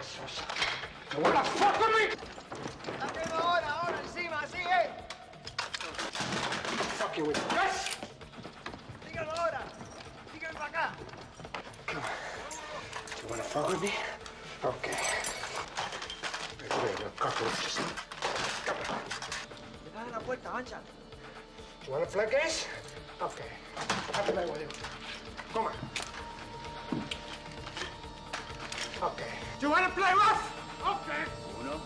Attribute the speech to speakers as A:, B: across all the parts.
A: ¿You wanna fuck with me?
B: Ahora, encima, sigue.
A: Fuck you with this?
B: Dígalo ahora. Dígalo para acá.
A: Come on. You wanna fuck with me? Okay. Wait, no cockroaches. Come on.
B: Deja la puerta, ancha.
A: You wanna play games? Okay. I'll play with you. Come on. Okay. You wanna play rough? Okay. Uno.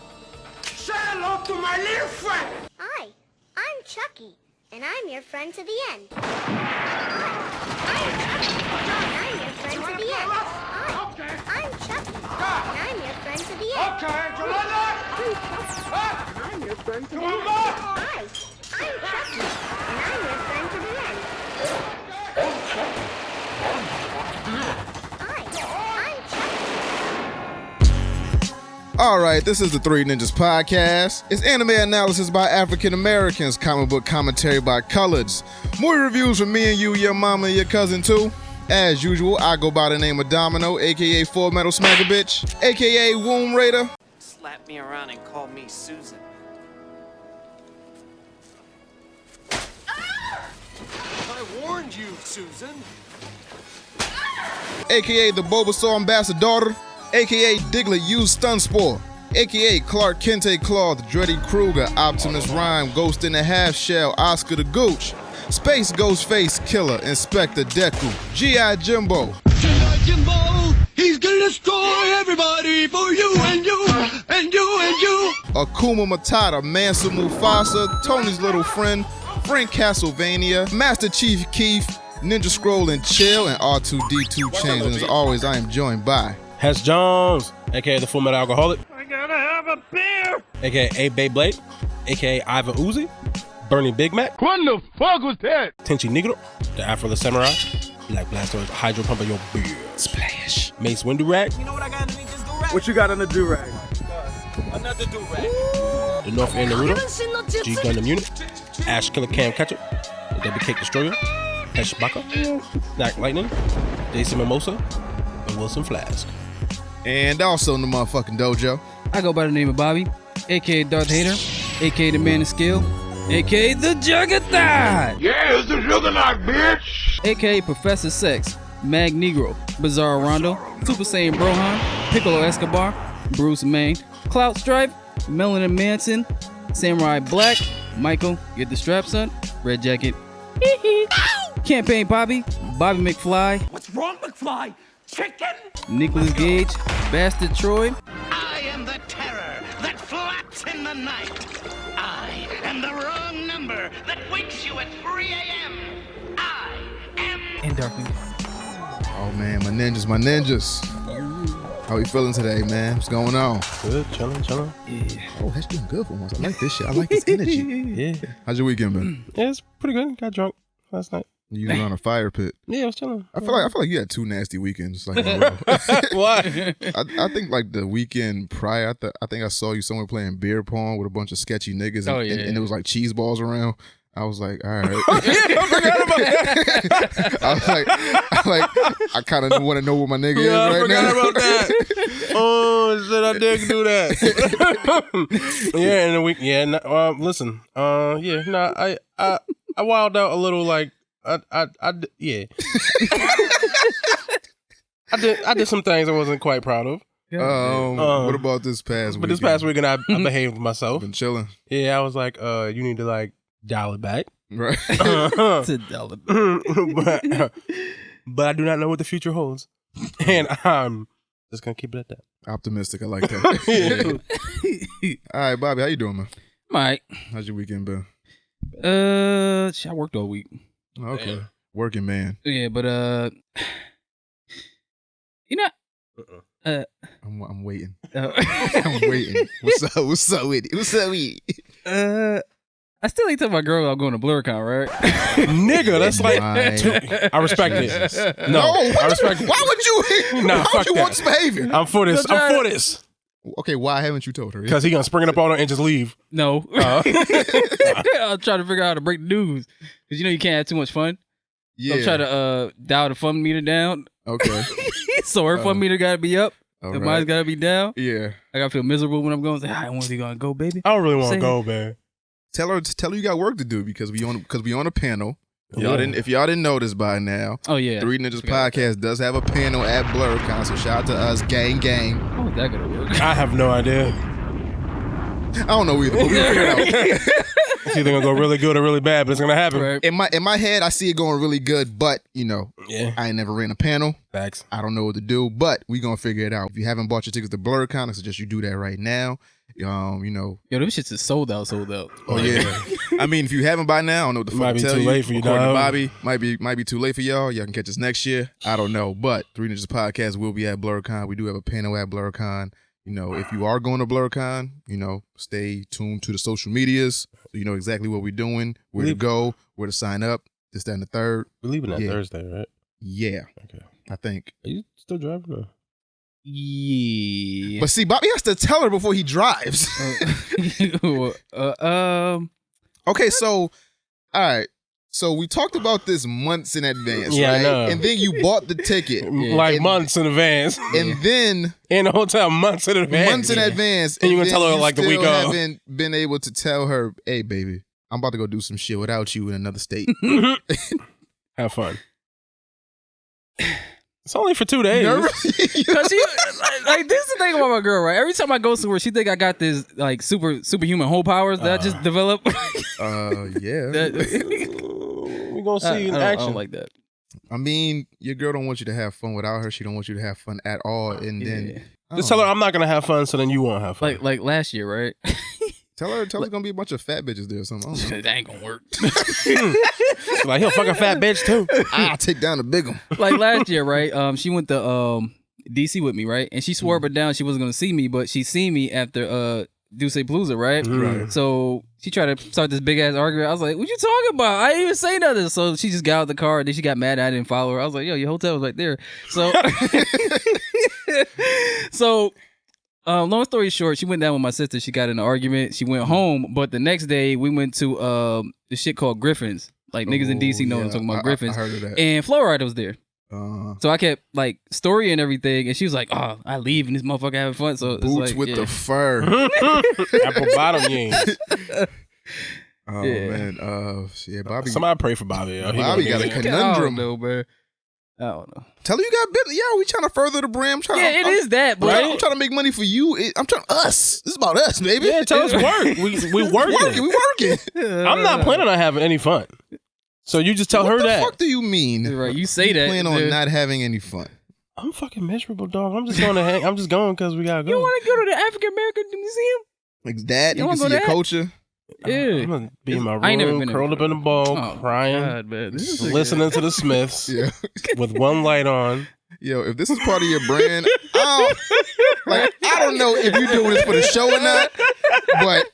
A: Say hello to my little friend!
C: Hi, I'm Chucky, and I'm your friend to the end. Hi, I'm Chucky, and I'm your friend to the end. Hi, I'm Chucky, and I'm your friend to the end.
A: Okay, you like that?
C: I'm your friend to the
A: Come on,
C: end.
A: boy!
C: Hi, I'm Chucky, and I'm your friend to the end. Hi, I'm Chucky.
D: All right, this is the Three Ninjas Podcast. It's anime analysis by African Americans, comic book commentary by coloreds, movie reviews from me and you, your mama, and your cousin too. As usual, I go by the name of Domino, aka Full Metal Smacker Bitch, aka Womb Raider.
E: Slap me around and call me Susan.
B: I warned you, Susan.
D: aka the Bulbasaur Ambassador, aka Diglett used Stun Spore, aka Clark Kente Claw, the Dreddy Kruger, Optimus Rhyme, Ghost in the Half Shell, Oscar the Gooch, Space Ghost Face Killer, Inspector Deku, G.I. Jimbo.
F: G.I. Jimbo, he's gonna destroy everybody for you and you and you and you.
D: Akuma Matata, Mansa Mufasa, Tony's little friend, Frank Castlevania, Master Chief Keef, Ninja Scroll and Chill, and R2D2 Chains. And as always, I am joined by
G: Hess Jones, aka the Full Metal Alcoholic,
B: I gotta have a beer.
G: aka A Beyblade, aka Ivan Uzi, Burning Big Mac,
F: What the fuck was that?
G: Tenchi Negro, the Afro the Samurai, Black Blastoise, Hydro Pump of your beard, Splash, Mace Windu Rag,
B: You know what I got underneath this do-rag?
H: What you got on the do-rag?
B: Another do-rag.
G: the North End Naruto, G Gundam Unit, Ash Killer Cam Catcher, the Debbie Cake Destroyer, Hesh Baka, Snack Lightning, Jason Mimosa, and Wilson Flask.
D: and also in the motherfucking dojo.
H: I go by the name of Bobby, aka Darth Hater, aka the Man of Skill, aka the Juggernaut,
F: Yeah, it's the Juggernaut, bitch.
H: aka Professor Sex, Mag Negro, Bizarro Rondo, Super Saiyan Brohan, Piccolo Escobar, Bruce Maine, Clout Stripe, Melanin Manson, Samurai Black, Michael, Get the Strap Son, Red Jacket, Campaign Bobby, Bobby McFly,
B: What's wrong, McFly? Chicken?
H: Nicolas Gage, Bastard Troy,
F: I am the terror that flaps in the night. I am the wrong number that wakes you at 3 a.m. I am...
H: and Darkwing.
D: Oh man, my ninjas. How we feeling today, man? What's going on?
G: Good, chillin'.
H: Yeah.
D: Oh, that's doing good for once. I like this shit. I like this energy.
G: Yeah.
D: How's your weekend been?
G: Yeah, it's pretty good. Got drunk last night.
D: You was on a fire pit.
G: Yeah, I was chilling.
D: I feel like you had two nasty weekends. Like, in a row.
G: Why?
D: I think like the weekend prior, I think I saw you somewhere playing beer pong with a bunch of sketchy niggas, and,
H: Oh, yeah.
D: and it was like cheese balls around. I was like, all right.
G: I forgot about that.
D: I was like, I kind of want to know what my nigga is
G: Yeah, I
D: right
G: forgot
D: now.
G: about that. Oh shit, I did do that. Yeah, in the week. Yeah, listen. I wilded out a little. Like yeah. I did some things I wasn't quite proud of.
D: What about this past weekend?
G: But this past weekend, I behaved myself.
D: Been chilling.
G: Yeah, I was like, you need to like dial it back.
D: Right.
H: To dollar.
G: But I do not know what the future holds, and I'm just gonna keep it at that.
D: Optimistic. I like that. Yeah. All right, Bobby, how you doing, man?
H: Alright.
D: How's your weekend been?
H: I worked all week.
D: Okay. Working man.
H: Yeah, but you know,
D: I'm waiting.
H: uh,
D: I'm waiting. What's up with it?
H: I still ain't tell my girl I'm going to BlurCon, right?
G: Nigga, that's like I respect
D: Jesus.
G: it. No, I respect it.
D: Why would you?
G: Nah,
D: why
G: fuck
D: would you
G: that.
D: want this behavior?
G: I'm for this.
H: Don't try
G: I'm for this.
D: Okay, why haven't you told her?
G: Because he gonna spring it up on her and just leave.
H: No. I'm trying to figure out how to break the news. Because you know you can't have too much fun.
D: Yeah.
H: So I'm trying to dial the fun meter down.
D: Okay.
H: So her fun meter got to be up. The mind's gotta be down.
D: Yeah.
H: I gotta feel miserable when I'm going. Say, I want to be gonna go, baby.
G: I don't really want
H: Say
G: to go, man.
D: Tell her you got work to do because we on a panel.
G: Yeah.
D: If y'all didn't know this by now,
H: Oh yeah.
D: Three Ninjas Podcast does have a panel at BlurCon, so shout out to us, gang.
H: How is that gonna work?
G: I have no idea.
D: I don't know either, but we'll figure it out.
G: It's either gonna go really good or really bad, but it's gonna happen.
H: Right.
D: In my head, I see it going really good, but
G: Yeah.
D: I ain't never ran a panel.
G: Facts.
D: I don't know what to do, but we gonna figure it out. If you haven't bought your tickets to BlurCon, I suggest you do that right now.
H: Yo, them shits is sold out.
D: Oh yeah. I mean, if you haven't by now, I don't know what the fuck
G: Might
D: to
G: be
D: tell
G: too
D: you.
G: late for you,
D: According to
G: dog.
D: Bobby, might be too late for y'all. Y'all can catch us next year. I don't know, but Three Ninjas Podcast will be at BlurCon. We do have a panel at BlurCon. If you are going to BlurCon, stay tuned to the social medias. So you know exactly what we're doing, where to go, where to sign up, this, that, and the third.
G: We're leaving that
D: Yeah.
G: Thursday, right?
D: Yeah,
G: Okay.
D: I think.
G: Are you still driving? Or?
H: Yeah.
D: But see, Bobby has to tell her before he drives. Okay, so, all right. So we talked about this months in advance,
G: Yeah, I
D: right?
G: know.
D: And then you bought the ticket.
G: Like
D: And-
G: months in advance.
D: And then
G: In the hotel, months in advance.
D: months in advance.
G: And you gonna
D: then
G: tell her, like, the week
D: still
G: of.
D: haven't been able to tell her, hey, baby, I'm about to go do some shit without you in another state.
G: Have fun. It's only for 2 days.
H: Cause she like this is the thing about my girl, right? Every time I go somewhere, she think I got this like superhuman whole powers that I just developed.
D: Yeah.
G: We're gonna see in
H: I
G: action.
H: don't like that.
D: I mean, your girl don't want you to have fun without her. She don't want you to have fun at all. And then
G: Just tell her I'm not gonna have fun, so then you won't have fun.
H: Like last year, right?
D: Tell her there's gonna be a bunch of fat bitches there or something. I don't know.
H: That ain't gonna work.
G: Like he'll fuck a fat bitch too.
D: I'll take down the big one.
H: Like last year, right? She went to DC with me, right? And she swore up and down she wasn't gonna see me, but she seen me after Duce Palooza, right?
G: Right.
H: So she tried to start this big ass argument. I was like, "What you talking about? I didn't even say nothing." So she just got out of the car. And then she got mad. I didn't follow her. I was like, "Yo, your hotel was right there." So, long story short, she went down with my sister. She got in an argument. She went home, but the next day we went to this shit called Griffins. Like niggas in DC know what I'm talking about. Griffins.
D: I heard of that.
H: And Flo Rida was there. So I kept like storying everything, and she was like, "Oh, I leave, and this motherfucker having fun." So it's
D: Boots
H: like,
D: with
H: yeah.
D: the fur.
G: Apple bottom jeans.
D: Oh
H: Yeah.
D: man. Yeah, Bobby.
G: Somebody pray for Bobby. Yo. He
D: Bobby
G: gonna
D: got a
G: need it.
H: I
D: conundrum.
H: don't know, bro. I don't know.
D: Tell her you got business. Yeah, we trying to further the brand. I'm trying.
H: Yeah, it is that, but
D: I'm trying to make money for you. I'm trying us. This is about us, baby.
G: Yeah, tell us work. We working.
D: We working.
G: I'm not planning on having any fun. So you just tell her
D: What the
G: that.
D: fuck do you mean?
H: Right, you say that.
D: Plan on
H: dude.
D: not having any fun.
G: I'm fucking miserable, dog. I'm just going to hang. I'm just going because we gotta go.
H: You want to go to the African American Museum?
D: Like that, you
H: You
D: can
H: wanna
D: see
H: go
D: your
H: that?
D: culture.
H: Yeah.
G: I'm gonna be in my
H: I ain't never
G: room,
H: been
G: curled up in a ball, crying,
H: God, man. This is
G: listening to the Smiths
D: Yeah.
G: with one light on.
D: Yo, if this is part of your brand, I don't know if you're doing this for the show or not, but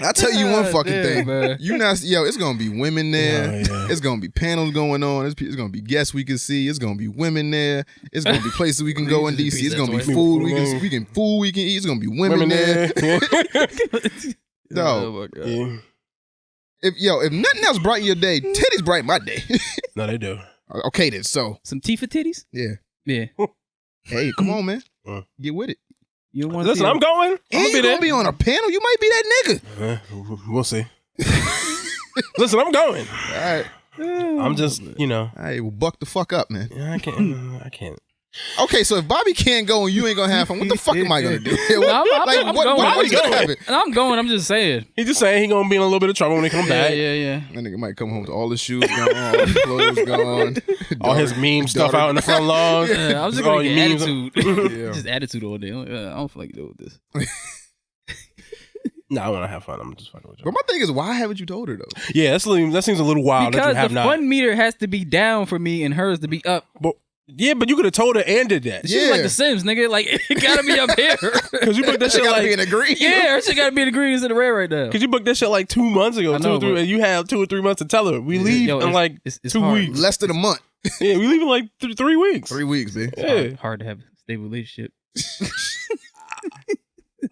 D: I'll tell you one fucking
H: damn,
D: thing.
H: man.
D: It's gonna be women there.
G: Oh, yeah.
D: It's gonna be panels going on. It's gonna be guests we can see. It's gonna be women there. It's gonna be places we can go in DC. It's gonna be food we can eat. It's gonna be women there. No,
H: Oh my God.
G: Yeah.
D: if nothing else brighten your day, titties brighten my day.
G: No, they do.
D: Okay then, so
H: Some Tifa titties?
D: yeah.
H: Yeah.
D: Hey, come on, man.
G: Uh.
D: Get with it.
H: You don't want to
G: Listen, I'm going.
D: And you gonna be on a panel. You might be that nigga.
G: We'll see. Listen, I'm going.
D: All right.
G: I'm just,
D: All right, well, buck the fuck up, man.
G: I can't.
D: Okay, so if Bobby can't go and you ain't gonna have fun, what the fuck am I gonna do?
H: I'm going.
D: What's gonna happen?
H: And I'm going. I'm just saying.
G: He's just saying he gonna be in a little bit of trouble when he come back.
H: Yeah.
D: That nigga might come home with all his shoes gone, all his clothes gone,
G: All his meme stuff out in the front lawn.
H: I was just
G: All
H: gonna
G: your
H: get
G: memes.
H: attitude.
D: Yeah.
H: Just attitude all day. I don't feel like deal with this.
G: No, I want to have fun. I'm just fucking with you.
D: But my thing is, why haven't you told her though?
G: Yeah, that seems a little wild that
H: Because
G: you have
H: the
G: not.
H: fun meter has to be down for me and hers to be up.
G: But you could have told her and did that.
H: She's like The Sims, nigga. Like, it gotta be up here.
G: Because you booked that shit
D: Gotta be in
G: like
D: a green.
H: Yeah, her shit gotta be in the green instead of red right now.
G: because you booked that shit like 2 months ago,
H: I know,
G: 2 or 3,
H: but-
G: and you have 2 or 3 months to tell her we leave
H: Yo,
G: in like
H: it's
G: 2
H: hard.
G: weeks.
D: Less than a month.
G: Yeah, we leave in like 3 weeks.
D: 3 weeks, man.
G: Yeah.
H: Hard to have a stable relationship.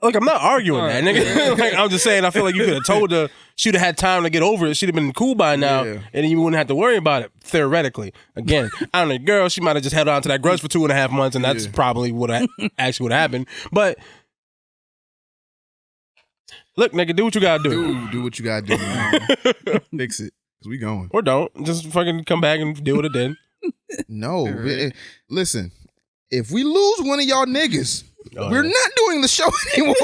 G: Look, I'm not arguing that, nigga. Like, I'm just saying, I feel like you could have told her. She'd have had time to get over it. She'd have been cool by now, and then you wouldn't have to worry about it. Theoretically, again, I don't know, girl. She might have just held on to that grudge for 2.5 months, and that's probably what actually would have happened. But look, nigga, do what you gotta do.
D: Do what you gotta do, man. Fix it, cause we going.
G: Or don't. Just fucking come back and deal with it then.
D: No, listen. If we lose one of y'all niggas, we're not doing the show anymore.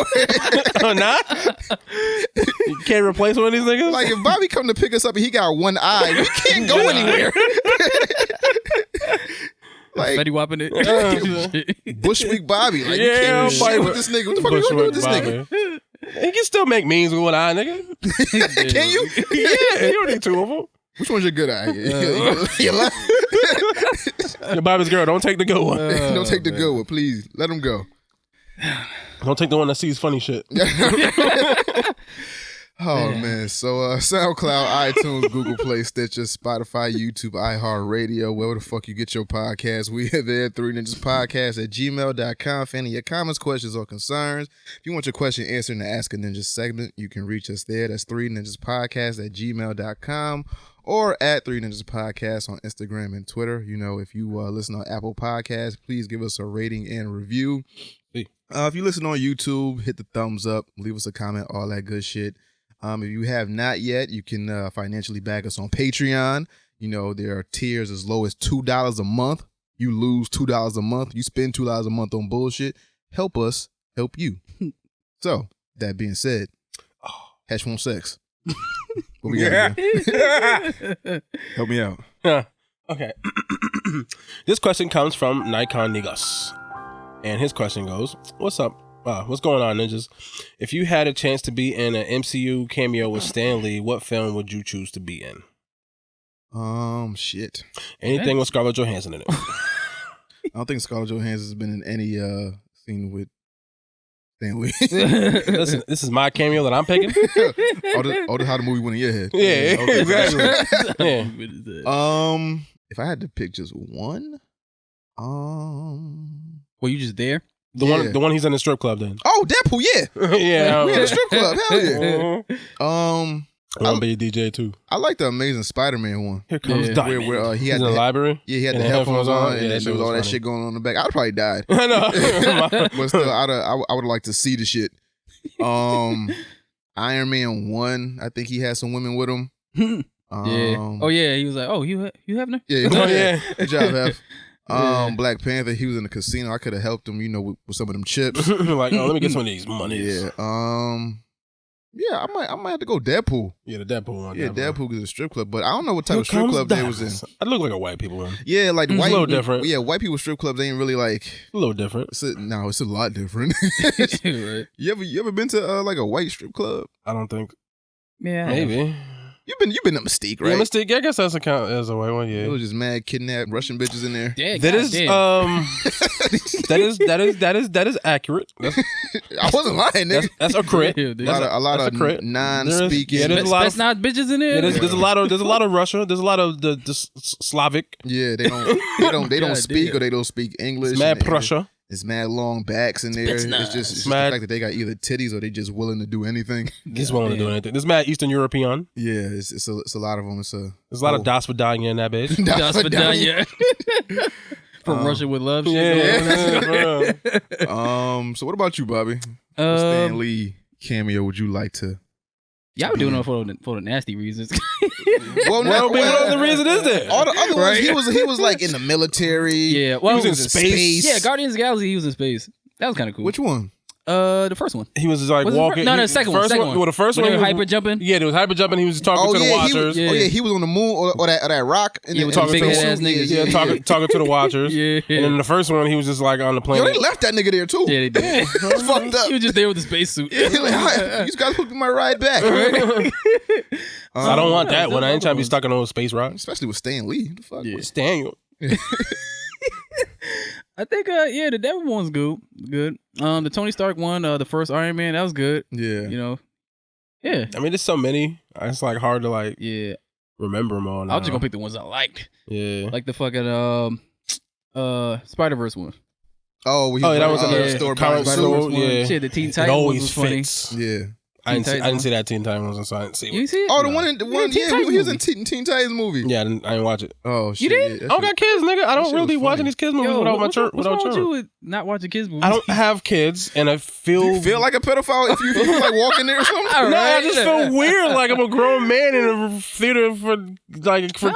G: Oh, not? You can't replace one of these niggas?
D: Like, if Bobby come to pick us up and he got one eye, we can't go anywhere. Like,
H: Fetty whopping it.
D: Bushwick Bobby. Like, you can't do shit with this nigga. What the fuck are you gonna do with this nigga?
G: He can still make memes with one eye, nigga.
D: Can you?
G: Yeah, you don't need two of them.
D: Which one's your good eye? Your left?
G: Your Bobby's girl, don't take the good one.
D: Don't take the good one, please. Let him go.
G: Don't take the one that sees funny shit.
D: Oh, man. So, SoundCloud, iTunes, Google Play, Stitcher, Spotify, YouTube, iHeartRadio, wherever the fuck you get your podcast. We are there, 3ninjaspodcast@gmail.com. For any of your comments, questions, or concerns. If you want your question answered in the Ask a Ninja segment, you can reach us there. That's 3ninjaspodcast@gmail.com. Or at 3 Ninjas Podcast on Instagram and Twitter. You know, if you listen on Apple Podcasts, please give us a rating and review. If you listen on YouTube, hit the thumbs up, leave us a comment, all that good shit. If you have not yet, you can financially back us on Patreon. You know, there are tiers as low as $2 a month. You lose $2 a month. You spend $2 a month on bullshit. Help us help you. So, that being said, Hesh won't sex. What we got here? Help me out.
G: Okay. This question comes from Nikon Niggas. And his question goes, what's up? What's going on, ninjas? If you had a chance to be in an MCU cameo with Stan Lee, what film would you choose to be in?
D: Shit.
G: Anything with Scarlett Johansson in it.
D: I don't think Scarlett Johansson has been in any scene with Stan Lee.
G: Listen, this is my cameo that I'm picking.
D: All the how the movie went in your head.
G: Yeah,
D: Okay.
G: exactly. Yeah.
D: If I had to pick just one,
H: Were you just there?
G: The one he's in the strip club then.
D: Oh, Deadpool, yeah.
G: Yeah.
D: We in the strip club. Hell yeah.
G: I want to be a DJ too.
D: I like the Amazing Spider-Man one.
G: Here comes Diamond.
D: Where he
G: He's
D: had
G: in the library.
D: Yeah, he had
G: and
D: the headphones on, and
G: yeah,
D: there was all that shit going on in the back. I'd probably died.
G: I know.
D: But still, I would like to see the shit. Iron Man 1, I think he had some women with him.
H: Yeah. Oh yeah, he was like, "Oh, you having her?"
D: Yeah.
G: Oh, yeah.
D: Good job, Hef. Black Panther, he was in the casino. I could have helped him, with some of them chips.
G: Like, let me get some of these monies.
D: Yeah. I might have to go Deadpool.
G: Yeah, the Deadpool one.
D: Yeah,
G: definitely.
D: Deadpool is a strip club, but I don't know what type of strip club they was in.
G: I look like a white people one.
D: Yeah, like
G: It's
D: white.
G: a little different.
D: Yeah, white people strip clubs ain't really like.
G: A little different.
D: It's a lot different.
H: Right.
D: You ever been to like a white strip club?
G: I don't think.
H: Yeah.
G: Maybe.
D: You've been to Mystique, right?
G: Yeah, Mystique. I guess that's a count as a white one. Yeah.
D: It was just mad kidnapped Russian bitches in there.
H: Yeah,
G: That is that is accurate. That's
D: I wasn't lying, nigga.
G: that's a crit.
H: Yeah,
D: A lot
G: that's
D: of
G: a crit.
D: non-speaking.
G: There's a lot
H: That's
G: of
H: not bitches in there.
G: yeah, there's a lot of Russia. There's a lot of the Slavic.
D: Yeah, they don't
H: God
D: speak
H: damn.
D: or they don't speak English.
G: It's mad
D: and
G: Prussia.
D: It's mad long backs in there. It's just the
G: Mad-
D: fact that they got either titties or they just willing to do anything.
G: He's willing to do anything. There's mad Eastern European.
D: Yeah, it's a lot of them.
G: There's a lot of Das Vidania in that bitch.
H: Das Vidania. From Russia with Love. Shit
G: Yeah.
D: So what about you, Bobby? What Stan Lee cameo would you like to?
H: Y'all were doing it for the nasty reasons.
D: Well,
G: Well, what other reason is there?
D: all the other ones, he was like in the military.
H: Yeah, well,
G: He was in space.
H: Yeah, Guardians of the Galaxy. He was in space. That was kind of cool.
D: Which one?
H: The first one.
G: He was just like
H: Was it the
G: walking.
H: fir- no, the second one,
G: First
H: second one.
G: Well, the first
H: When
G: one
H: they
G: he
H: were
G: was
H: hyper jumping.
G: Yeah, there was hyper jumping. He was just talking to the Watchers.
D: He was on the moon or that rock. And
H: Yeah, with
G: talking
H: the
G: to
H: big
G: the
H: ass niggas.
G: Yeah, talking to the Watchers.
H: Yeah.
G: And then the first one, he was just like on the
D: Yo,
G: planet.
D: they left that nigga there too.
H: Yeah, they did.
D: That's fucked up.
H: He was just there with the spacesuit.
D: Yeah, like, hi, you just gotta hook my ride back.
G: I don't want that one. I ain't trying to be stuck on a space rock.
D: Especially with Stan Lee. What the fuck?
H: Yeah.
G: It's Daniel.
H: I think, the Devil one's good. The Tony Stark one, the first Iron Man, that was good.
D: Yeah.
H: You know, yeah,
G: I mean, there's so many. It's like hard to like
H: yeah.
G: remember them all. Now.
H: I was just gonna pick the ones I liked,
G: Yeah.
H: like the fucking Spider-Verse one.
D: Oh,
G: that was
D: another
H: yeah.
D: store
G: Comic
D: buying
G: store,
D: suits.
G: yeah.
H: Shit, the Teen
G: It
H: Titans
G: always
H: was funny.
G: fits.
D: Yeah.
G: I didn't
H: Titans
G: see that Teen Titans one, so I didn't see
H: You
G: it.
H: see it?
D: Oh, the one,
H: Teen
D: yeah,
H: Titans
D: he was in
H: movie.
D: Teen Titans movie.
G: Yeah, I didn't watch it.
D: Oh, shit.
H: You did?
D: Yeah, that
G: I don't
D: shit-
G: got kids, nigga. I don't
D: shit
G: really
D: was
G: be watching
D: funny.
G: these kids movies
H: Yo,
G: without my
H: what's
G: church.
H: wrong
G: Without
H: with
G: church.
H: you with not watching kids movies?
G: I don't have kids, and I feel.
D: Do you feel like a pedophile if you like walk in there or something?
H: All
G: No, I
H: right.
G: just feel weird. Like I'm a grown man in a theater for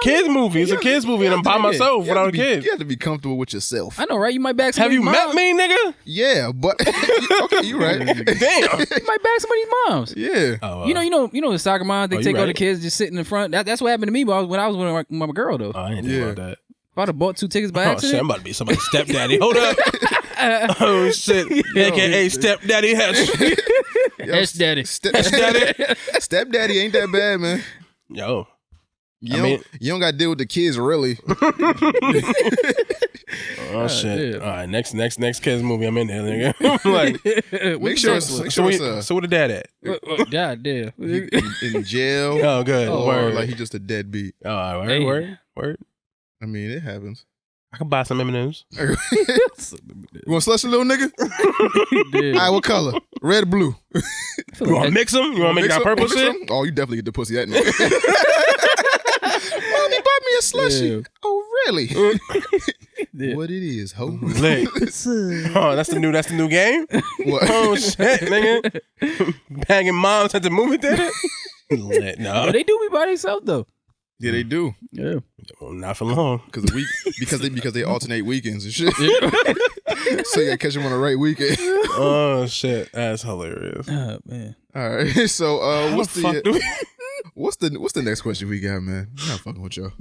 G: kids movies. It's a kids movie, and I'm by myself
D: You have
G: without
D: to
G: a
D: be-
G: kid.
D: You have to be comfortable with yourself.
H: I know, right? You might back
G: Have
H: somebody's
G: you met
H: mom.
G: me, nigga?
D: Yeah, but okay, you right.
G: Damn.
H: You might back somebody's moms.
D: Yeah.
G: Oh,
H: You know the soccer moms. They
G: you
H: take all the
G: right.
H: kids just sitting in front. That's what happened to me when I was with my girl though.
G: I ain't
D: Yeah.
G: think about that.
H: If I'd have bought 2 tickets by
G: Oh shit, I'm
H: accident,
G: about to be somebody's stepdaddy. Hold up. Oh shit. AKA stepdaddy Hesh.
H: Hesh daddy.
G: Stepdaddy.
D: Stepdaddy ain't that bad, man.
G: Yo.
D: You don't got to deal with the kids, really.
G: Oh shit.
H: yeah.
G: All right, next kids movie I'm in there, nigga. I'm like,
D: Make sure it's
G: so where the dad at?
H: God damn.
D: in jail.
G: Oh, good.
D: Or
G: Word.
D: like he just a deadbeat.
G: Oh, all right,
H: Hey.
G: word.
D: I mean, it happens.
G: I can buy some M&Ms.
D: You want to slush a little nigga? All right, what color? Red or blue?
G: You want to mix them? You want to make that purple shit?
D: Oh, you definitely get the pussy that nigga. Mommy bought me a slushie.
H: Yeah.
D: Oh, really?
H: Yeah.
D: What it is, ho?
G: Lit. Oh, that's the new game?
D: What?
G: Oh shit, nigga. Banging moms at the movie theater? Lit. No.
H: But they do be by themselves though.
D: Yeah, they do.
H: Yeah.
G: Well, not for long.
D: Because they alternate weekends and shit. So you gotta catch them on the right weekend.
G: Oh shit, that's hilarious.
H: Oh man.
D: All right. So what's
G: How the fuck do we-
D: what's the next question we got, man? I'm not fucking with y'all.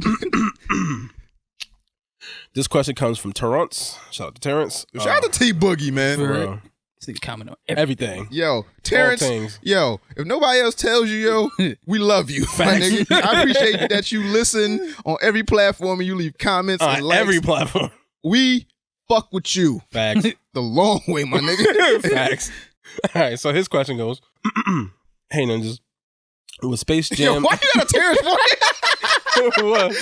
G: This question comes from Terrence. Shout out to Terrence.
D: Shout out to T Boogie, man.
G: For real.
H: This nigga comment on
G: Everything.
D: Yo, Terrence.
G: All things.
D: Yo, if nobody else tells you, yo, we love you. My nigga. I appreciate that you listen on every platform and you leave comments and
G: On
D: likes.
G: every platform.
D: We fuck with you
G: Facts.
D: the long way, my nigga.
G: Facts. All right, so his question goes, hey, ninjas, with Space
D: Yo,
G: Jam...
D: why you got a Terrence voice?
G: What?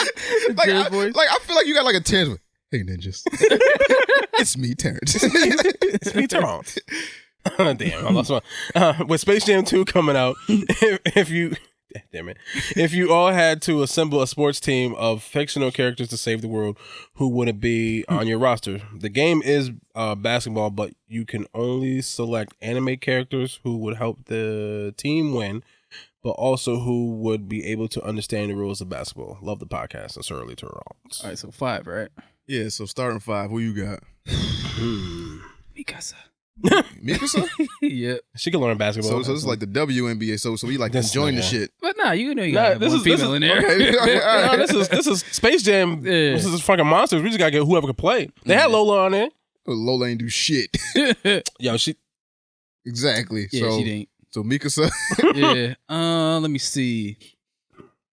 D: Like I feel like you got like a Terrence voice. Hey, ninjas. It's me, Terrence.
G: It's me, Terrence. Damn, I lost one. With Space Jam 2 coming out, if you all had to assemble a sports team of fictional characters to save the world, who would it be on your roster? The game is basketball, but you can only select anime characters who would help the team win, but also who would be able to understand the rules of basketball. Love the podcast. Sincerely, Terrence.
H: All right, so 5, right?
D: Yeah, so starting 5, who you got?
H: Mikasa.
D: Mikasa?
H: Yeah.
G: She can learn basketball.
D: So this is like the WNBA. So we like
G: This
D: enjoying the
G: nigga.
D: shit.
H: But nah, you know you
G: Nah,
H: got one female in there.
D: Okay, all right.
G: No, this is Space Jam.
H: Yeah.
G: This is fucking monsters. We just gotta get whoever can play. They had Lola on there.
D: Lola ain't do shit.
G: Yo, she.
D: Exactly.
H: Yeah,
D: so
H: she didn't.
D: so Mikasa,
H: Yeah. Let me see.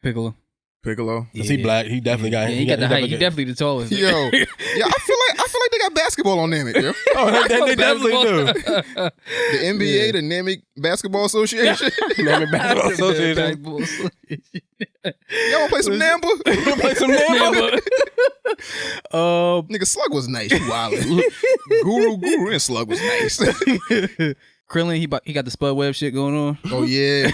H: Piccolo.
D: Piccolo.
G: Is he black? He definitely got.
H: Yeah, he got the height. He definitely the tallest.
D: Yo, yeah, I feel like they got basketball on Namek, yo.
G: Oh, they definitely do.
D: The NBA, the Namek Basketball Association.
G: Namek Basketball Association.
D: Y'all wanna play some Namba?
G: You play some Namba.
D: Nigga, Slug was nice. You wildin'. Guru and Slug was nice.
H: Krillin, he got the Spud Web shit going on.
D: Oh yeah.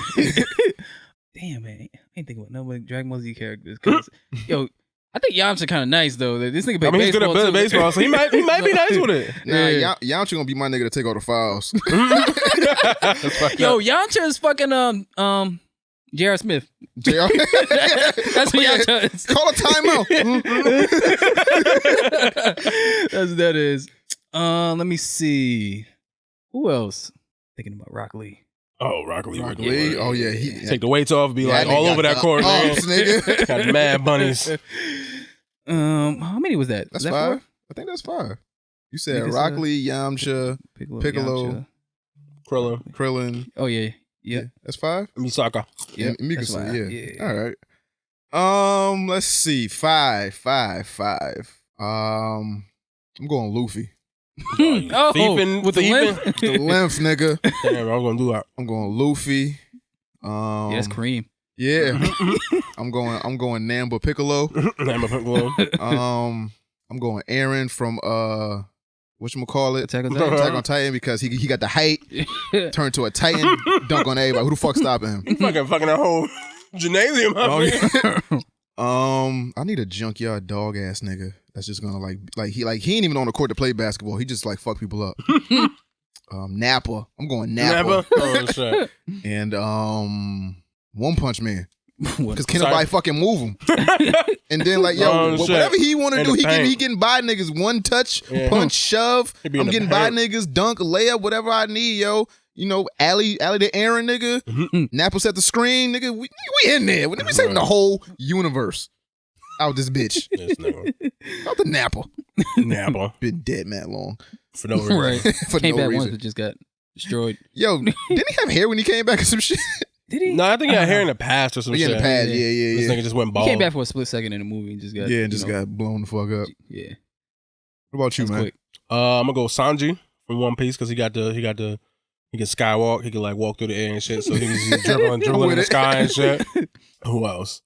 H: Damn, man. I ain't thinking about no Dragon Ball Z characters. Cause, yo, I think Yamcha kind of nice, though. This nigga play
G: I mean, he's good
H: baseball,
G: at
H: too.
G: baseball, so he might be nice with it.
D: Nah, Yamcha gonna be my nigga to take all the fouls.
H: Yo, Yamcha is fucking, J.R. Smith.
D: JR.
H: That's what Yamcha is.
D: Call a timeout.
H: That's what that is. Let me see. Who else? Thinking about Rock Lee.
G: Oh, Rock Lee.
D: Lee. Oh yeah, he
G: Take the weights off, be like
D: that
G: all
D: nigga
G: over
D: got
G: that court,
D: arms,
G: man.
D: nigga.
G: Got mad bunnies.
H: How many was that?
D: That's
H: Was that
D: 5.
H: 4?
D: I think that's 5. You said
H: Mikasa,
D: Rock Lee, Yamcha, Piccolo.
H: Yamcha.
G: Krillin.
D: Krillin.
H: Oh yeah, yeah.
D: That's 5.
G: Misaka.
H: Yeah,
D: And
H: that's
D: Mikasa,
H: five.
D: yeah. All right. Let's see. 5. I'm going Luffy.
H: Oh,
G: Thiefing
H: with the
G: thieving?
H: length?
D: The length, nigga.
G: Damn, I'm gonna do that.
D: I'm going Luffy.
H: Yeah, that's Kareem.
D: Yeah. I'm going Namba Piccolo.
G: Name of Piccolo.
D: I'm going Aaron from whatchamacallit?
H: Attack on Titan.
D: Attack on Titan because he got the height, turned to a Titan, dunk on everybody. Who the fuck stopping him?
G: fucking that whole gymnasium.
D: I need a junkyard dog ass nigga that's just gonna like he ain't even on the court to play basketball. He just like fuck people up. Nappa. I'm going Nappa.
G: Oh shit.
D: And One Punch Man.
H: What?
D: Because can't nobody fucking move him. And then like, yo, whatever he want to do, he getting by niggas. One touch, punch, shove. I'm getting by niggas, dunk, layup, whatever I need, yo. You know, Alley the Aaron nigga. Nappa set the screen, nigga. We in there. We saving the whole universe out this bitch.
G: This nigga.
D: Out the Nappa. Been dead mad long.
G: For no reason.
H: Right.
D: For
H: Came
D: no
H: back
D: reason.
H: once, but just got destroyed.
D: Yo, didn't he have hair when he came back or some shit?
H: Did he?
G: No, I think he had hair in the past or some shit.
D: In the past, yeah.
G: This nigga just went
H: He
G: bald.
H: came back for a split second in the movie and just got
D: got blown the fuck up.
H: Yeah.
D: What about you,
H: That's
D: man?
H: quick.
G: I'm gonna go Sanji from One Piece because he can skywalk. He can like walk through the air and shit. So he's dribbling in the sky and shit. Who else?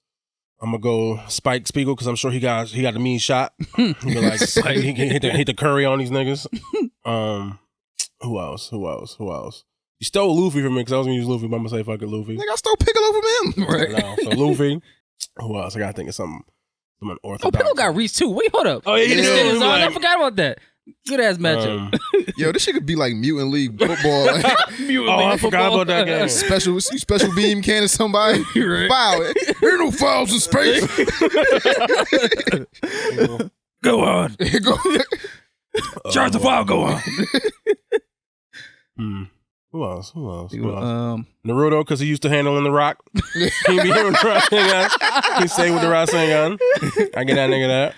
G: I'm gonna go Spike Spiegel because I'm sure he got the mean shot. He can like he can hit the curry on these niggas. Who else? You stole Luffy from me because I was gonna use Luffy, but I'm gonna say fucking Luffy.
D: Nigga, I stole Piccolo from him.
H: Right.
G: No, so Luffy. Who else? I gotta think of something orthodox.
H: Oh, Piccolo got Reach too. Wait, hold up.
G: Oh, yeah, he did.
H: I forgot about that. Good ass matchup.
D: Yo, this shit could be like Mutant League football.
G: I forgot about that game.
D: Special beam cannon somebody.
H: Right.
D: Foul. Ain't no fouls in space.
G: Go on.
D: Go.
G: Charge the foul. Go on. Who else? Naruto, because he used to handle in the rock. He be here with the Rasengan. He stay with the Rasengan. I get that nigga that.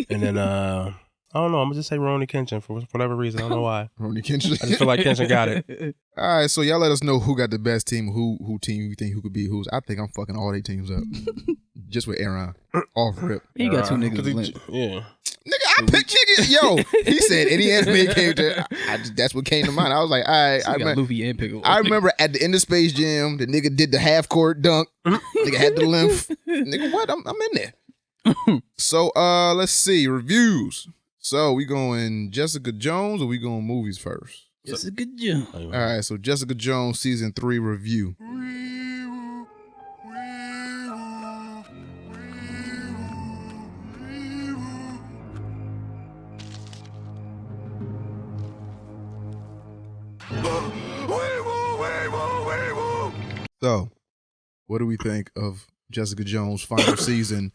G: And then, I don't know. I'm going to just say Rurouni Kenshin for whatever reason. I don't know why.
D: Rurouni Kenshin.
G: I just feel like Kenshin got it.
D: All right, so y'all let us know who got the best team, who team you think who could be who's. I think I'm fucking all 8 teams up. Just with Aaron. Off rip.
H: He got 2 niggas.
G: Yeah.
D: Nigga, I picked niggas. Yo, he said any anime character. That's what came to mind. I was like, all right.
H: So got Luffy and Piccolo.
D: I remember at the end of Space Jam, the nigga did the half court dunk. Nigga had the length. Nigga, what? I'm in there. So let's see reviews. So we going Jessica Jones or we going movies first?
H: Jessica Jones.
D: All right, so Jessica Jones season 3 review. So, what do we think of Jessica Jones' final season?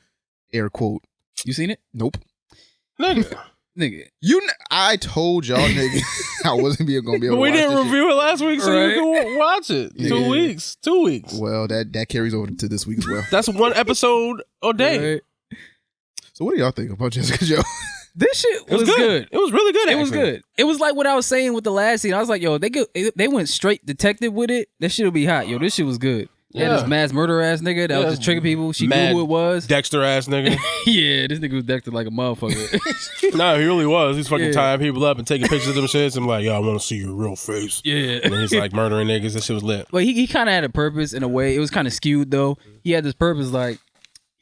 D: Air quote.
H: You seen it?
D: Nope.
G: Nigga.
D: I told y'all niggas I wasn't gonna be able to watch
G: We didn't
D: this
G: review it last week, so
H: Right.
G: you can watch it.
D: Yeah.
G: 2 weeks. 2 weeks.
D: shit. Well, that carries over to this week as well.
G: That's one episode a day.
H: Right.
D: So what do y'all think about Jessica Jones?
H: This shit was good.
G: It was really good.
H: It was
G: actually.
H: good. It was like what I was saying with the last scene. I was like, yo, they went straight detective with it. That shit'll be hot. Yo, this shit was good. Yeah, this mass murder ass nigga that was just tricking people. She
G: Mad
H: knew who it was.
G: Dexter ass nigga.
H: Yeah, this nigga was Dexter like a motherfucker.
G: No, he really was. He's fucking
H: Yeah.
G: tying people up and taking pictures of them shits. I'm like, yo, I want to see your real face.
H: Yeah.
G: And then he's like murdering niggas. That shit was lit.
H: But he kind of had a purpose in a way. It was kind of skewed though. He had this purpose like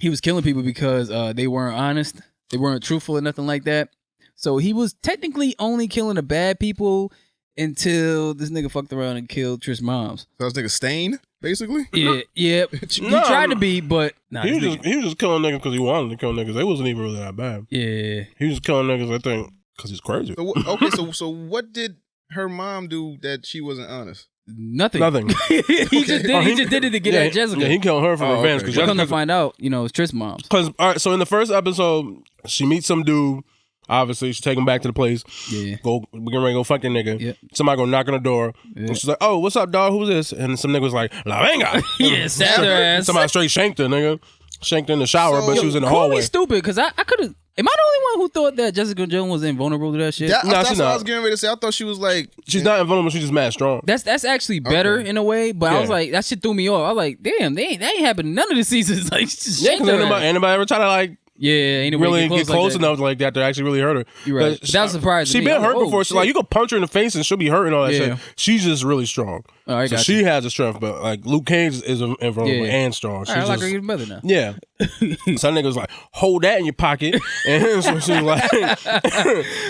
H: he was killing people because they weren't honest. They weren't truthful or nothing like that. So he was technically only killing the bad people until this nigga fucked around and killed Trish moms.
D: So this nigga Stain, basically?
H: Yeah. He tried to be, but nah,
G: He
H: this
G: was just killing niggas because he wanted to kill niggas. They wasn't even really that bad.
H: yeah.
G: He was just killing niggas, I think, because he's crazy.
D: So okay, so what did her mom do that she wasn't honest?
H: Nothing.
G: He
H: just did it to get at Jessica.
G: Yeah, he killed her for revenge.
H: We're gonna find out, it's Trish moms.
G: Because, all right, so in the first episode, she meets some dude. Obviously, she take him back to the place.
H: Yeah.
G: We're getting ready to go fuck that nigga.
H: Yep.
G: Somebody go knock on the door.
H: Yeah.
G: And she's like, oh, what's up, dog? Who's this? And some nigga was like, La Venga.
H: Yeah, stabbed her ass.
G: Somebody straight shanked her, nigga. Shanked her in the shower, but she was in the
H: Call
G: hallway.
H: me stupid, because I could have. Am I the only one who thought that Jessica Jones was invulnerable to that shit?
D: That's
G: she's
D: what I
G: not.
D: was getting ready to say. I thought she was like...
G: She's not invulnerable. She's just mad strong.
H: That's actually better in a way, but I was
G: Yeah.
H: like, that shit threw me off. I was like, damn, that ain't happened in none of the seasons. Like, she just
G: Yeah,
H: shanked
G: because
H: her ass.
G: anybody ever try to like
H: Yeah, ain't
G: really get close enough like that to actually really hurt her.
H: You're right. But that was surprising.
G: She been hurt before. She's like, you could punch her in the face and she'll be hurt and all that shit. She's just really strong.
H: All right,
G: so she has the strength, but like Luke Cage is invulnerable and strong.
H: I like her even better now.
G: Yeah. So that nigga was like, hold that in your pocket. And so she was like,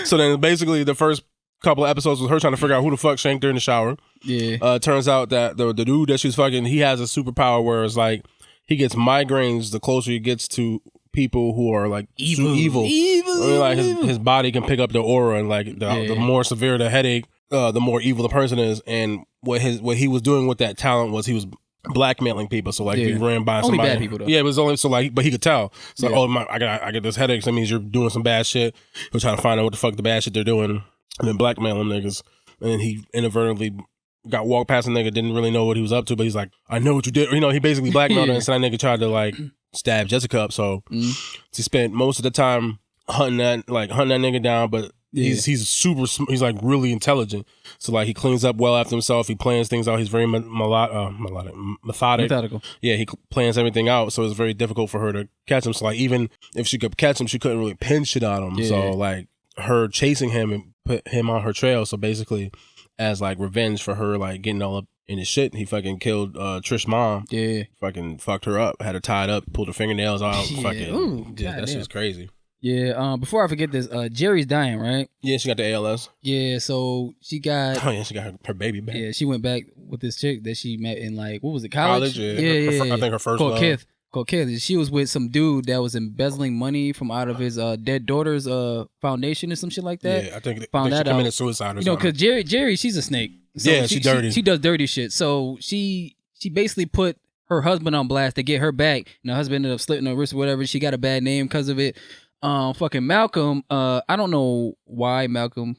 G: so then basically the first couple of episodes was her trying to figure out who the fuck shanked her in the shower.
H: Yeah.
G: Turns out that the dude that she's fucking, he has a superpower where it's like he gets migraines the closer he gets to people who are like evil. I mean, like his body can pick up the aura, and like the more severe the headache, the more evil the person is. And what he was doing with that talent was he was blackmailing people. So like if he ran by
H: only
G: somebody,
H: bad people though.
G: Yeah, it was only so like, but he could tell. So like, I get this headache. So that means you're doing some bad shit. He'll try to find out what the fuck the bad shit they're doing, and then blackmail them niggas. And then he inadvertently got walked past a nigga, didn't really know what he was up to, but he's like, I know what you did. You know, he basically blackmailed her, and so that nigga tried to like stab Jessica up. So he spent most of the time hunting that nigga down, but he's super, he's like really intelligent. So like he cleans up well after himself. He plans things out. He's very methodical. Yeah, he plans everything out. So it's very difficult for her to catch him. So like even if she could catch him, she couldn't really pin shit on him. So like her chasing him and put him on her trail. So basically, as like revenge for her like getting all up in his shit, he fucking killed Trish's mom. Yeah, fucking fucked her up, had her tied up, pulled her fingernails out. Fucking, that shit was crazy.
H: Yeah. Before I forget this, Jerry's dying, right?
G: Yeah, she got the ALS.
H: Yeah, so she got.
G: Oh yeah, she got her baby back.
H: Yeah, she went back with this chick that she met in like what was it, college?
G: Yeah. I think her first love.
H: Called Keith. She was with some dude that was embezzling money from out of his dead daughter's foundation or some shit like that.
G: Yeah, I think she committed suicide or something.
H: Because Jerry, she's a snake. So
G: yeah, she's dirty.
H: She does dirty shit. So she basically put her husband on blast to get her back. And her husband ended up slitting her wrist or whatever. She got a bad name because of it. Fucking Malcolm. I don't know why Malcolm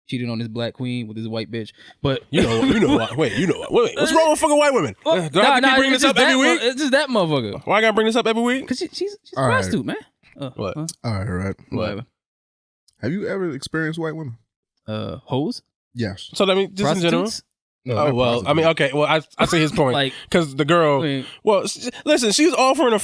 H: cheated on his black queen with his white bitch, but
G: you know what? Wait, what's wrong with fucking white women? Do I have to keep bringing this up every week?
H: It's just that motherfucker.
G: Why I gotta bring this up every week?
H: Because she's a prostitute, man.
G: What?
D: All right.
H: Whatever.
D: Have you ever experienced white women?
H: Hoes?
D: Yes.
G: So I mean, just in general.
D: No,
G: oh well, I mean, okay. Well, I see his point. Like, because the girl, listen, she was offering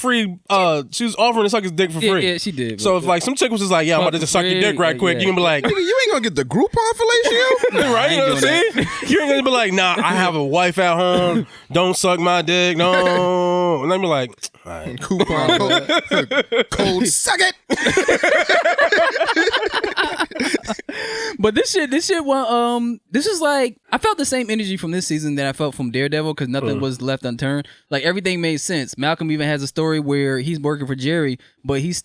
G: she was offering to suck his dick for free.
H: Yeah, she did.
G: So if like some chick was just like, yeah, I'm about to just suck your dick right quick, you can be like,
D: you ain't gonna get the Groupon fellatio,
G: right? You know what I'm saying? You ain't gonna be like, nah, I have a wife at home. Don't suck my dick, no. And I'm like, all right.
D: Coupon code, suck it.
H: But this shit, well, this is like I felt the same energy from this season that I felt from Daredevil because nothing was left unturned. Like everything made sense. Malcolm even has a story where he's working for Jerry, but he's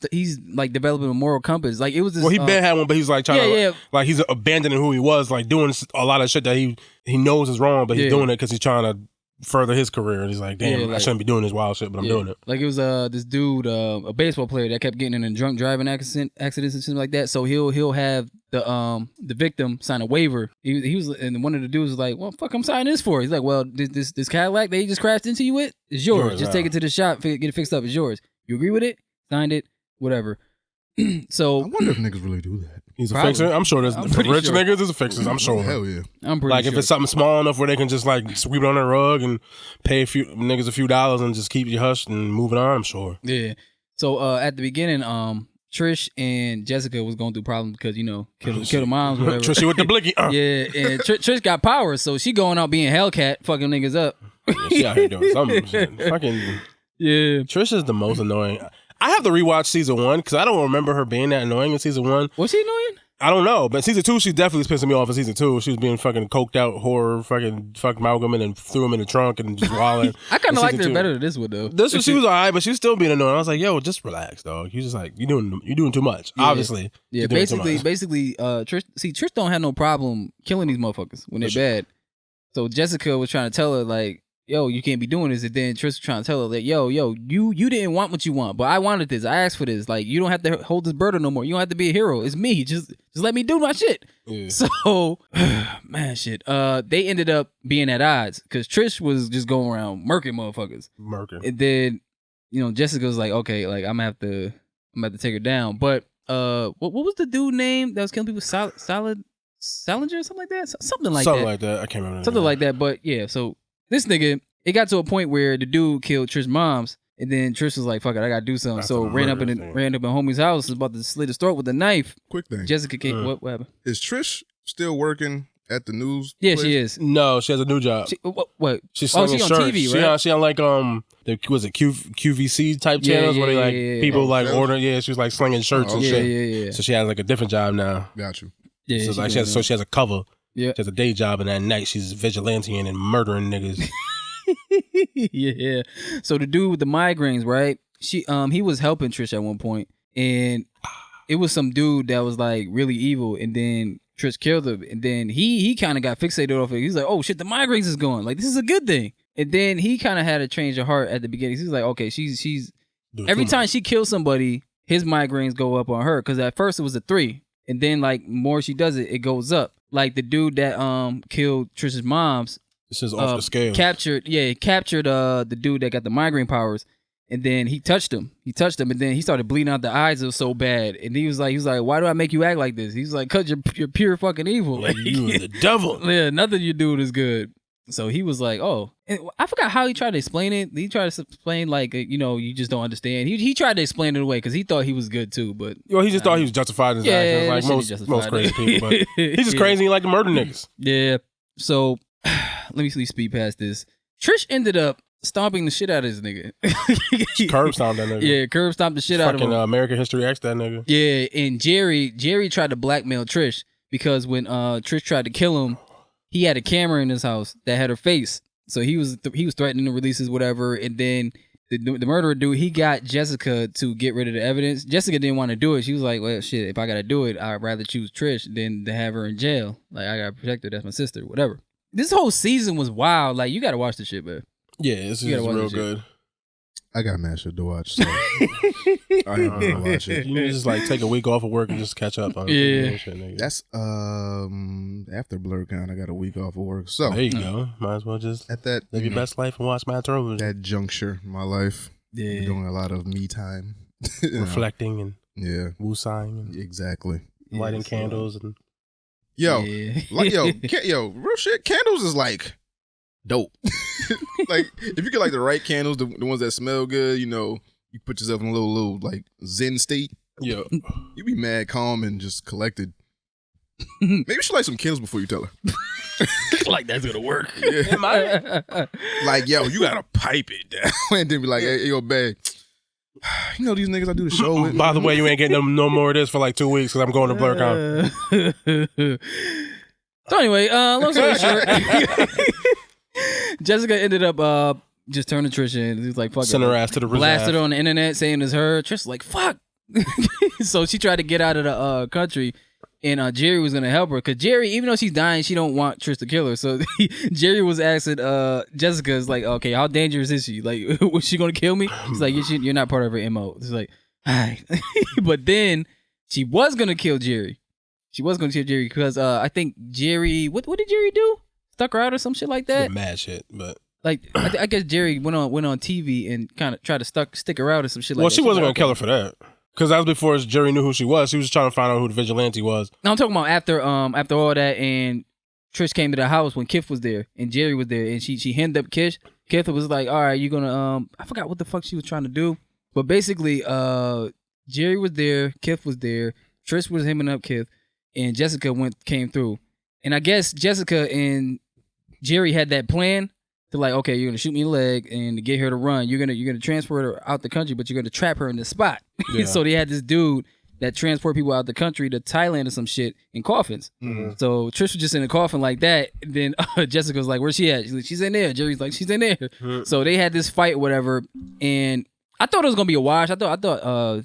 H: like developing a moral compass. Like it was. This,
G: well, he had one, but he's like trying to like he's abandoning who he was, like doing a lot of shit that he knows is wrong, but he's doing it because he's trying to further his career. And he's like, damn, I shouldn't be doing this wild shit, but I'm doing it.
H: Like it was this dude, a baseball player that kept getting in a drunk driving accidents and shit like that. So he'll have the victim sign a waiver. He was, and one of the dudes was like, well, fuck, I'm signing this for. He's like, well, this Cadillac that he just crashed into you with is yours. Just take it to the shop, get it fixed up. It's yours. You agree with it? Signed it. Whatever. So
D: I wonder if niggas really do that.
G: He's a fixer. I'm sure there's rich niggas. There's a fixers. I'm sure.
D: Hell yeah.
H: I'm pretty
G: like
H: sure.
G: if it's something small enough where they can just like sweep it on their rug and pay a few niggas a few dollars and just keep you hushed and moving on. I'm sure.
H: Yeah. So at the beginning, Trish and Jessica was going through problems because kill the moms or whatever.
G: Trishy with the blicky.
H: Yeah, and Trish got powers, so she going out being Hellcat, fucking niggas up.
G: Yeah, she out here doing something. Fucking
H: yeah.
G: Trish is the most annoying. I have to rewatch season 1 because I don't remember her being that annoying in season 1.
H: Was she annoying?
G: I don't know, but season 2, she definitely was pissing me off in season 2. She was being fucking coked out, fucked Malcolm and then threw him in the trunk and just wilding.
H: I kind of liked her better than this one though.
G: This one she was alright, but she was still being annoying. I was like, yo, just relax, dog. You just like you're doing too much. Yeah. Obviously.
H: Yeah, basically, Trish don't have no problem killing these motherfuckers when they're bad. So Jessica was trying to tell her like, yo, you can't be doing this. And then Trish was trying to tell her that, yo, you didn't want what you want, but I wanted this. I asked for this. Like, you don't have to hold this burden no more. You don't have to be a hero. It's me. Just let me do my shit. Yeah. So, man, shit. They ended up being at odds because Trish was just going around murking motherfuckers.
G: And
H: then, Jessica was like, okay, like I'm gonna have to take her down. But what was the dude name that was killing people? Salinger or something like that. Something like
G: that. I can't remember.
H: Something like that. But yeah, so. This nigga, it got to a point where the dude killed Trish's moms, And then Trish was like, "Fuck it, I gotta do something."
G: That's
H: so
G: a
H: ran up in
G: murder thing.
H: homie's house, was about to slit his throat with a knife.
D: Quick thing.
H: Jessica came. What happened?
D: Is Trish still working at the news?
H: Yeah,
D: place?
H: she is.
G: No, she has a new job.
H: What?
G: She's
H: Oh,
G: slinging
H: she on
G: shirts.
H: TV, right?
G: She on like was it QVC type
H: Yeah,
G: channels where they like
H: yeah.
G: people
D: Oh,
G: like
D: sales?
G: order. Yeah, she was like slinging shirts and
H: Yeah,
G: shit.
H: yeah.
G: So she has like a different job now.
D: Got you.
H: Yeah,
G: So,
H: she
G: like,
H: doing
G: she has a cover.
H: Yeah.
G: She has a day job, and at night she's vigilanteing and murdering niggas.
H: yeah. So the dude with the migraines, right? He was helping Trish at one point, and it was some dude that was like really evil, and then Trish killed him, and then he kind of got fixated off it. He's like, "Oh shit, the migraines is gone. Like this is a good thing." And then he kind of had a change of heart at the beginning. He's like, "Okay, she's
G: Doing
H: every
G: too
H: time
G: much.
H: she kills somebody, his migraines go up on her because at first it was a 3, and then like more she does it, it goes up. Like the dude that killed Trish's mom's
G: This is off the scale.
H: captured the dude that got the migraine powers, and then he touched him, and then he started bleeding out the eyes. It was so bad, and he was like, "Why do I make you act like this?" He's like, "Cause you're pure fucking evil.
G: Like, you are the devil.
H: Yeah, nothing you do is good." So he was like, "Oh," and I forgot how he tried to explain it. He tried to explain like, you just don't understand. He tried to explain it away because he thought he was good too, but
G: Well, he just thought he was justified in his
H: Yeah,
G: actions,
H: that
G: like
H: shit he
G: most
H: justified
G: crazy
H: it.
G: people. But he's just crazy and he like to murder niggas.
H: yeah. So let me speed past this. Trish ended up stomping the shit out of this nigga.
G: Curb stomped that nigga.
H: Yeah, curb stomped the shit out of
G: Fucking
H: him.
G: American History X that nigga.
H: Yeah, and Jerry tried to blackmail Trish because when Trish tried to kill him, he had a camera in his house that had her face. So he was threatening to release his whatever, and then the murderer dude, he got Jessica to get rid of the evidence. Jessica didn't want to do it. She was like, "Well, shit, if I gotta do it, I'd rather choose Trish than to have her in jail. Like I gotta protect her. That's my sister. Whatever." This whole season was wild. Like you gotta watch this shit, man.
G: Yeah, this
H: You
G: is
H: gotta watch
G: real
H: this shit.
G: good.
D: I got mad shit to watch. So I ain't gonna watch it.
G: You need to just like take a week off of work and just catch up on
H: Yeah.
G: shit, nigga.
D: That's after Blur Count. I got a week off of work. So
G: There you go. Might as well just
D: at that
G: live your best life and watch my television.
D: that juncture in my life,
H: Yeah.
D: doing a lot of me time. You know,
G: Reflecting and
D: Yeah,
G: woosahing
D: exactly.
G: and lighting
H: so-
G: candles and
D: Yo,
H: Yeah.
D: like yo, real shit. Candles is like dope. Like if you get like the right candles, the ones that smell good, you put yourself in a little like Zen state.
G: yeah.
D: You be mad, calm, and just collected. Maybe you should light some candles before you tell her.
H: Like that's gonna work.
D: Yeah. Like, yo, you gotta pipe it down, and then be like, hey, yo, babe. These niggas I do the show with.
G: By the way, you ain't getting no more of this for like 2 weeks because I'm going to Blur Count.
H: So anyway, long story short, Jessica ended up just turning Trish in. He was like, "Fuck it."
G: Send her ass to the
H: Blasted
G: reserve.
H: her on the internet saying it's her. Trish was like, "Fuck." So she tried to get out of the country, and Jerry was gonna help her because Jerry, even though she's dying, she don't want Trish to kill her. So Jerry was asking Jessica, "Is like, okay, how dangerous is she? Like, was she gonna kill me?" She's like, "You're not part of her MO." It's like, all right. But then she was gonna kill Jerry. She was gonna kill Jerry because I think Jerry, what did Jerry do? Stuck her out or some shit like that.
G: Mad shit, but
H: Like I guess Jerry went on TV and kind of tried to stick her out or some shit like that.
G: well, she wasn't
H: like,
G: gonna kill her for that because that was before Jerry knew who she was. She was just trying to find out who the vigilante was.
H: No, I'm talking about after all that, and Trish came to the house when Kith was there and Jerry was there, and she hemmed up Kith. Kith was like, "All right, you're gonna I forgot what the fuck she was trying to do, but basically Jerry was there, Kith was there, Trish was hemming up Kith, and Jessica came through, and I guess Jessica and Jerry had that plan to like, okay, you're gonna shoot me in the leg and to get her to run, you're gonna transfer her out the country, but you're gonna trap her in the spot.
G: Yeah.
H: So they had this dude that transport people out the country to Thailand or some shit in coffins.
G: Mm-hmm.
H: So Trish was just in a coffin like that. Then Jessica was like, "Where's she at?" She's like, "She's in there." Jerry's like, "She's in there."
G: Mm-hmm.
H: So they had this fight, whatever. And I thought it was gonna be a wash. I thought Trish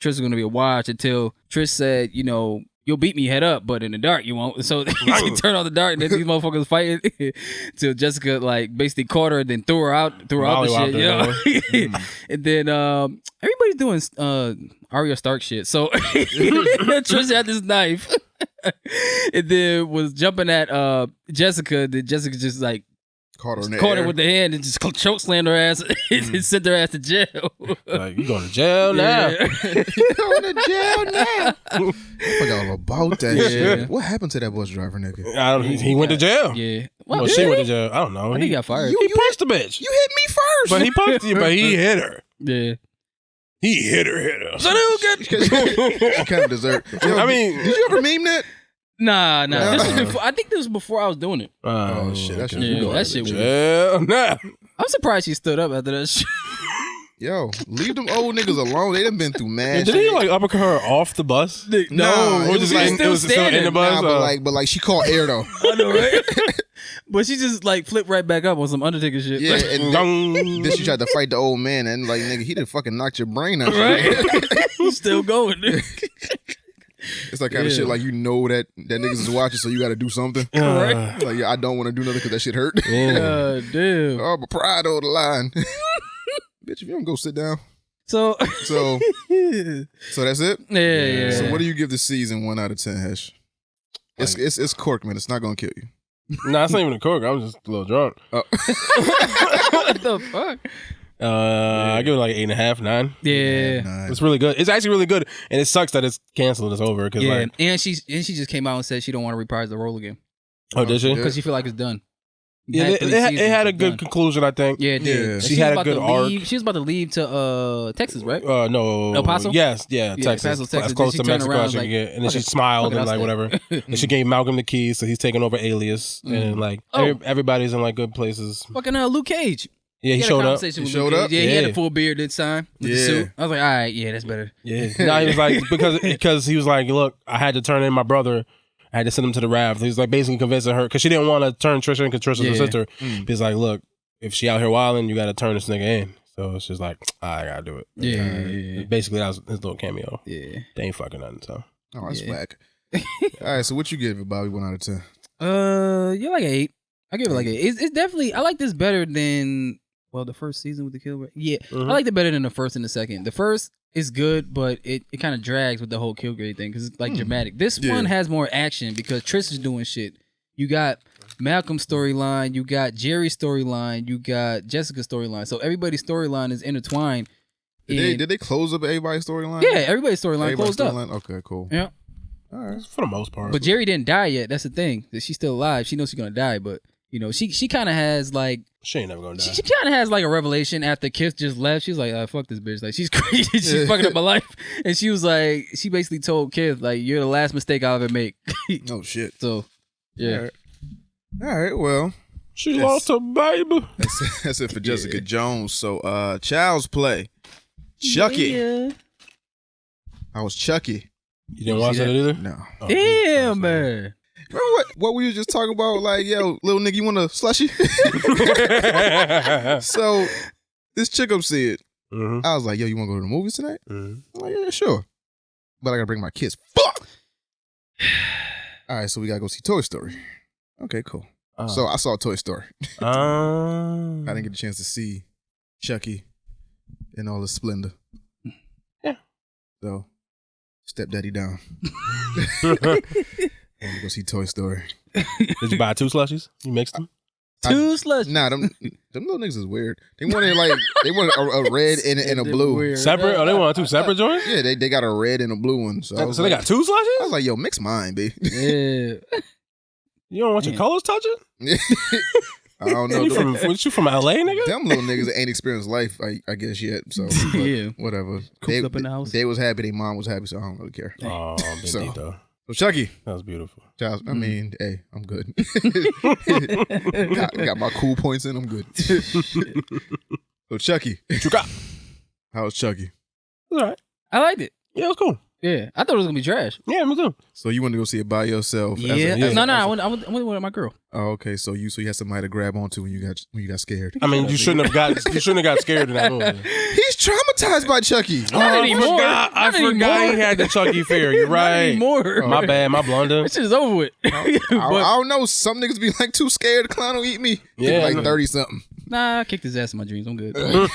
H: was gonna be a wash until Trish said, "You'll beat me head up, but in the dark you won't." So she turned on the dark, and then these motherfuckers fighting till Jessica like basically caught her, and then threw her out the shit. And then everybody's doing Arya Stark shit. So Trish had this knife, and then was jumping at Jessica. Then Jessica just like
D: Caught
H: her with the hand and just choke slammed her ass and sent her ass to jail.
G: Like, you going to jail now?
H: Yeah.
D: You going to jail now? I forgot all about that
H: Yeah.
D: shit. What happened to that bus driver nigga?
G: He went to jail.
H: Yeah.
G: Well, she went to jail. I don't know.
H: I think he got fired.
G: He punched the bitch.
D: You hit me first.
G: But he punched you, but he hit her.
H: Yeah.
G: He hit her.
H: So they
D: She kind of deserve. Yo,
G: I mean-
D: did you ever meme that?
H: Nah. This was before, I think this was before I was doing it.
D: Oh shit, that shit.
H: Yeah, that shit was.
G: Yeah, nah.
H: I'm surprised she stood up after that shit.
D: Yo, leave them old niggas alone. They done been through mad
G: Did
D: shit.
G: he like uppercut her off the bus?
D: No,
G: Or just like, it was still in the bus.
D: Nah, but like she caught air though.
H: I know, right? But she just like flipped right back up on some Undertaker shit.
D: Yeah, and
G: Dong.
D: then she tried to fight the old man, and like nigga, he done fucking knocked your brain out.
H: Right? He's still going, dude.
D: It's like kind of shit like you know that niggas is watching, so you got to do something.
H: Right?
D: Like yeah, I don't want to do nothing because that shit hurt.
H: God damn.
D: Oh, but pride over the line. Bitch, if you don't go sit down.
H: So
D: So that's it.
H: yeah.
D: So what do you give the season 1 out of 10, Hesh? It's cork, man. It's not gonna kill you.
G: Nah, it's not even a cork. I was just a little drunk.
D: Oh.
H: What the fuck?
G: I give it like 8.5, 9.
H: Yeah.
D: Nice.
G: It's really good. It's actually really good, and it sucks that it's canceled. It's over because
H: Yeah.
G: like,
H: And she just came out and said she don't want to reprise the role again
G: oh, did she?
D: Yeah.
H: because she feel like it's done.
G: Yeah,
H: Had
G: it
H: 3
G: had
H: seasons,
G: a
H: it's
G: good
H: done.
G: conclusion, I think.
H: Yeah, it did.
D: Yeah.
H: And
G: She
H: was
G: had a
H: about
G: good
H: to
G: arc.
H: leave- She was about to leave to Texas, right?
G: No,
H: El Paso?
G: Yes,
H: Yeah,
G: Texas.
H: Paso, Texas.
G: As close
H: Then
G: to
H: she turned
G: Mexico
H: around
G: as she
H: and
G: could
H: was
G: get, and then
H: like,
G: she
H: fuck it,
G: smiled
H: I'll
G: and like
H: stay.
G: whatever. And she gave Malcolm the keys, so he's taking over Alias, and like
H: Oh.
G: everybody's in like good places.
H: Fucking Luke Cage.
G: Yeah, he
H: had a
G: showed up.
H: conversation with
D: He
H: Luke
D: showed
H: Cage.
D: up?
H: Yeah, he had
G: Yeah.
H: a full beard this time with the
D: Yeah.
H: suit. I was like, all right, yeah, that's better.
G: Yeah, no, he was like because he was like, look, I had to turn in my brother. I had to send him to the raft. He was like basically convincing her because she didn't want to turn Trisha in because Trisha's her
H: Yeah.
G: sister. He's like, look, if she out here wilding, you got to turn this nigga in. So it's just like, I gotta do it.
H: Yeah.
G: Basically, that was his little cameo.
H: Yeah.
G: They ain't fucking nothing. So
D: Oh, that's
H: Yeah.
D: whack. All right, so what you give it, Bobby? 1 out of 10.
H: Yeah, like an 8. I give it like an 8. It's definitely, I like this better than, well, the first season with the kill rate. Yeah, I like it better than the first and the second. The first is good, but it kind of drags with the whole kill grade thing because it's like dramatic. This one has more action because Trish is doing shit. You got Malcolm's storyline, you got Jerry's storyline, you got Jessica's storyline. So everybody's storyline is intertwined.
D: Did they close up everybody's storyline?
H: Yeah, everybody's storyline
D: Everybody's
H: closed up.
D: storyline? Okay, cool.
H: Yeah.
D: All right.
G: for the most part,
H: But Jerry didn't die yet. That's the thing. That she's still alive. She knows she's gonna die, but you know, she kind of has like
G: she ain't never gonna die.
H: she kind of has like a revelation after Kith just left. She's like, fuck this bitch. Like she's crazy. She's fucking up my life. And she was like, she basically told Kith like, you're the last mistake I'll ever make.
D: Oh shit.
H: So yeah.
D: All right. Well,
G: She lost her baby.
D: that's it for Jessica Jones. So, Child's Play. Chucky.
H: Yeah.
D: I was Chucky.
G: You didn't watch that either?
D: No.
G: Oh,
H: Damn, man.
D: Remember what we were just talking about? Like, yo, little nigga, you want a slushie? So, this chick up said,
G: Mhm.
D: I was like, yo, you want to go to the movies tonight?
G: Mhm.
D: I'm like, yeah, sure. But I got to bring my kids. Fuck! All right, so we got to go see Toy Story. Okay, cool. So I saw Toy Story. I didn't get a chance to see Chucky in all his splendor.
G: Yeah.
D: So, stepdaddy down. I'm going to go see Toy Story.
G: Did you buy 2 slushies? You mixed them?
H: Two slush.
D: Nah, them little niggas is weird. They wanted a red and a blue.
H: Weird.
G: Separate? Oh, they want 2 separate joints?
D: Yeah, they got a red and a blue one. So, I was
G: So they
D: like,
G: got 2 slushies?
D: I was like, yo, mix mine, B.
H: Yeah.
G: You don't want your colors touching?
D: I don't know.
G: You from LA, nigga?
D: Them little niggas ain't experienced life, I guess, yet. So, but
H: Yeah.
D: whatever.
H: Cooped up in the house.
D: They was happy. Their mom was happy, so I don't really care.
G: Oh, big
D: So-
G: though.
D: So, Chucky.
G: That was beautiful.
D: I mean, hey, I'm good. got my cool points in. I'm good. So, Chucky. How was Chucky?
G: All right.
H: I liked it.
G: Yeah, it was cool.
H: Yeah. I thought it was gonna be trash.
G: Yeah, me too.
D: So you wanted to go see it by yourself?
H: Yeah. I went with my girl.
D: Oh, okay. So you had somebody to grab onto when you got scared.
G: I mean, you shouldn't have got scared in that movie.
D: He's traumatized by Chucky.
H: Not anymore.
G: I
H: Not
G: forgot
H: anymore.
G: he had the Chucky fear. You're
H: Not
G: right.
H: anymore.
G: My bad, my blunder.
H: That shit is over with.
D: I don't know. Some niggas be like too scared the clown will eat me.
G: Yeah,
D: Like
G: I know.
D: 30 something.
H: Nah, I kicked his ass in my dreams. I'm good.
D: Leave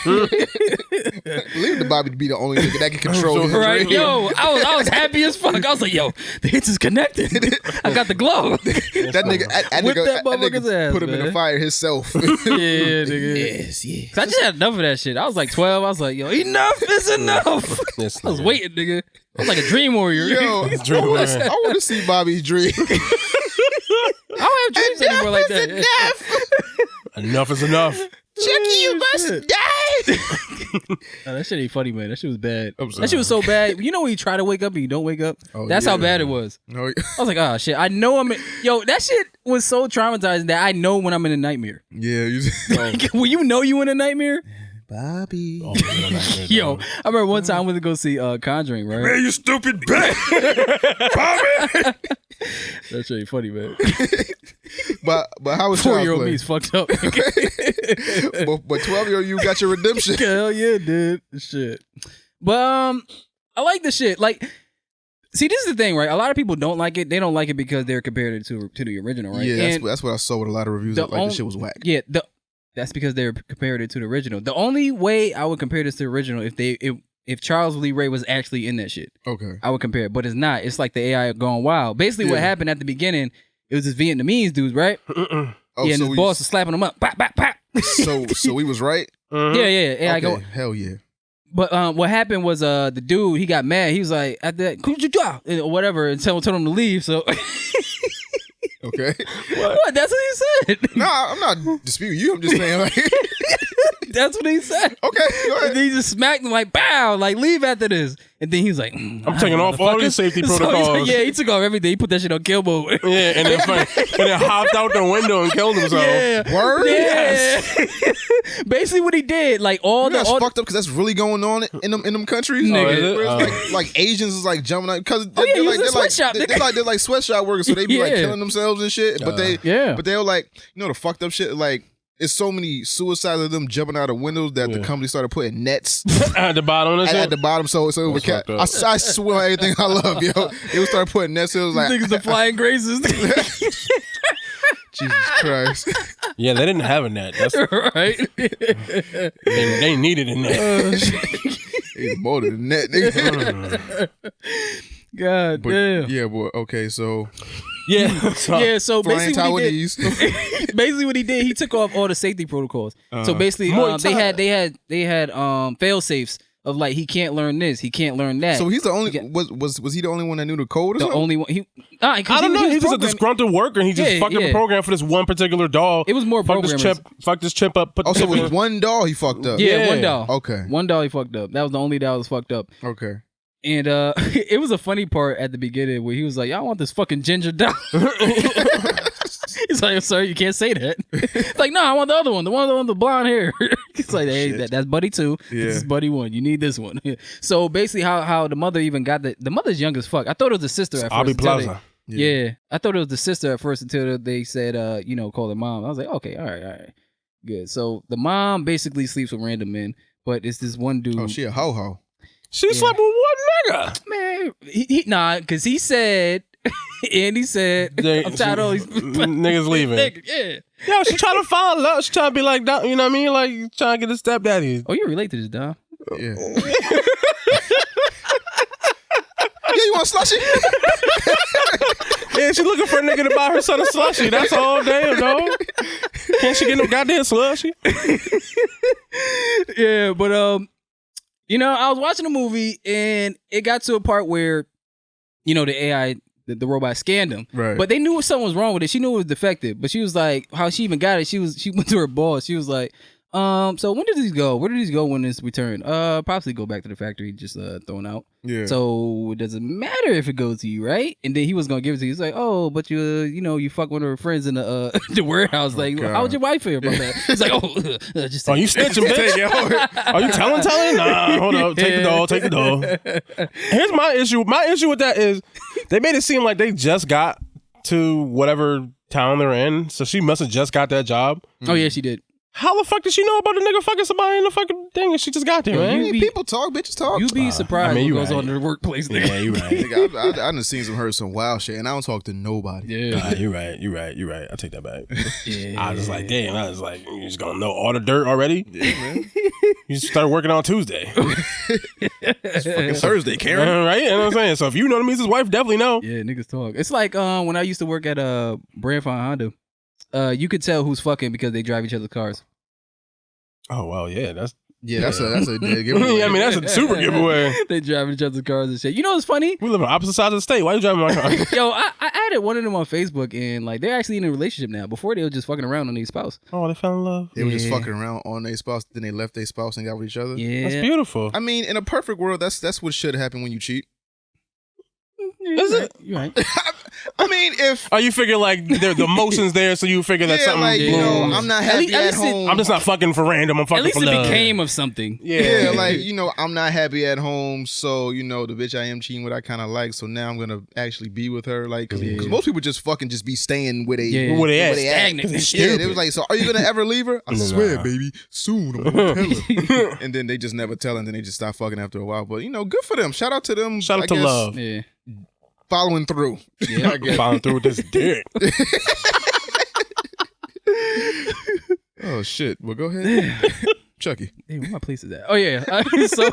D: the Bobby to be the only nigga that can control his
H: Right,
D: dream.
H: yo, I was happy as fuck. I was like, yo, the hits is connected. I got the glow.
D: That nigga,
H: Whip that motherfucker's ass,
D: put him in the
H: man.
D: fire himself.
H: Yeah, nigga.
D: Yes.
H: 'Cause I just had enough of that shit. I was like 12. I was like, yo, enough is enough.
G: This
H: I was
G: nigga.
H: waiting, nigga. I was like a dream warrior.
D: Yo,
G: dream
D: I want to see Bobby's dream.
H: I don't have dreams anymore like that.
G: Enough is enough.
D: Chucky, you must die.
H: That shit ain't funny, man. That shit was bad.
D: I'm sorry.
H: That shit was so bad. You know when you try to wake up and you don't wake up?
D: Oh,
H: That's
D: yeah.
H: how bad it was.
D: No,
H: I was like, oh shit. I know I'm in. Yo, that shit was so traumatizing that I know when I'm in a nightmare.
D: yeah.
H: Like, when you know you in a nightmare.
D: Bobby.
G: Oh, yeah,
H: Yo, I remember one time I went to go see Conjuring, right?
D: Man, you stupid bitch. Bobby.
H: That's really funny, man.
D: But how was
H: 4-year-old
D: Child's
H: me's
D: Play?
H: fucked up.
D: But 12-year-old you got your redemption.
H: Hell yeah, dude. Shit. But I like the shit. Like, see, this is the thing, right? A lot of people don't like it. They don't like it because they're compared it to the original, right?
D: Yeah,
H: And
D: that's what I saw with a lot of reviews. Like this shit was whack.
H: yeah, that's because they're compared it to the original. The only way I would compare this to the original if Charles Lee Ray was actually in that shit.
D: Okay.
H: I would compare it, but it's not. It's like the AI gone wild. Basically, what happened at the beginning, it was this Vietnamese dudes, right?
D: Oh,
H: yeah, and
D: so
H: his boss was slapping him up. Bap, bap, bap.
D: So we was right.
H: Yeah, AI
D: Okay.
H: go.
D: Hell yeah.
H: But what happened was the dude, he got mad. He was like, at that or whatever, and told him to leave. So
D: Okay.
H: what? That's what he said.
D: No, I'm not disputing you. I'm just saying like.
H: That's what he said.
D: Okay. Go ahead.
H: And then he just smacked him like, bow, like leave after this. And then he was like,
G: I'm taking off all these safety
H: So he's
G: protocols.
H: like, yeah, he took off everything. He put that shit on kill mode.
G: Yeah, and then hopped out the window and killed himself.
H: Yeah.
D: Word.
H: Yeah. Basically what he did, like all
D: That's
H: the
D: fucked up because that's really going on in them countries.
H: Nigga.
G: is it?
D: Where it's like Asians is like jumping out because
H: yeah, he was in a sweatshop,
D: they're like sweatshop workers, so they be like
H: Yeah.
D: killing themselves and shit. But they
H: Yeah.
D: but they're like, you know, the fucked up shit. Like it's so many suicides of them jumping out of windows that the company started putting nets
G: At the bottom of
D: at the bottom. So it was
G: fucked up.
D: I swear on everything I love, yo. It would start putting nets. It was like
H: niggas the flying graces.
D: Jesus Christ.
G: Yeah, they didn't have a net. That's
H: Right?
G: they needed a net.
D: It's more than a net, nigga.
H: God
D: But,
H: damn.
D: yeah, boy. Okay, so
G: Yeah. So,
H: Yeah, so
D: flying
H: basically what he
D: Taiwanese.
H: did, basically what he did, he took off all the safety protocols. So basically, they had fail safes of like he can't learn this, he can't learn that.
D: So he's the only was he the only one that knew the code or
H: the
D: something?
H: only one he.
G: I don't know. He's just a disgruntled worker, and he just fucked up a program for this one particular doll.
H: It was more
G: fucked this chip up. Put
D: Oh,
G: the
D: so
G: chip
D: it
G: in.
D: was one doll he fucked up.
H: Yeah, one doll.
D: Okay.
H: One doll he fucked up. That was the only doll that was fucked up.
D: Okay.
H: And it was a funny part at the beginning where he was like, "Y'all want this fucking ginger doll?" He's like, "Sir, you can't say that." It's like, "No, I want the other one, the one with the blonde hair." He's like, "Hey, that's Buddy 2.
D: Yeah.
H: This is Buddy 1. You need this one." So basically, how the mother even got the mother's young as fuck. I thought it was the sister at first.
G: Aubrey
H: until
G: Plaza.
H: Yeah, I thought it was the sister at first until they said, call her mom. I was like, okay, all right, good. So the mom basically sleeps with random men, but it's this one dude.
D: Oh, she a ho ho.
G: She slept with one nigga.
H: Man, because he said, Andy said, I'm tired of all these
G: niggas leaving.
H: Yeah.
G: Yo, she trying to find love. She trying to be like, you know what I mean? Like trying to get a stepdaddy.
H: Oh, you relate to this, Dom?
D: Yeah. Yeah, you want a slushy?
G: Yeah, she looking for a nigga to buy her son a slushy. That's all damn, dog. Can't she get no goddamn slushy?
H: Yeah, but I was watching a movie and it got to a part where, the AI, the robot scanned him.
D: Right.
H: But they knew something was wrong with it. She knew it was defective. But she was like, how she even got it, she went to her boss. She was like, so when did these go? Where did these go when this returned? Probably go back to the factory, just thrown out.
D: Yeah.
H: So it doesn't matter if it goes to you, right? And then he was gonna give it to you. He's like, oh, but you fuck one of her friends in the the warehouse. Like,
D: God.
H: how would your wife feel about that? He's like, just
G: Oh, you snitching, bitch? Are you telling? Nah, hold up. Take the doll. Here's my issue. My issue with that is they made it seem like they just got to whatever town they're in. So she must have just got that job.
H: Oh yeah, she did.
G: How the fuck did she know about the nigga fucking somebody in the fucking thing if she just got there, man?
D: People talk, bitches talk.
H: You'd be surprised what
G: you
H: goes
G: right.
H: on in the workplace. Nigga.
G: Yeah, you right.
D: Nigga, I done seen some wild shit, and I don't talk to nobody.
H: Yeah.
G: Nah, you right. I take that back.
H: Yeah.
G: I was just like, damn. I was like, you just gonna know all the dirt already?
D: Yeah, man.
G: You start working on Tuesday.
D: It's fucking Thursday, Karen.
G: Right? You know what I'm saying? So if you know the his wife definitely know.
H: Yeah, niggas talk. It's like when I used to work at Brand Fine Honda. You could tell who's fucking because they drive each other's cars.
G: Oh well, yeah. That's
D: Yeah, that's a dead giveaway.
G: I mean, that's a super giveaway.
H: They driving each other's cars and shit. You know what's funny?
G: We live on opposite sides of the state. Why you driving my car?
H: Yo, I added one of them on Facebook, and like they're actually in a relationship now. Before they were just fucking around on their spouse.
G: Oh, they fell in love.
D: They were just fucking around on their spouse, then they left their spouse and got with each other.
H: Yeah,
G: That's beautiful.
D: I mean, in a perfect world, that's what should happen when you cheat.
H: Is it? You're right.
D: I mean, if
G: you figure like the emotions there, so you figure that something.
D: like, you know, I'm not happy at home.
G: I'm just not fucking for random. I'm fucking
H: At least
G: for
H: it
G: love.
H: became of something.
D: Yeah, like, you know, I'm not happy at home, so, you know, the bitch I am cheating with I kind of like, so now I'm going to actually be with her. Like, because most people just fucking just be staying with
G: Where they at?
H: Stagnant.
D: Yeah, they was like, so are you going to ever leave her? I swear, baby, soon I'm going to tell her. And then they just never tell her, and then they just stop fucking after a while. But, you know, good for them. Shout out to them.
G: Shout out
D: I
G: to
D: guess,
G: love.
H: Yeah.
D: Following through.
H: Yeah,
D: I guess.
G: Following through with this dick.
D: Oh, shit. Well, go ahead. Chucky.
H: Hey, where my place is at? Oh yeah. So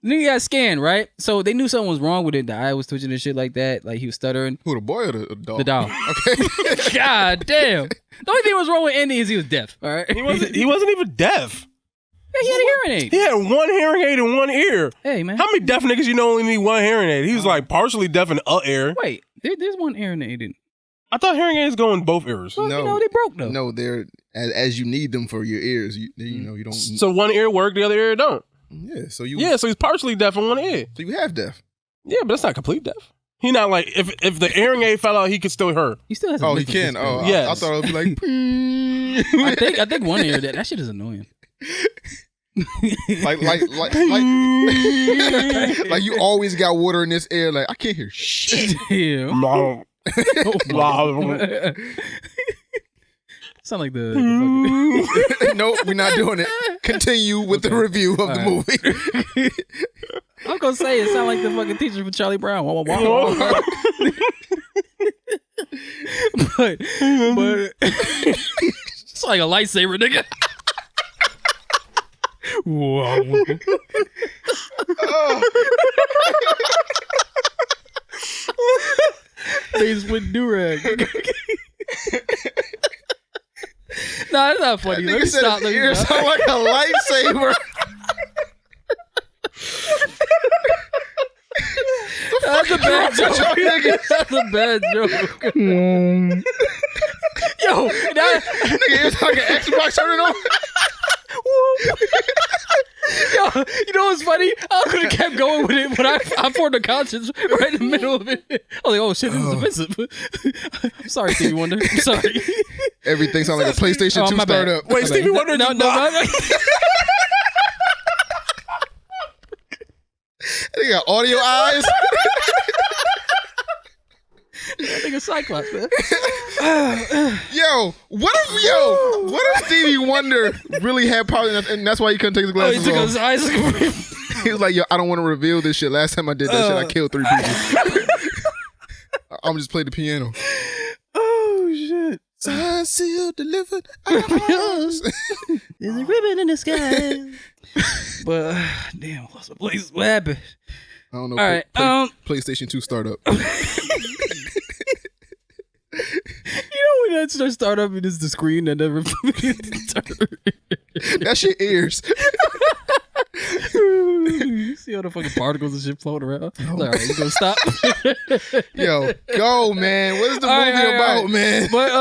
H: nigga got scanned, right? So they knew something was wrong with it. The eye was twitching and shit like that. Like he was stuttering.
D: Who, the boy or the dog?
H: The dog.
D: Okay.
H: God damn. The only thing that was wrong with Andy is he was deaf. All right.
G: He wasn't even deaf.
H: Yeah, he had a hearing aid.
G: He had one hearing aid in one ear.
H: Hey man.
G: How many deaf niggas you know only need one hearing aid? He was like partially deaf in a ear.
H: Wait, there's one hearing aid in.
G: I thought hearing aids go in both ears.
H: Well, you know, they broke though.
D: No, they're as you need them for your ears. You know, you don't.
G: So one ear work, the other ear don't.
D: Yeah, so you.
G: Yeah, so he's partially deaf in one ear.
D: So you have deaf.
G: Yeah, but that's not complete deaf. He not like if the hearing aid fell out, he could still hear.
H: He still has.
D: Oh, he can. Oh,
G: Yes.
D: I thought it would be like.
H: I think one ear that shit is annoying.
D: like you always got water in this air. Like I can't hear shit.
H: Yeah. Sound like the
D: Nope, we're not doing it. Continue with the review of the movie.
H: I'm gonna say it sound like the fucking teacher from Charlie Brown. Wah, wah, wah, wah. but it's like a lightsaber, nigga. Wow. Face with durag. Nah, it's not funny. Let me stop. Let me
D: Ears
H: stop.
D: sound like a lightsaber.
H: That's a bad joke. That's a bad joke. Yo,
D: Nigga, ears like an Xbox turning on.
H: Yo, you know what's funny? I could have kept going with it, but I formed a conscience right in the middle of it. I was like, oh shit, this is offensive. I'm sorry, Stevie Wonder. I'm sorry.
D: Everything sounds like a PlayStation 2
H: my bad.
D: startup.
G: Wait, Stevie Wonder?
H: No.
D: They got audio eyes.
H: I think it's Cyclops, man.
D: What if Stevie Wonder really had power and that's why he couldn't take his
H: Oh, he
D: glasses
H: took
D: off?
H: his eyes.
D: He was like, yo, I don't want to reveal this shit. Last time I did that shit, I killed 3 people. I'm just play the piano.
H: Oh shit!
D: Signed, sealed, delivered. I'm yours.
H: There's a ribbon in the sky. But damn, I lost my place. What happened?
D: I don't know.
H: All right,
D: PlayStation 2 startup.
H: You know when that start up, it is the screen that never.
D: That's your ears.
H: You see all the fucking particles and shit floating around. All right, you gonna stop?
D: Yo, go, man. What is the movie about, man?
H: But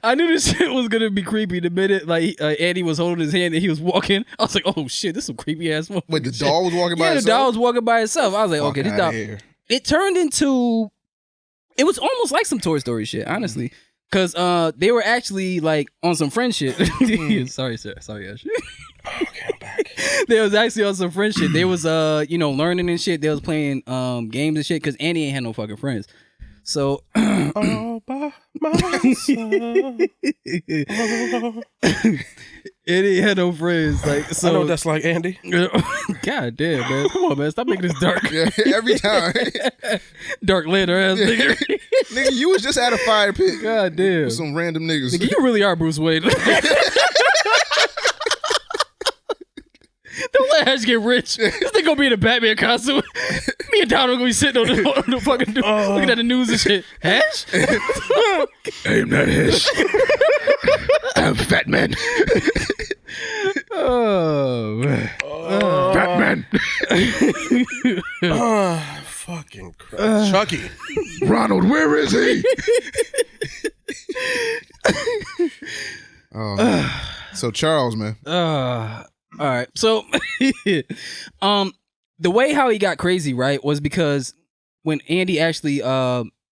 H: I knew this shit was gonna be creepy the minute like Andy was holding his hand and he was walking. I was like, oh shit, this is some creepy ass movie.
D: Wait, the doll was walking by
H: Yeah, the
D: itself?
H: doll was walking by itself. I was like,
D: Fuck
H: okay, this
D: outta
H: doll.
D: here.
H: It turned into. It was almost like some Toy Story shit, honestly. Cause they were actually like on some friend shit. Sorry, sir. Sorry, Ash.
G: Okay, I'm back.
H: They was actually on some friend shit. They was learning and shit. They was playing games and shit because Andy ain't had no fucking friends. So
G: All by myself.
H: Andy had no friends. Like so
G: I know what that's like, Andy.
H: God damn, man. Come on, man. Stop making this dark.
D: Yeah, every time.
H: Dark lantern ass nigga.
D: Nigga, you was just at a fire pit.
H: God damn.
D: With some random niggas.
H: Nigga, you really are Bruce Wayne. Don't let Ash get rich. This nigga gonna be in a Batman costume. Me and Donald gonna be sitting on the fucking looking at the news and shit. Ash?
D: I am not Ash. I'm Fat Man.
G: Fucking crap. Chucky.
D: Ronald, where is he? So Charles, man.
H: All right. So, the way how he got crazy, right, was because when Andy actually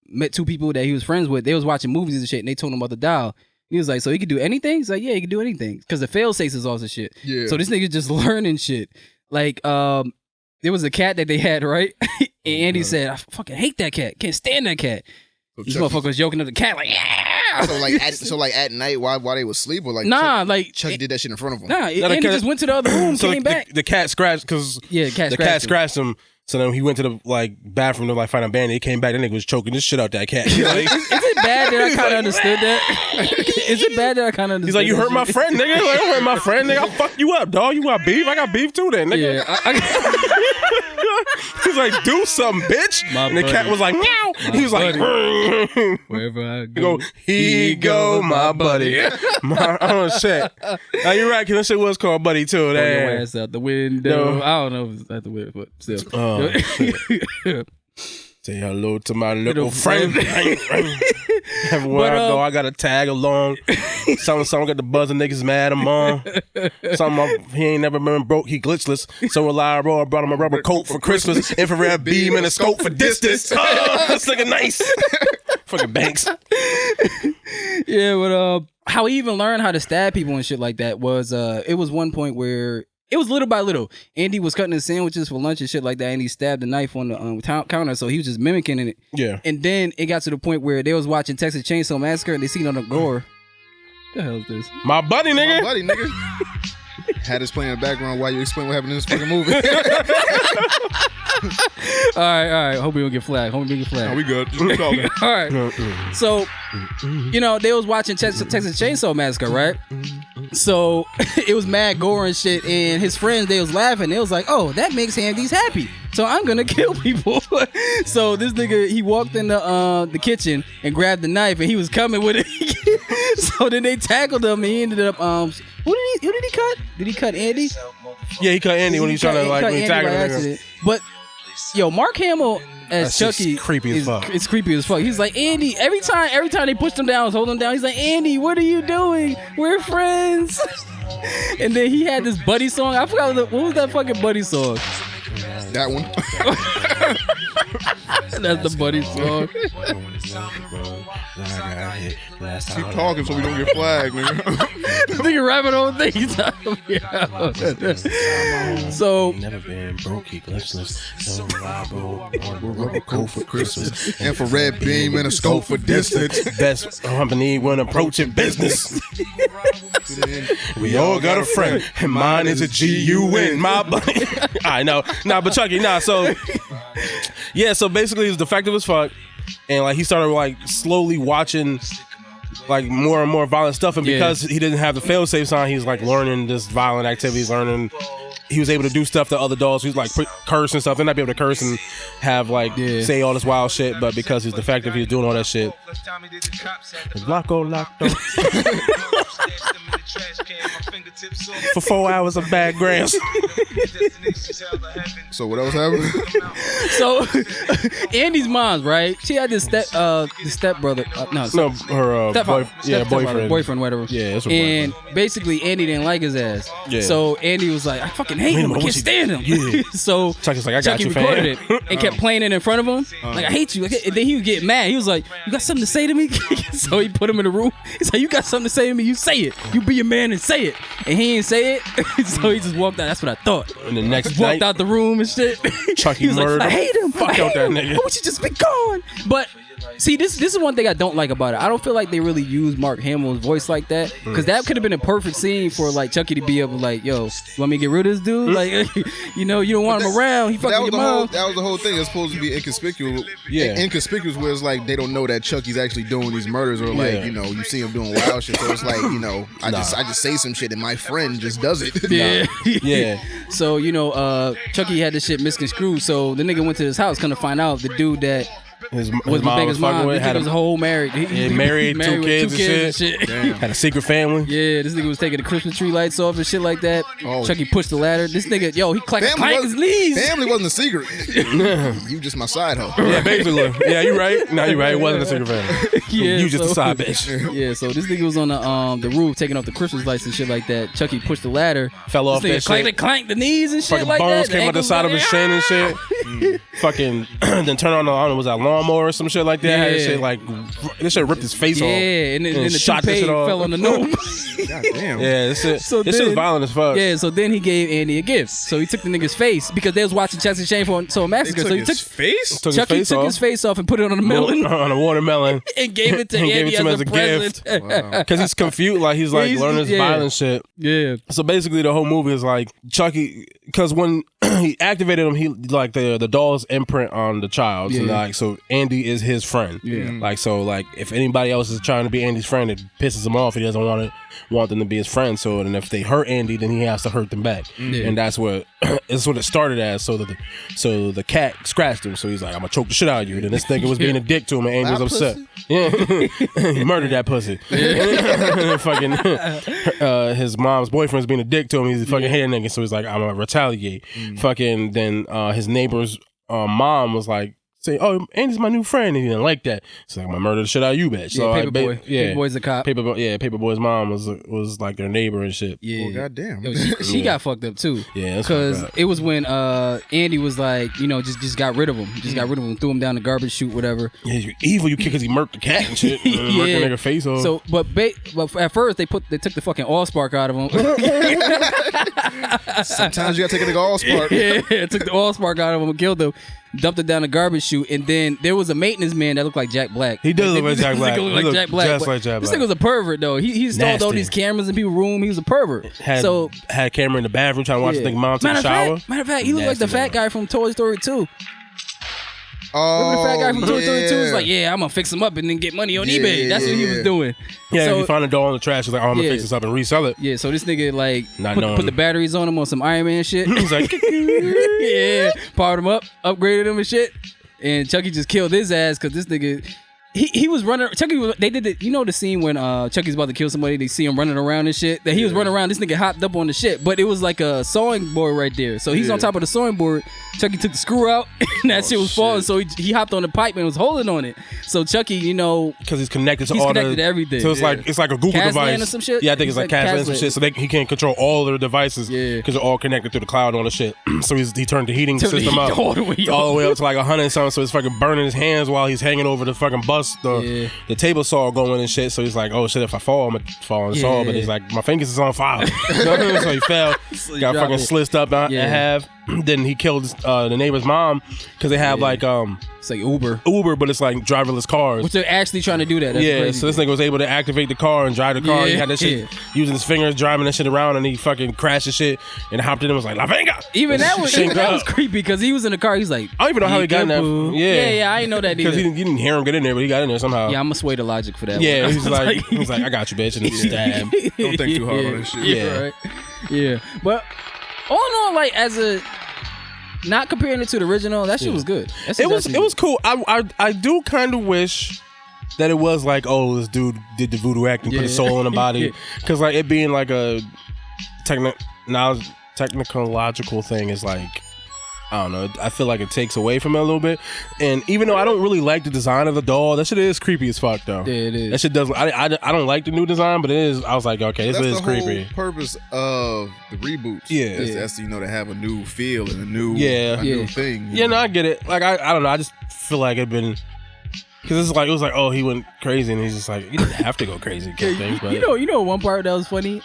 H: met two people that he was friends with, they was watching movies and shit, and they told him about the dial. He was like, so he could do anything? He's like, yeah, he could do anything. Because the fail-safes is also shit.
D: Yeah.
H: So this nigga just learning shit. Like, there was a cat that they had, right? And Andy said, I fucking hate that cat. Can't stand that cat.
D: So
H: These
D: Chucky-
H: motherfuckers joking at the cat like, yeah.
D: So at night while they was asleep, or like Chucky did that shit in front of him.
H: Nah,
G: the
H: Andy
G: cat-
H: just went to the other room,
G: So
H: came back.
G: the cat scratched because
H: Yeah, the cat
G: scratched him. So then he went to the bathroom to find a bandit. He came back. That nigga was choking this shit out that cat. Like,
H: Is it bad that I kind of understood that? Is it bad that I kind of understood?
G: he's like, you
H: that
G: hurt my
H: shit?
G: friend, nigga. Like, I hurt my friend, nigga. I'll fuck you up, dog. You got beef? I got beef too, then, nigga.
H: Yeah,
G: He's like, do something, bitch.
H: My
G: And the cat
H: buddy.
G: was like, meow. He was like,
H: wherever I
G: go, he go, my buddy. Oh shit. Now you're right, cause that shit was called Buddy too.
H: Throw your
G: Damn.
H: ass out the window.
G: No.
H: I don't know if it's out the window, but still.
G: Oh, shit. Say hello to my little friend. Everywhere I go, I got to tag along. Someone got the buzzing niggas mad. I'm on. He ain't never been broke. He glitchless. So reliable. I brought him a rubber coat for Christmas. Infrared beam and a scope for distance. Oh, that's looking nice. Fucking Banks.
H: Yeah, but how he even learned how to stab people and shit like that was it was one point where it was little by little. Andy was cutting his sandwiches for lunch and shit like that, and he stabbed a knife on the counter, so he was just mimicking it.
G: Yeah.
H: And then it got to the point where they was watching Texas Chainsaw Massacre and they seen on the gore. What the hell is this?
G: My buddy, nigga.
D: My buddy, nigga. Had this playing in the background while you explain what happened in this fucking movie.
H: All right. Hope we don't get flagged.
D: Oh, we good. Just keep talking.
H: All right. So, they was watching Texas Chainsaw Massacre, right? So it was mad gore and shit, and his friends, they was laughing. They was like, oh, that makes Andy's happy, so I'm gonna kill people. So this nigga, he walked in the kitchen and grabbed the knife, and he was coming with it. So then they tackled him, and he ended up who did he cut? Did he cut Andy?
G: Yeah, he cut Andy when he was trying to when he tackled him.
H: But yo, Mark Hamill as
G: That's
H: Chucky
G: just creepy as fuck.
H: It's creepy as fuck. He's like, Andy, every time they pushed him down, was holding him down, he's like, Andy, what are you doing? We're friends. And then he had this buddy song. I forgot what was that fucking buddy song.
D: That one.
H: That's the buddy song.
D: Keep talking so we don't get flagged, nigga.
H: This nigga rapping the whole thing. He's talking me out. So
G: Never been broke, he glitchless. So reliable. Rubber coat for Christmas.
D: Infrared beam and a scope for distance.
G: Best company when approaching business. We all got a friend, and mine is a G-U-N. My buddy. I know. Nah, but Chucky, so yeah, so basically he's defective as fuck, and like he started slowly watching more and more violent stuff, and because he didn't have the fail-safes on, he's learning this violent activities, he was able to do stuff that other dogs, he's curse and stuff. They're not be able to curse and have say all this wild shit, but because he's defective, he's doing all that shit. Locked up. For 4 hours of bad grams.
D: So what else happened?
H: So Andy's mom's right. She had this step brother. Boyfriend, whatever.
G: Yeah, that's her
H: and
G: boyfriend.
H: Basically, Andy didn't like his ass.
G: Yeah.
H: So Andy was like, I fucking hate him. I can't stand him.
G: Yeah.
H: So
G: Chucky's like, I got
H: Chucky
G: you,
H: recorded
G: fam.
H: it and kept playing it in front of him. Like, I hate you. And then he would get mad. He was like, you got something to say to me? So he put him in the room. He's like, you got something to say to me? You say it. You be a man and say it. And he didn't say it. So he just walked out. That's what I thought.
G: And the next
H: Just walked
G: night,
H: out the room and shit.
G: Chucky
H: He was
G: murdered
H: like, I hate him.
G: Fuck
H: I
G: out
H: hate
G: that
H: him.
G: nigga.
H: Why would you just be gone? But see, this is one thing I don't like about it. I don't feel like they really used Mark Hamill's voice like that, because that could have been a perfect scene for Chucky to be able yo, you want me to get rid of this dude? You don't want him around. He fucking your mom.
D: That was the whole thing. It's supposed to be inconspicuous.
G: Yeah.
D: Inconspicuous where it's they don't know that Chucky's actually doing these murders, or you see him doing wild shit. So it's I just say some shit and my friend just does it.
H: Yeah.
G: Yeah.
H: So Chucky had this shit misconstrued. So the nigga went to his house, come to find out the dude that
G: his
H: was
G: mom
H: Baker's
G: was fucking
H: mom.
G: with.
H: This nigga was a whole married. He
G: married, two
H: with
G: kids and shit. Had a secret family.
H: Yeah, this nigga was taking the Christmas tree lights off and shit like that.
D: Oh.
H: Chucky pushed the ladder. This nigga, he clanked his knees.
D: Family wasn't a secret. You just my side hoe.
G: Yeah, basically. Yeah, you right. No, you right. It wasn't a secret family.
H: Yeah,
G: you just a side bitch.
H: Yeah, so this nigga was on the roof taking off the Christmas lights and shit like that. Chucky pushed the ladder.
G: Fell off
H: this
G: that
H: nigga
G: shit.
H: clanked the knees and shit
G: Fucking
H: like
G: bones
H: that.
G: came out the side of his shin and shit. Fucking then turn on the, I don't know, was that lawnmower or some shit like that?
H: Yeah.
G: Had this shit like, this shit ripped his face off.
H: Yeah, and then the
G: shot this
H: toupee
G: shit off.
H: fell on the nose.
D: God damn.
G: Yeah, this shit
H: So
G: was
H: then-
G: violent as fuck.
H: Yeah, so then he gave Andy a gift. So he took the nigga's face because they was watching Chelsea Shane for a massacre. So he took
D: face?
G: Took
H: Chucky
G: his face
H: took
G: off.
H: his face off and put it on a melon
G: on a watermelon.
H: and gave it to
G: And gave
H: Andy
G: it to him
H: as a
G: gift.
H: present.
G: Because he's confused, like he's like
H: He's-
G: learning this
H: yeah.
G: violent shit.
H: Yeah.
G: So basically, the whole movie is like Chucky, because when he activated him, he like the doll's imprint on the child.
H: Yeah.
G: And like, so Andy is his friend.
H: Yeah.
G: Like, so like if anybody else is trying to be Andy's friend, it pisses him off. He doesn't want them to be his friend. So and if they hurt Andy, then he has to hurt them back.
H: Yeah.
G: And that's what it's what it started as. So the cat scratched him. So he's like, I'm gonna choke the shit out of you. And then this nigga was being a dick to him, and Andy was upset. Yeah, he murdered that pussy. And fucking his mom's boyfriend's being a dick to him. He's a fucking hair nigga. So he's like, I'm gonna retaliate. Fucking then his neighbor's mom was like, say, oh, Andy's my new friend, and he didn't like that. So I'm gonna murder the shit out of you, bitch. So
H: Yeah, Paperboy. Paperboy's a cop.
G: Paperboy's mom was like their neighbor and shit.
H: Yeah.
D: Well, goddamn.
H: Yo, she got fucked up too.
G: Yeah, that's
H: because
G: fucked up.
H: it was when Andy was like, just got rid of him. Just got rid of him, threw him down the garbage chute, whatever.
G: Yeah, you're evil, you kid, because he murked the cat and shit. And murked the nigga face off.
H: So, but at first they took the fucking allspark out of him.
D: Sometimes you gotta take a nigga all spark.
H: Yeah, took the allspark out of him and killed him. Dumped it down the garbage chute, and then there was a maintenance man that looked like Jack Black.
G: He does look like Jack Black.
H: This nigga
G: He
H: looked
G: look
H: like Jack Black.
G: just
H: but
G: like Jack
H: This
G: Black.
H: nigga was a pervert though. He installed all
G: Nasty.
H: these cameras in people's room. He was a pervert.
G: had a camera in the bathroom trying to watch the nigga mom take a shower.
H: Matter of fact, he looked like the
G: Nasty
H: fat
G: nigga.
H: guy from Toy Story 2.
D: Oh,
H: Remember the fat guy from Toy Story 2 was
D: yeah.
H: like, yeah, I'm gonna fix him up and then get money on
D: Yeah,
H: eBay. That's what he was doing.
G: Yeah,
H: so,
G: he found a doll in the trash. He's like, oh, I'm gonna
H: Yeah.
G: fix this up and resell it.
H: yeah, so this nigga like
G: Not knowing.
H: put the batteries on him on some Iron Man shit.
G: He's like,
H: Yeah, powered him up, upgraded him and shit. And Chucky just killed his ass because this nigga, he was running. They did the scene when Chucky's about to kill somebody. They see him running around and shit. That he was running around. This nigga hopped up on the shit, but it was like a sawing board right there. So he's on top of the sawing board. Chucky took the screw out, and that shit was falling. So he hopped on the pipe and was holding on it. So Chucky,
G: because he's connected to
H: He's
G: all
H: connected
G: the
H: to everything.
G: So it's like a Google
H: Caslan
G: device
H: or some shit?
G: Yeah, I think it's
H: He's
G: like
H: like
G: Caslan or some
H: Caslan.
G: shit. So he can't control all their devices
H: Yeah.
G: because they're all connected through the cloud and all the shit. So he turned the heating
H: Turned the
G: system
H: heat
G: up
H: all the way
G: up to like 100 and something. So it's fucking burning his hands while he's hanging over the fucking bus. The table saw going and shit. So he's like, oh shit, if I fall, I'm gonna fall in the saw. But he's like, my fingers is on fire. So he fell, got
H: dropped
G: fucking
H: it.
G: slissed up in half. Then he killed the neighbor's mom because they have like
H: it's like Uber,
G: but it's like driverless cars.
H: which they're actually trying to do that. That's
G: Yeah,
H: crazy.
G: so this nigga was able to activate the car and drive the car. He had that shit using his fingers, driving that shit around, and he fucking crashed the shit and hopped in and was like, La Venga!
H: Even that was
G: Shanked up.
H: creepy because he was in the car. He's like,
G: I don't even know how he got in there.
H: Yeah, I didn't know that
G: Because
H: either.
G: you didn't hear him get in there, but he got in there somehow.
H: Yeah, I'm gonna sway the logic for that.
G: Yeah,
H: one.
G: he was like, I got you, bitch, and he stabbed.
D: Don't think too hard on this shit.
G: Yeah.
H: right. Yeah, but all in all, like not comparing it to the original, that shit was good. That shit
G: It was cool. I do kind of wish that it was like, oh, this dude did the voodoo act and put his soul in the body, because like it being like a technological thing is like, I don't know. I feel like it takes away from it a little bit. And even though I don't really like the design of the doll, that shit is creepy as fuck though.
H: Yeah, it is.
G: That shit does. I don't like the new design, but it is. I was like, okay, this
D: That's
G: is
D: the
G: creepy.
D: whole purpose of the reboots.
G: Yeah.
D: That's to have a new feel and a new
G: new
D: thing.
G: Yeah, no, I get it. Like I don't know. I just feel like it'd been. Because it was like, oh, he went crazy, and he's just like, you didn't have to go crazy, kind of thing. But
H: You know one part that was funny?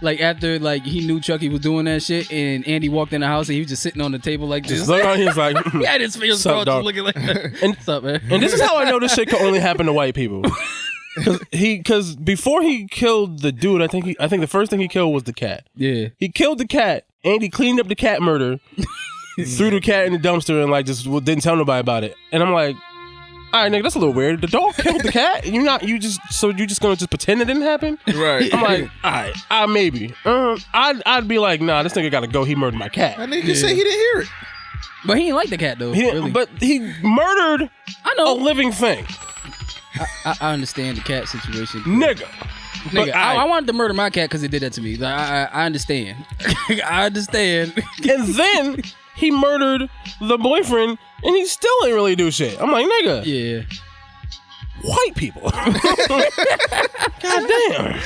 H: Like after he knew Chucky was doing that shit, and Andy walked in the house and he was just sitting on the table like this.
G: just look on, he was like,
H: He had his fingers
G: Sup,
H: crossed,
G: dog?
H: just looking like that.
G: And-
H: What's up, man?
G: and this is how I know this shit can only happen to white people. Because before he killed the dude, I think the first thing he killed was the cat.
H: Yeah.
G: He killed the cat. Andy cleaned up the cat murder, threw the cat in the dumpster, and like just didn't tell nobody about it. And I'm like, all right, nigga, that's a little weird. The dog killed the cat. You just gonna just pretend it didn't happen?
D: Right.
G: I'm like, all right, maybe. I'd be like, nah, this nigga gotta go. He murdered my cat.
D: That nigga can say he didn't hear it.
H: But he didn't like the cat though.
G: He,
H: really.
G: But he murdered
H: I know.
G: a living thing.
H: I understand the cat situation.
G: Nigga.
H: Nigga,
G: But
H: I wanted to murder my cat because it did that to me. Like, I understand. I understand.
G: And then he murdered the boyfriend, and he still ain't really do shit. I'm like, nigga.
H: Yeah.
G: White people. God damn.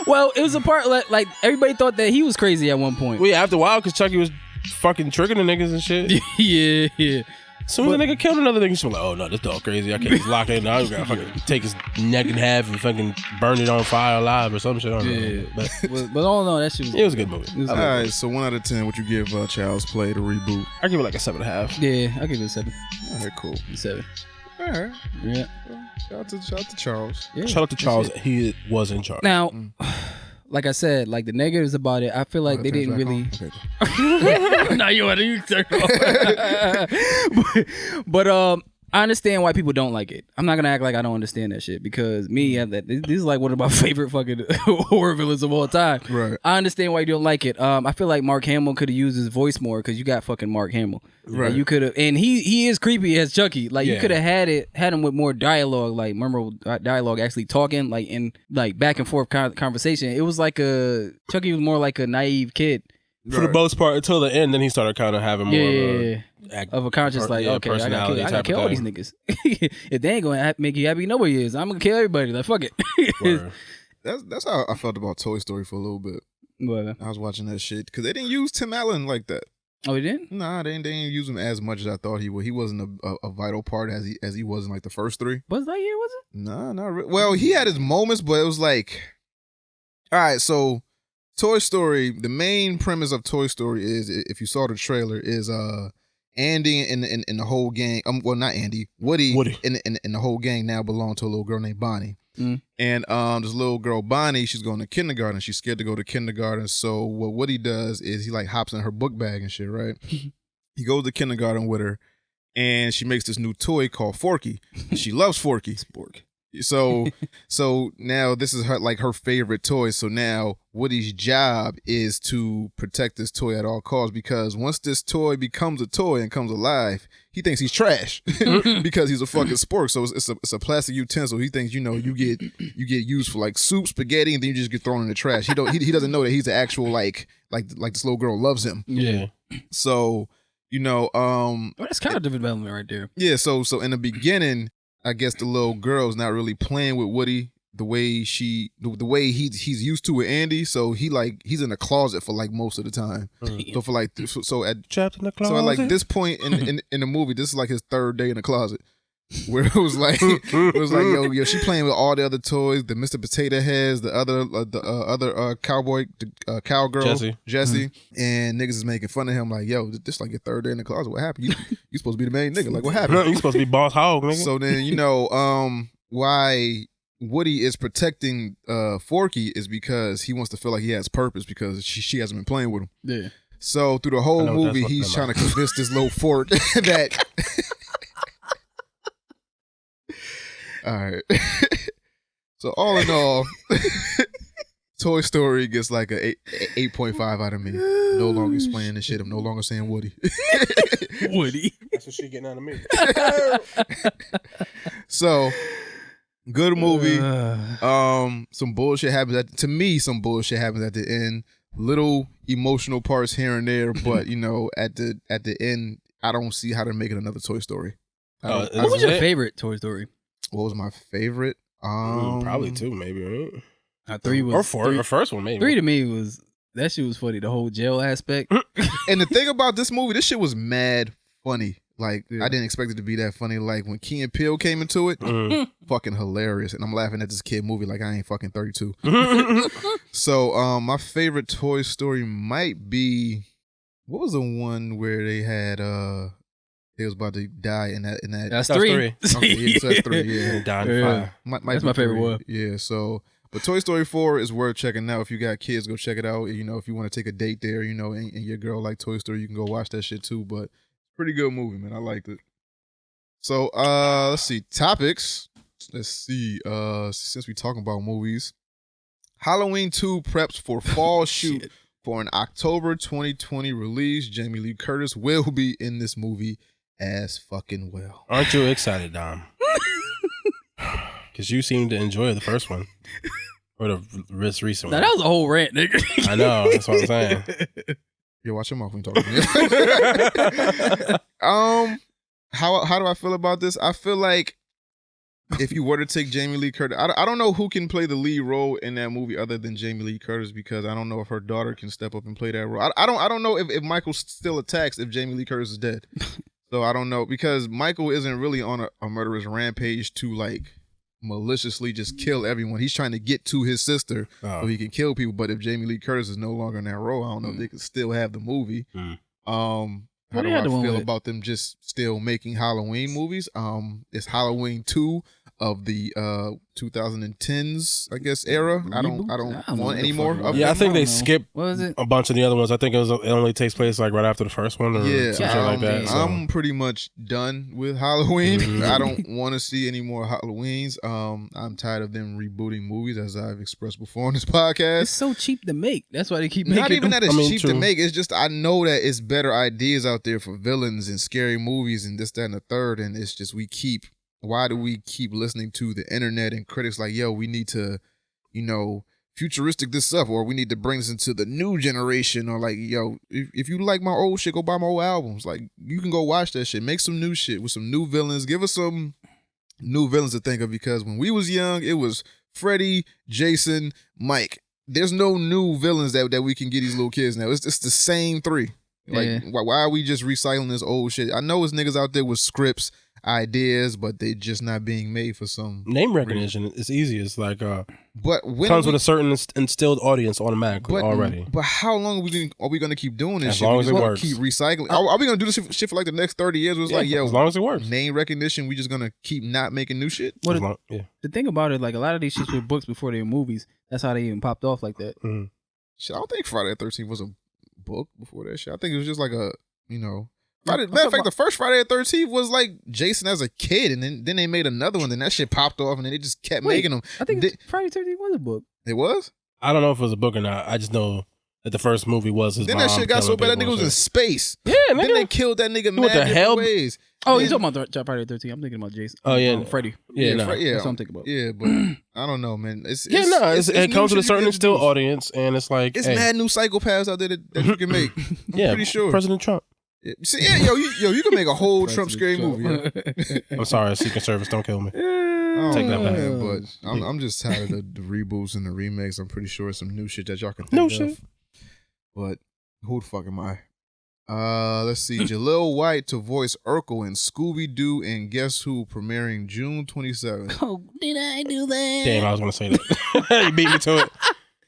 H: Well, it was a part like everybody thought that he was crazy at one point.
G: Well, yeah, after a while, because Chucky was fucking tricking the niggas and shit.
H: Yeah.
G: As soon as the nigga killed another nigga, she's like, oh no, this dog crazy. I can't just lock it in. I gotta fucking take his neck in half and fucking burn it on fire alive or some shit. I don't know.
H: But all in all, that shit was.
G: It was a good movie.
D: All right, so 1 out of 10, what you give Child's Play, the reboot?
G: I give it like a 7.5.
H: Yeah, I give it a 7.
D: All right, cool.
H: 7.
D: All right.
H: Yeah.
D: Shout out to Charles.
H: Yeah.
G: Shout out to Charles. He was in charge.
H: Now, like I said, like the negatives about it, I feel like they didn't really.
D: Okay.
H: No, you turn off. but I understand why people don't like it. I'm not gonna act like I don't understand that shit because this is like one of my favorite fucking horror villains of all time.
D: Right.
H: I understand why you don't like it. I feel like Mark Hamill could have used his voice more because you got fucking Mark Hamill.
D: Right.
H: Like, you could have, and he is creepy as Chucky. Like you could have had him with more dialogue, like memorable dialogue, actually talking, like in like back and forth conversation. It was like Chucky was more like a naive kid.
G: For the most part, until the end, then he started kind of having more
H: of a conscious, like, okay, I gotta kill all these niggas. If they ain't gonna make you happy, nobody is. I'm gonna kill everybody. Like, fuck it.
D: That's how I felt about Toy Story for a little bit.
H: What?
D: I was watching that shit because they didn't use Tim Allen like that.
H: Oh, he didn't?
D: Nah, they didn't use him as much as I thought he would. He wasn't a vital part as he was in like the first 3.
H: Buzz Lightyear, was it?
D: Nah, not really. Well, he had his moments, but it was like, all right, so Toy Story, the main premise of Toy Story is, if you saw the trailer, is Andy and the whole gang. Well, not Andy, Woody. And the whole gang now belong to a little girl named Bonnie. And this little girl Bonnie, she's going to kindergarten. She's scared to go to kindergarten. So what Woody does is he like hops in her book bag and shit, right? He goes to kindergarten with her, and she makes this new toy called Forky. She loves Forky. Spork. So now this is her favorite toy. So now Woody's job is to protect this toy at all costs, because once this toy becomes a toy and comes alive, he thinks he's trash because he's a fucking spork. So it's a plastic utensil. He thinks, you get used for like soup, spaghetti, and then you just get thrown in the trash. He doesn't know that he's the actual like this little girl loves him.
G: Yeah.
D: So
H: that's kind of development right there.
D: Yeah. So in the beginning, I guess the little girl's not really playing with Woody the way he's used to with Andy. So he's in the closet for like most of the time. So for like
G: trapped in the closet.
D: So at like this point in the movie, this is like his 3rd day in the closet, where it was like yo, she playing with all the other toys, the Mr. Potato Heads, the other cowboy, cowgirl Jesse, and niggas is making fun of him like, yo, this like your 3rd day in the closet. What happened? You supposed to be the main nigga. Like, what happened?
G: You supposed to be boss hog, nigga.
D: So then why Woody is protecting Forky is because he wants to feel like he has purpose, because she hasn't been playing with him.
H: Yeah.
D: So through the whole movie, he's trying to convince this little fork that. All right. So all in all, Toy Story gets like a 8.5 out of me. No longer explaining this shit. I'm no longer saying Woody.
H: Woody.
G: That's what she getting out of me.
D: So, good movie. Some bullshit happens some bullshit happens at the end. Little emotional parts here and there, but at the end, I don't see how to make it another Toy Story.
H: What was your favorite Toy Story?
D: What was my favorite?
G: Probably 2, maybe, right?
H: 3 was
G: or 4. The first one, maybe.
H: 3 to me was that shit was funny. The whole jail aspect.
D: And the thing about this movie, this shit was mad funny. Like, I didn't expect it to be that funny. Like, when Key and Peele came into it, fucking hilarious. And I'm laughing at this kid movie like I ain't fucking 32. So, my favorite Toy Story might be, what was the one where they had they was about to die in that
H: That's 3.
D: Okay, yeah, so that's 3, yeah.
G: Died in fire.
D: That's
H: my favorite one.
D: Yeah, so but Toy Story 4 is worth checking out. If you got kids, go check it out. If you want to take a date there, and your girl like Toy Story, you can go watch that shit too. But pretty good movie, man. I liked it. So let's see. Topics. Let's see. Since we talking about movies, Halloween 2 preps for fall shoot for an October 2020 release. Jamie Lee Curtis will be in this movie as fucking well.
G: Aren't you excited, Dom? Because you seem to enjoy the first one. Or the most recent one.
H: Now, that was a whole rant, nigga.
G: I know. That's what I'm saying.
D: Yeah, watch your mouth when you talk to me. How do I feel about this? I feel like if you were to take Jamie Lee Curtis, I don't know who can play the lead role in that movie other than Jamie Lee Curtis, because I don't know if her daughter can step up and play that role. I don't know if Michael still attacks if Jamie Lee Curtis is dead. So I don't know, because Michael isn't really on a murderous rampage to like maliciously just kill everyone. He's trying to get to his sister so he can kill people. But if Jamie Lee Curtis is no longer in that role, I don't know if they could still have the movie. How do I feel about them just still making Halloween movies? It's Halloween 2 of the 2010s, I guess, era. I don't want any more of
G: Yeah,
D: them.
G: I think they skipped
H: What was it?
G: a bunch of the other ones. I think it only takes place like right after the first one or something like that. So.
D: I'm pretty much done with Halloween. I don't want to see any more Halloweens. I'm tired of them rebooting movies, as I've expressed before on this podcast.
H: It's so cheap to make. That's why they keep making
D: Not even
H: them.
D: that it's cheap to make. It's just I know that it's better ideas out there for villains and scary movies and this, that, and the third. And it's just why do we keep listening to the internet and critics like, yo, we need to, futuristic this up, or we need to bring this into the new generation, or like, yo, if you like my old shit, go buy my old albums. Like, you can go watch that shit. Make some new shit with some new villains. Give us some new villains to think of, because when we was young, it was Freddy, Jason, Mike. There's no new villains that we can get these little kids now. It's the same three. Like, why are we just recycling this old shit? I know it's niggas out there with scripts, ideas, but they just not being made for some
G: name recognition. It's easy. It's like
D: but when
G: comes with a certain instilled audience automatically already.
D: But how long are we going to keep doing this
G: as
D: shit?
G: Long as it works.
D: Keep recycling. Are we going to do this shit for like the next 30 years? It's like, yo,
G: as long as it works.
D: Name recognition. We just going to keep not making new shit.
H: The thing about it, like a lot of these shits were books before they were movies. That's how they even popped off like that.
D: Shit, I don't think Friday the 13th was a book before that shit. I think it was just like a, matter of fact, the first Friday the 13th was like Jason as a kid, and then they made another one, then that shit popped off, and then they just kept making them.
H: I think Friday the 13th was a book.
D: It was?
G: I don't know if it was a book or not. I just know that the first movie was his
D: Then
G: mom
D: that shit got so bad that nigga was in space.
G: Yeah, nigga.
D: Then they killed that nigga mad different ways.
H: Oh, you're talking about Friday the 13th. I'm thinking about Jason.
G: Oh, yeah.
H: Freddy.
G: Yeah,
H: that's what I'm thinking about.
D: Yeah, but I don't know, man. It
G: comes with a certain instilled audience, and it's like...
D: It's mad new psychopaths out there that you can make. I'm pretty sure.
G: President Trump.
D: See, you can make a whole Trump scary movie. Yeah.
G: I'm sorry, Secret Service, don't kill me. Take that back.
D: But I'm just tired of the reboots and the remakes. I'm pretty sure it's some new shit that y'all can think of. But who the fuck am I? Let's see. Jaleel White to voice Urkel in Scooby-Doo and Guess Who premiering June 27th.
H: Oh, did I do that?
G: Damn, I was going to say that. You beat me to it.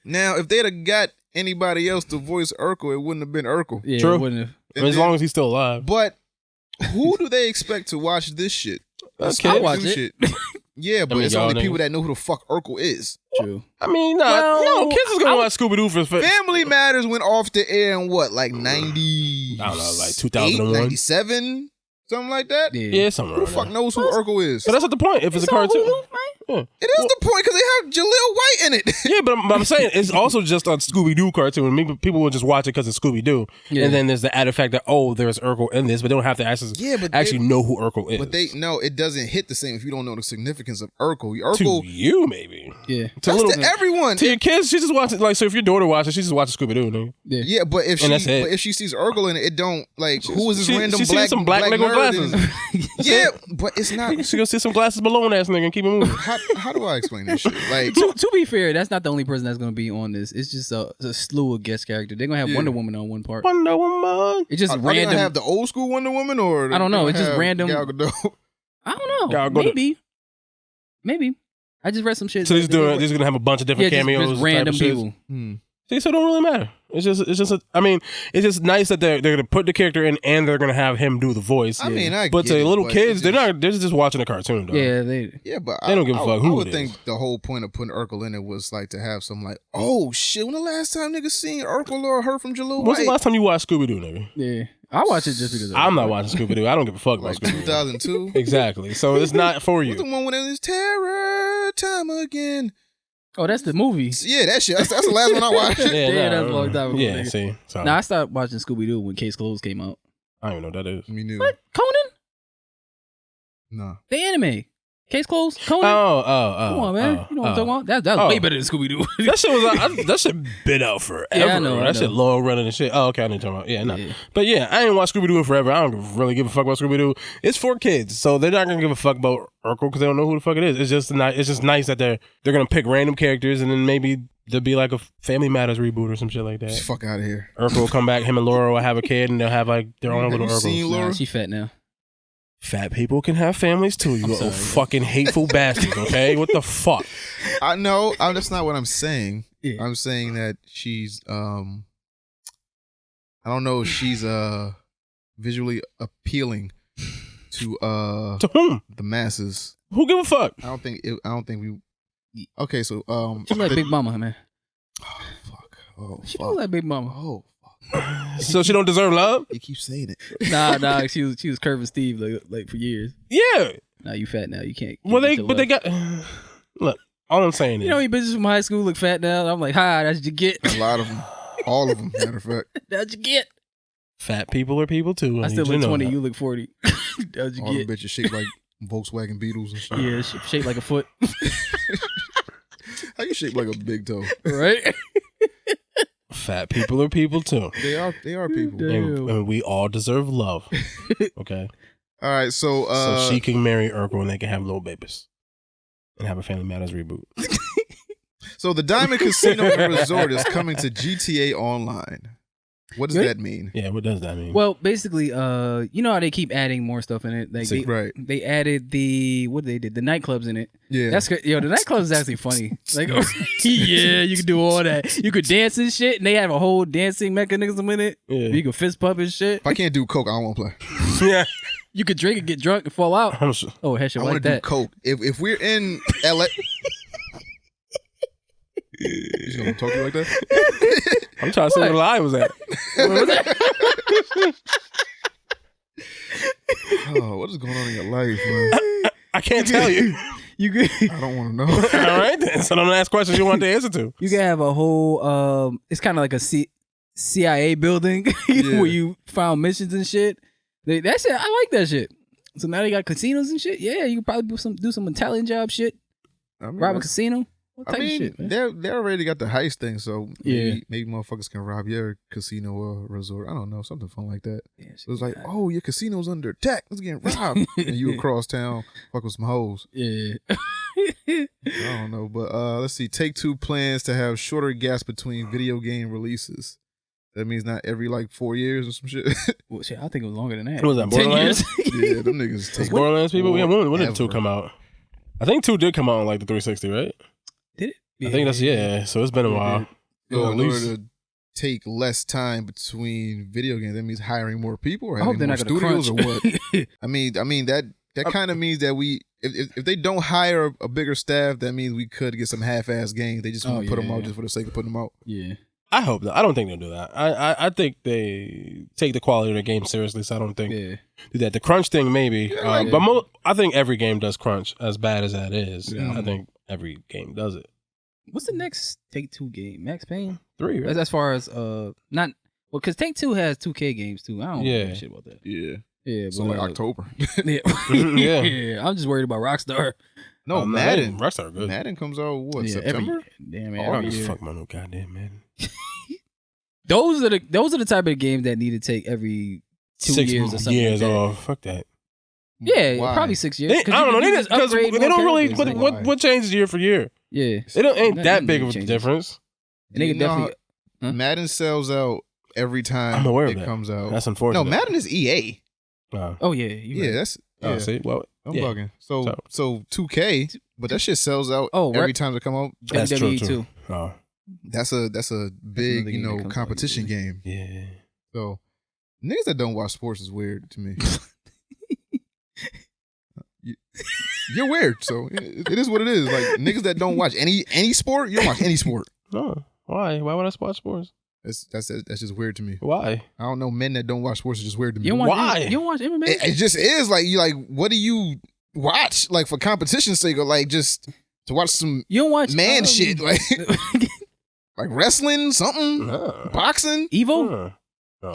D: Now, if they'd have got anybody else to voice Urkel, it wouldn't have been Urkel.
H: Yeah,
G: true.
H: It wouldn't have.
G: As long as he's still alive.
D: But who do they expect to watch this shit?
H: I'll watch it.
D: Shit. Yeah, but it's only people that know who the fuck Urkel is.
H: True.
G: I mean, no, kids is gonna watch Scooby Doo for
D: Family Matters went off the air in what, like 90?
G: I don't know, like 2001,
D: 97, something like that.
G: Yeah, something.
D: Who the fuck knows who Urkel is?
G: But that's not the point. If it's a cartoon,
D: it is the point because they have Jaleel White in it.
G: Yeah, but I'm saying it's also just a Scooby Doo cartoon. Maybe people will just watch it because it's Scooby Doo, and then there's the added fact that there's Urkel in this, but they don't have to actually know who Urkel is.
D: But it doesn't hit the same if you don't know the significance of Urkel.
G: To you, maybe.
H: Yeah.
D: To everyone.
G: To your kids, she just watches like. So if your daughter watches, she just watches Scooby Doo.
D: Yeah, but if she sees Urkel in it, it don't like who is this random
G: she sees some black nigga with glasses.
D: Yeah, but it's not.
G: She gonna see some glasses Malone ass nigga and keep it moving.
D: How do I explain this shit? Like
H: to be fair, that's not the only person that's gonna be on this. It's just a slew of guest characters. They're gonna have Wonder Woman on one part.
G: Wonder Woman.
H: It's just
D: Are
H: random.
D: they gonna have the old school Wonder Woman or
H: I don't know. It's just random.
D: Gal Gadot?
H: I don't know. Maybe. I just read some shit.
G: So he's gonna have a bunch of different cameos.
H: Just random people.
G: See, so it don't really matter. It's just it's just nice that they're gonna put the character in and they're gonna have him do the voice.
D: I mean,
G: but to little kids, they're just watching a cartoon, though.
H: Yeah,
D: but
G: they don't give a fuck who
D: I would
G: it
D: think
G: is.
D: the whole point of putting Urkel in it was like to have some like, oh shit, when the last time niggas seen Urkel or heard from Jaleel White?
G: When's the last time you watched Scooby Doo, nigga?
H: Yeah, I watch it just because
G: I'm not watching Scooby Doo. I don't give a fuck about
D: like
G: Scooby Doo.
D: 2002.
G: Exactly. So it's not for you.
D: What's the one when it was terror time again?
H: Oh, that's the movie.
D: Yeah, that shit. That's the last one I watched.
H: Yeah, that's a long time ago.
G: Yeah,
H: nigga.
G: see. So,
H: Nah, I stopped watching Scooby Doo when Case Closed came out.
G: I don't even know what that is.
D: Me neither.
H: What? Conan?
D: No.
H: The anime. Case Closed? Conan?
G: Oh.
H: Come on, man. You know what I'm talking about? That was way better than Scooby Doo.
G: That shit was that shit been out forever.
H: Yeah, I know,
G: That shit long running and shit. Oh, okay, I know what you're talking about. Yeah, no.
H: Yeah.
G: But yeah, I ain't watched Scooby Doo in forever. I don't really give a fuck about Scooby Doo. It's for kids, so they're not gonna give a fuck about Urkel because they don't know who the fuck it is. It's just nice that they're gonna pick random characters and then maybe there'll be like a Family Matters reboot or some shit like that.
D: Fuck out of here.
G: Urkel will come back. Him and Laura will have a kid and they'll have like their own little
D: you seen
G: Urkels.
D: Laura?
H: Nah, she fat now.
G: Fat people can have families too. You little
H: sorry.
G: fucking hateful bastards. Okay, what the fuck?
D: I know. That's not what I'm saying.
H: Yeah.
D: I'm saying that she's I don't know if she's visually appealing to
G: To whom?
D: the masses.
G: Who give a fuck?
D: I don't think we. Okay, so
H: She like Big Mama, man.
D: Oh fuck. Oh
H: She
D: fuck.
H: look like Big Mama.
D: Oh fuck.
G: So she don't deserve love?
D: You keep saying it.
H: Nah. She was curving Steve like for years.
G: Yeah.
H: Now you fat now. You can't.
G: Well,
H: get your
G: they
H: love.
G: got. Look, all I'm saying is,
H: You know, you bitches from high school look fat now. I'm like, hi, that's what you get.
D: A lot of them. All of them. Matter of fact.
H: That's what you get.
G: fat people are people too.
H: I still
G: need you
H: look
G: to know
H: 20.
G: that.
H: You look 40. That's what you
D: All them
H: get.
D: bitches shaped like Volkswagen Beetles and shit.
H: Yeah, shaped like a foot.
D: How you shaped like a big toe?
H: Right?
G: Fat people are people too.
D: They are people.
H: Damn.
G: And we all deserve love. Okay.
D: All right, so
G: So she can marry Urkel and they can have little babies. And have a Family Matters reboot.
D: So the Diamond Casino and Resort is coming to GTA Online. What does
H: Really?
D: that mean?
G: Yeah, what does that mean?
H: Well, basically, you know how they keep adding more stuff in it. Like
D: Right.
H: they added the nightclubs in it.
D: Yeah.
H: That's good. Yo, the nightclubs is actually funny. Like, yeah, you can do all that. You could dance and shit, and they have a whole dancing mechanism in it.
G: Yeah.
H: You can fist pump and shit.
D: If I can't do coke, I don't want to play.
G: yeah.
H: You could drink and get drunk and fall out.
G: I'm sure.
H: Oh, hell shit
D: I want
H: like
D: to do
H: that.
D: coke. If we're in LA, you gonna talk to you like that?
G: I'm trying to see where the lie was at.
D: Oh, what is going on in your life, man?
G: I can't tell you.
H: You could
D: I don't want to know.
G: All right, then. So don't ask questions you want the answer to.
H: you could have a whole it's kind of like a CIA building
D: Yeah.
H: where you found missions and shit. That shit, I like that shit. So now they got casinos and shit. Yeah, you could probably do some Italian job shit.
D: I mean,
H: Rob a casino. What type
D: I mean,
H: of shit, man?
D: they already got the heist thing, so
H: Yeah.
D: maybe motherfuckers can rob your casino or resort. I don't know, something fun like that.
H: Yeah,
D: It was like, oh, your casino's under attack. It's getting robbed, and you across town, fuck with some hoes.
H: Yeah.
D: I don't know, but let's see. Take-Two plans to have shorter gaps between video game releases. That means not every like 4 years or some shit.
H: Well, shit, I think it was longer than that.
G: What was that,
H: 10
G: Borderlands?
H: years.
D: Yeah, them niggas take
G: Borderlands people? Yeah, when did 2
D: forever.
G: come out? I think 2 did come out on like the 360, right?
H: Did it?
G: I think that's, yeah. So it's been a while.
D: Yo,
G: Well,
D: in
G: at
D: order
G: least-
D: to take less time between video games, that means hiring more people or
H: I hope
D: having
H: they're
D: more
H: not gonna
D: studios
H: crunch.
D: or what? I mean that kind of means that we if they don't hire a bigger staff, that means we could get some half-ass games. They just want to put them out just for the sake of putting them out.
H: Yeah.
G: I hope that. I don't think they'll do that. I think they take the quality of their game seriously, so I don't think
H: Yeah.
G: do that. The crunch thing, maybe. But I think every game does crunch, as bad as that is.
D: Yeah.
G: I think every game does it.
H: What's the next Take-Two game? Max Payne?
G: 3, right?
H: As far as not well, because Take-Two has 2K games too. I don't give a shit about that.
D: Yeah.
H: Yeah,
D: So
H: but
D: like October.
H: yeah.
G: Yeah.
H: yeah. I'm just worried about Rockstar.
D: No,
G: man,
D: Madden.
G: Rockstar good.
D: Madden comes out what,
H: Yeah,
D: September?
H: Damn
G: I
H: man.
G: don't
H: Every
G: give a
H: year.
G: fuck about no goddamn man.
H: Those are the type of games that need to take every 2
G: 6
H: years or something.
G: years
H: like that.
G: off. Fuck that.
H: Yeah,
D: Why?
H: probably 6 years.
G: I don't know. Because they don't really.
D: Why?
G: What changes year for year?
H: Yeah,
G: It ain't
H: Nothing
G: that big of a
H: changes.
G: difference.
H: and they
D: You
H: can
D: know
H: definitely. Huh?
D: Madden sells out every time
G: I'm aware of
D: it
G: that.
D: comes out.
G: That's unfortunate.
D: No, Madden is EA.
H: Oh yeah, you
D: Yeah,
H: right.
D: that's
G: Oh,
D: yeah.
G: see, well,
D: I'm
G: yeah.
D: bugging. So 2K, but that shit sells out
H: Oh,
D: every
H: right.
D: time it come out.
G: That's true
H: WWE
G: too.
H: too.
G: Oh,
D: That's a big,
H: another game that comes out
D: competition
H: usually.
D: game.
G: yeah.
D: So niggas that don't watch sports is weird to me. You're weird, so it is what it is. Like niggas that don't watch any sport, you don't watch any sport.
G: No, why? Why would I watch sports?
D: That's just weird to me.
G: Why?
D: I don't know. Men that don't watch sports is just weird to me.
H: You don't watch
G: Why?
H: You don't watch MMA?
D: It just is like you like. What do you watch like for competition's sake or like just to watch some
H: You don't watch
D: man shit like like wrestling, something, boxing,
H: Evo?
G: No.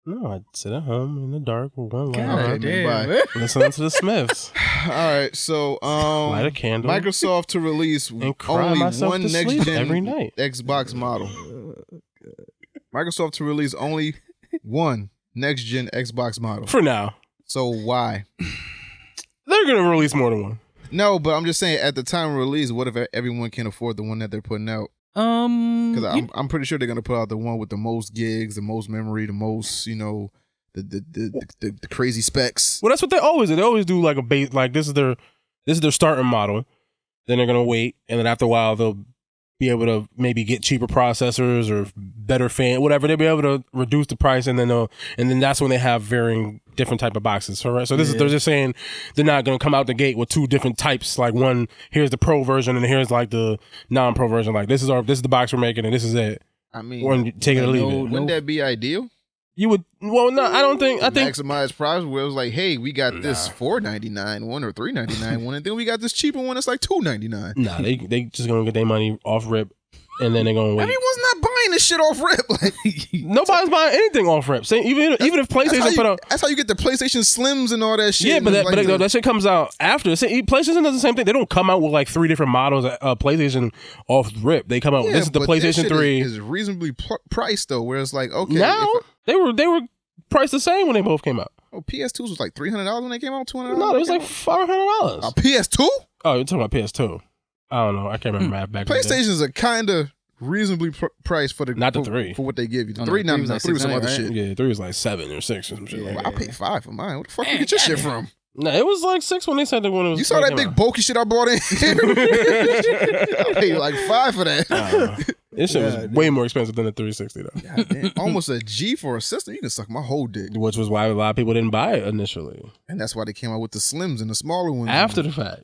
G: No, I'd sit at home in the dark with one light
H: God
G: on,
H: damn.
D: bye.
G: listen to the Smiths,
D: All right, so
G: light a candle,
D: Microsoft to release
G: and cry
D: only
G: myself
D: one
G: to
D: next
G: sleep
D: gen
G: every night.
D: Xbox model. Microsoft to release only one next gen Xbox model.
G: For now,
D: So why?
G: they're gonna release more than one.
D: No, but I'm just saying at the time of release, what if everyone can afford the one that they're putting out? Because I'm pretty sure they're gonna put out the one with the most gigs, the most memory, the most, the crazy specs.
G: Well, that's what they always do. They always do like a base, like this is their starting model. Then they're gonna wait, and then after a while they'll be able to maybe get cheaper processors or better fan, whatever. They'll be able to reduce the price, and then that's when they have varying different type of boxes. So, right? So they're just saying they're not gonna come out the gate with two different types. Like one, here's the pro version, and here's like the non-pro version. Like this is the box we're making, and this is it.
D: I mean,
G: Or take it or leave it.
D: Wouldn't that be ideal?
G: You would no, I don't think. I think
D: Maximize price where it was like, hey, we got this $4.99 one or $3.99 one, and then we got this cheaper one that's like $2.99.
G: nah, they just gonna get their money off rip, and then they're gonna wait.
D: Everyone's not buying this shit off rip. Like
G: Nobody's buying anything off rip. Say, even if PlayStation put out.
D: That's how you get the PlayStation Slims and all that shit.
G: Yeah, but
D: and
G: that shit comes out after. See, PlayStation does the same thing. They don't come out with like 3 different models of PlayStation off rip. They come out. This is the
D: but
G: PlayStation
D: that shit
G: 3.
D: is reasonably priced though. Where it's like, okay,
G: Now they were priced the same when they both came out.
D: PS2s was like $300 when they came out. $200.
G: No, it was like $500.
D: PS2.
G: Oh, you're talking about PS2. I don't know. I can't remember back.
D: PlayStations are kind of reasonably priced for the
G: Not the 3
D: for what they give you. The
H: Oh, no,
D: 3
H: the 3 was like
D: 3 was some other
H: 600,
D: shit.
G: Yeah, 3 was like 7 or 6 or some shit. Like
D: Well,
G: that.
D: I paid $5 for mine. What the fuck you get your shit from?
G: No, it was like 6 when they said that when it was.
D: You saw that big bulky shit I bought in here? I paid like $5 for that.
G: This shit was way more expensive than the 360 though.
D: God damn, almost a G for a system. You can suck my whole dick.
G: Which was why a lot of people didn't buy it initially.
D: And that's why they came out with the Slims and the smaller ones.
G: After the fact.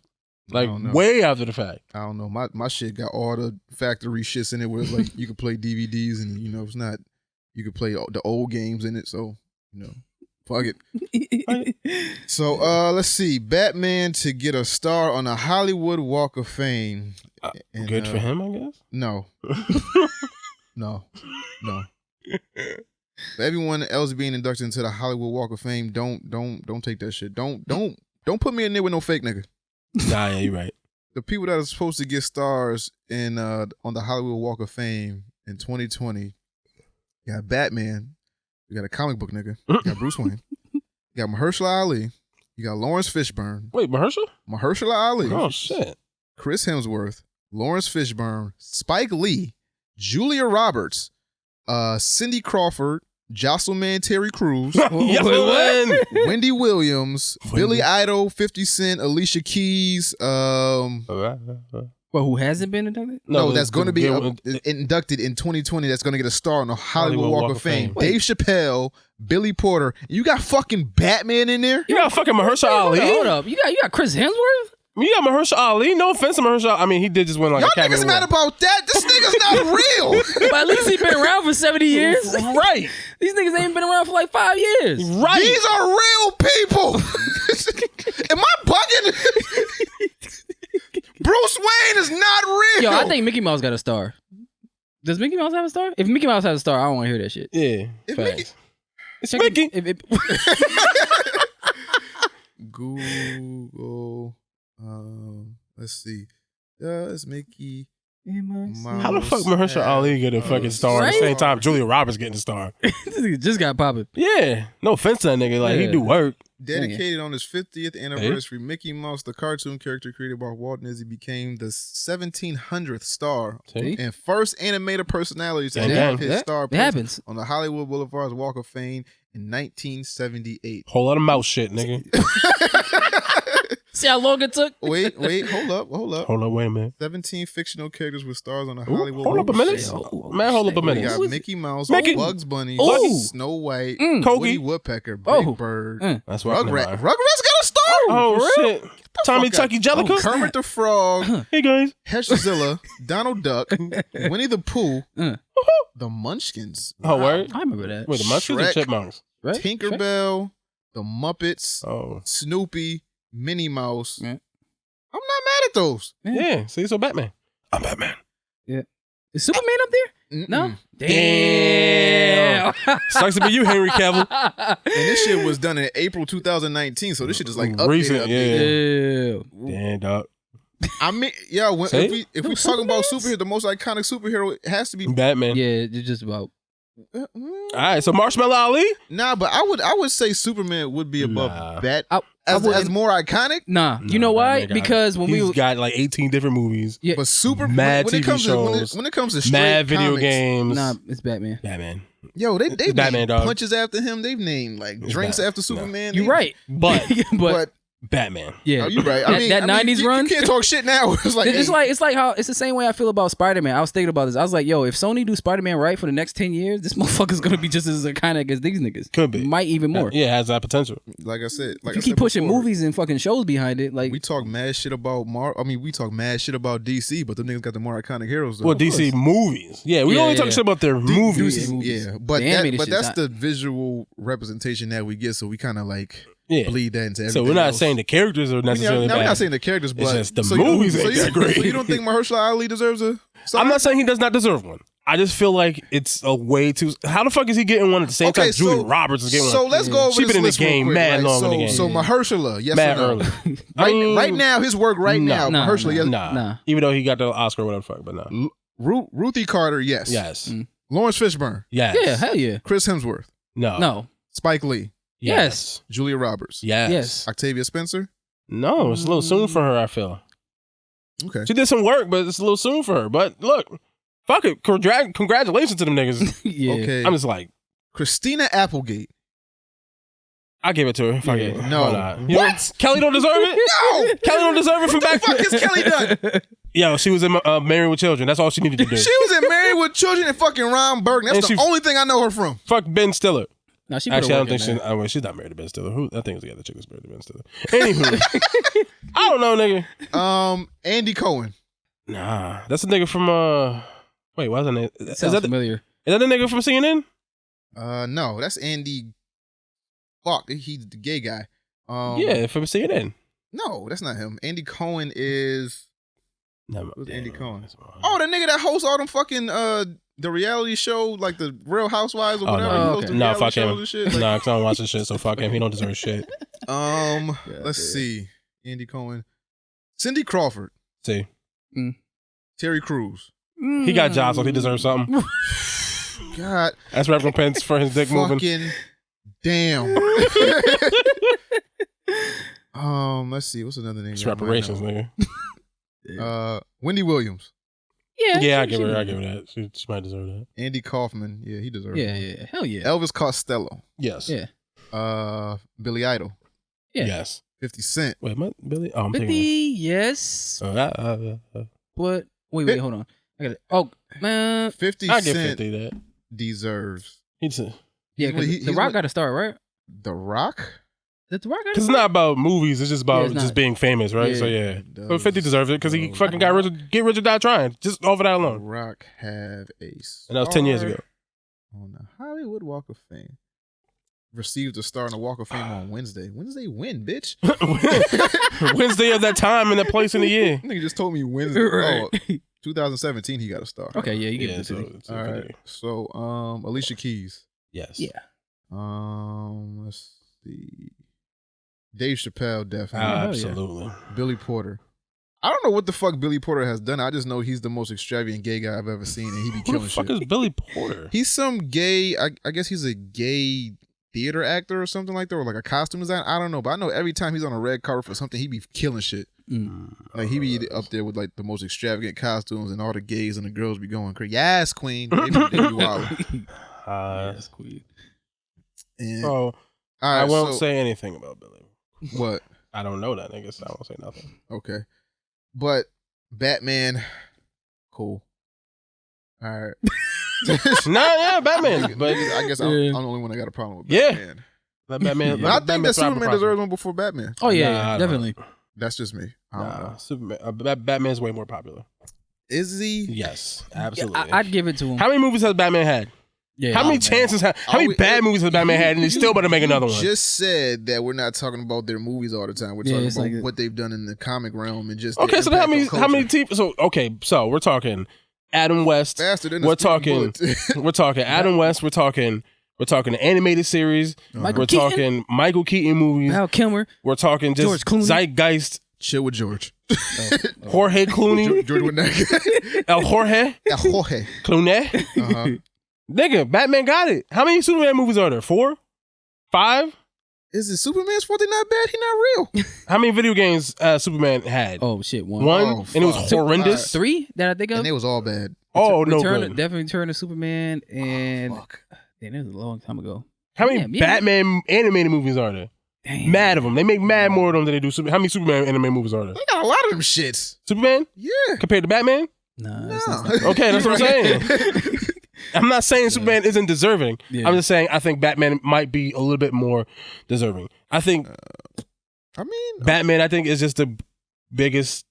G: Like
D: don't know.
G: way after the fact.
D: I don't know. My shit got all the factory shits in it where it's like you could play DVDs and it's not, you could play the old games in it. So, fuck it. So let's see. Batman to get a star on the Hollywood Walk of Fame. And,
G: Good for him, I guess.
D: No. No. For everyone else being inducted into the Hollywood Walk of Fame, don't take that shit. Don't put me in there with no fake nigga.
G: Nah, yeah, you're right.
D: The people that are supposed to get stars in on the Hollywood Walk of Fame in 2020, you got Batman, you got a comic book nigga, you got Bruce Wayne, you got Mahershala Ali, you got Lawrence Fishburne.
G: Wait,
D: Mahershala Ali.
G: Oh shit.
D: Chris Hemsworth, Lawrence Fishburne, Spike Lee, Julia Roberts, Cindy Crawford, Jocelyn Terry Crews, Wendy Williams, Billy Idol, 50 Cent, Alicia Keys.
H: Well, who hasn't been inducted?
D: No, that's going to be inducted in 2020. That's going to get a star on the Hollywood Walk of Fame. Dave Chappelle, Billy Porter. You got fucking Batman in there?
G: You got fucking Mahershala Ali.
H: Hold up. You got Chris Hemsworth?
G: You got Mahershala Ali. No offense to Mahershala. I mean, he did just win like
D: Y'all
G: a Academy
D: niggas mad
G: Award.
D: about that? This nigga's not real.
H: But at least he been around for 70 years.
G: Right.
H: These niggas ain't been around for like 5 years.
G: Right.
D: These are real people. Am I bugging? Bruce Wayne is not real.
H: Yo, I think Mickey Mouse got a star. Does Mickey Mouse have a star? If Mickey Mouse has a star, I don't want to hear that shit.
G: Yeah.
D: If
G: Facts. It's
H: Check
G: Mickey.
D: Google. Let's see. It's Mickey Mouse.
G: How the fuck Mahershala Ali get a fucking star at the same time Julia Roberts getting a star?
H: This nigga just got popping.
G: Yeah. No offense to that nigga. Like, he do work.
D: Dedicated on his 50th anniversary, Mickey Mouse, the cartoon character created by Walt Disney, became the 1700th star and first animated personality to have his star placed on the Hollywood Boulevard's Walk of Fame in 1978.
G: Whole lot of mouse shit, nigga.
H: See how long it took?
D: Wait, hold up.
G: Hold up, wait a minute.
D: 17 fictional characters with stars on the Hollywood
G: Hold
D: Walk
G: up a
D: of
G: minute.
D: Fame.
G: Man, hold up a
D: We
G: minute.
D: got Mickey Mouse,
G: Mickey.
D: Bugs Bunny,
H: Ooh.
D: Snow White,
G: Kogi.
D: Woody Woodpecker, Big Bird,
G: That's what
D: Rugrats got a star.
G: Oh, shit. Tommy Chucky Jellicoe.
D: Kermit the Frog,
G: Hey, guys.
D: Heshzilla, Donald Duck, Winnie the Pooh, the Munchkins,
G: Oh, word?
H: I remember that.
G: Wait, the Munchkins or
D: Shrek.
G: Chipmunks?
H: Right?
D: Tinkerbell, the Muppets,
G: Oh.
D: Snoopy, Minnie Mouse.
H: Yeah.
D: I'm not mad at those.
G: Yeah. See, so Batman. I'm Batman.
H: Yeah. Is Superman up there? No.
G: Damn. Sucks to be you, Henry Cavill.
D: And this shit was done in April 2019, so this shit is like
G: Recent,
D: updated.
G: Damn, dog.
D: I mean, if we talking about superhero, the most iconic superhero has to be
G: Batman.
H: Yeah, it's just about.
G: All right, so Marshmallow Ali.
D: Nah, but I would say Superman would be above Bat
H: I
D: as more iconic.
H: Nah, you know why? Because when
G: he's got like 18 different movies.
H: Yeah.
D: But
G: mad
D: when it
G: TV
D: comes
G: shows,
D: to when it comes to straight
G: mad video
D: comics,
G: games.
H: nah, it's Batman.
G: Batman.
D: Yo, they
G: Batman,
D: named
G: dog.
D: punches after him. They've named like drinks after Superman.
H: You're right,
G: but Batman.
H: Yeah,
D: oh, you're right. I mean,
H: that '90s run.
D: You can't talk shit now. It's like
H: it's like how it's the same way I feel about Spider-Man. I was thinking about this. I was like, yo, if Sony do Spider-Man right for the next 10 years, this motherfucker's gonna be just as iconic as these niggas.
G: Could be,
H: might even more.
G: Yeah, it has that potential.
D: Like I said,
H: if you keep pushing movies and fucking shows behind it, like
D: we talk mad shit about we talk mad shit about DC, but them niggas got the more iconic heroes. Though.
G: Well, DC movies. Yeah, we only talk shit about their movies.
D: Yeah, but that's the visual representation that we get. So we kind of like. Yeah. Bleed that into everything.
G: So we're not
D: else.
G: saying the characters are necessarily bad.
D: We're not saying the characters, but
G: it's just the movies ain't that great.
D: So you don't think Mahershala Ali deserves a
G: I'm not saying he does not deserve one. I just feel like it's a way too. How the fuck is he getting one at the same time? Julia Roberts is getting one.
D: So let's go over
G: She
D: this
G: been in the
D: list real
G: game
D: quick,
G: mad
D: right?
G: long in the game.
D: So Mahershala, yes
G: mad
D: or no?
G: early.
D: right now, his work now, Mahershala, yes.
G: Nah. Even though he got the Oscar or whatever the fuck, but nah.
D: Ruthie Carter, yes.
G: Yes.
D: Lawrence Fishburne.
G: Yes.
H: Yeah, hell yeah.
D: Chris Hemsworth.
H: No.
D: Spike Lee.
H: Yes.
D: Julia Roberts.
G: Yes.
D: Octavia Spencer.
G: No, it's a little soon for her, I feel.
D: Okay.
G: She did some work, but it's a little soon for her. But look, fuck it. Congratulations to them niggas.
H: Yeah.
D: Okay.
G: I'm just like.
D: Christina Applegate.
G: I give it to her. Fuck it.
D: No.
G: What? Kelly don't deserve it?
D: No.
G: Kelly don't deserve it from back.
D: What the fuck has Kelly done?
G: Yo, she was in Married with Children. That's all she needed to do.
D: She was in Married with Children and fucking Ron Burgundy. That's the only thing I know her from.
G: Fuck Ben Stiller.
H: No, she
G: actually, I don't think she's not married to Ben Stiller. I think it's the other chick who's married to Ben Stiller. Anywho, I don't know, nigga.
D: Andy Cohen.
G: Nah, that's the nigga from Wait, what's that name?
H: Sounds familiar.
G: Is that the nigga from CNN?
D: No, that's Andy. Fuck, he's the gay guy.
G: Yeah, from CNN.
D: No, that's not him. Andy Cohen is. Who's Andy Cohen? Oh, the nigga that hosts all them fucking the reality show, like the Real Housewives or whatever.
G: No,
D: okay.
G: No, fuck him.
D: And shit.
G: Nah, cause I don't watch this shit, so fuck him. He don't deserve shit.
D: Let's see. Andy Cohen, Cindy Crawford.
G: See,
D: Terry Crews.
G: He got jobs, so he deserves something.
D: God,
G: that's recompense for his dick moving.
D: Fucking damn. Let's see. What's another name?
G: It's reparations, nigga.
D: Wendy Williams.
G: Yeah, I give her that. She might deserve that.
D: Andy Kaufman. Yeah, he deserves it.
H: Yeah. Hell yeah.
D: Elvis Costello.
G: Yes.
D: Yeah. Billy Idol.
H: Yeah.
G: Yes.
D: 50 Cent.
G: Wait, Billy? Oh, I'm
H: 50,
G: thinking.
H: yes. But wait, hold on. I got it. Oh, man.
D: 50
G: I
D: Cent
G: give 50 that.
D: deserves.
H: Yeah, because The Rock got to start, right?
D: The Rock?
H: Did The Rock got to
G: Because it's not about movies. It's just about just being famous, right?
H: Yeah.
G: So, yeah. So 50 deserves it because he fucking got get rich or die trying. Just off of that alone.
D: The Rock have a star
G: And that was 10 years ago.
D: on the Hollywood Walk of Fame. Received a star on the Walk of Fame on Wednesday. Wednesday when, bitch?
G: Wednesday of that time and that place in the year.
D: Nigga just told me Wednesday.
H: Right.
D: Oh, 2017 he got a star.
H: Okay, yeah, you give it to
G: so
H: me.
G: it's
D: All right. So, Alicia Keys.
G: Yes.
H: Yeah.
D: Let's see. Dave Chappelle, definitely.
G: Absolutely.
D: Billy Porter. I don't know what the fuck Billy Porter has done. I just know he's the most extravagant gay guy I've ever seen, and he be
G: Who
D: killing
G: the fuck
D: shit.
G: is Billy Porter?
D: He's some gay. I guess he's a gay theater actor or something like that, or like a costume designer. I don't know, but I know every time he's on a red carpet for something, he be killing shit. Like he be up there with like the most extravagant costumes, and all the gays and the girls be going crazy. Yes, queen. They be wildin'.
H: Yes, queen.
D: And,
G: Oh,
D: all
G: I
D: right,
G: won't
D: so-
G: say anything about Billy.
D: What?
G: I don't know that nigga, so I won't say nothing.
D: Okay. But Batman, cool. All right.
G: yeah, Batman. But
D: I guess I'm the only one that got a problem with
G: Yeah.
D: Batman.
G: Batman.
D: But I think that Superman deserves one before Batman.
H: Oh, yeah,
G: Nah, I don't.
H: definitely.
D: That's just me. I don't know.
G: Superman. Batman's way more popular.
D: Is he?
G: Yes, absolutely.
H: I'd give it to him.
G: How many movies has Batman had?
H: Yeah,
G: How many chances? How many bad movies has Batman had, and they still better make another one?
D: Just said that we're not talking about their movies all the time. We're talking about what they've done in the comic realm and just
G: okay. So how many TV? So okay, so we're talking Adam West.
D: Faster than
G: we're talking. We're talking Adam West. We're talking the animated series. We're talking Michael Keaton movies.
H: Val Kilmer.
G: We're talking just
H: George Clooney.
G: Zeitgeist.
D: Chill with George.
G: Jorge Clooney.
D: George Winneck.
G: El Jorge.
D: Jorge.
G: Clooney. Nigga, Batman got it. How many Superman movies are there? 4? 5?
D: Is it Superman's fault? They're not bad. He not real.
G: How many video games Superman had?
H: Oh shit, one.
G: One, and it was horrendous.
H: 3 that I think of.
D: And they was all bad.
G: Oh, no
H: Return
G: good.
H: Definitely Return to Superman and
D: Fuck.
H: damn, that was a long time ago.
G: How many Batman animated movies are there?
H: Damn.
G: Mad of them. They make mad more of them than they do. How many Superman animated movies are there?
D: They got a lot of them shits.
G: Superman?
D: Yeah.
G: Compared to Batman?
H: Nah,
D: No.
G: Okay, that's what I'm saying. I'm not saying Superman isn't deserving.
H: Yeah.
G: I'm just saying I think Batman might be a little bit more deserving. I think Batman, I think, is just the biggest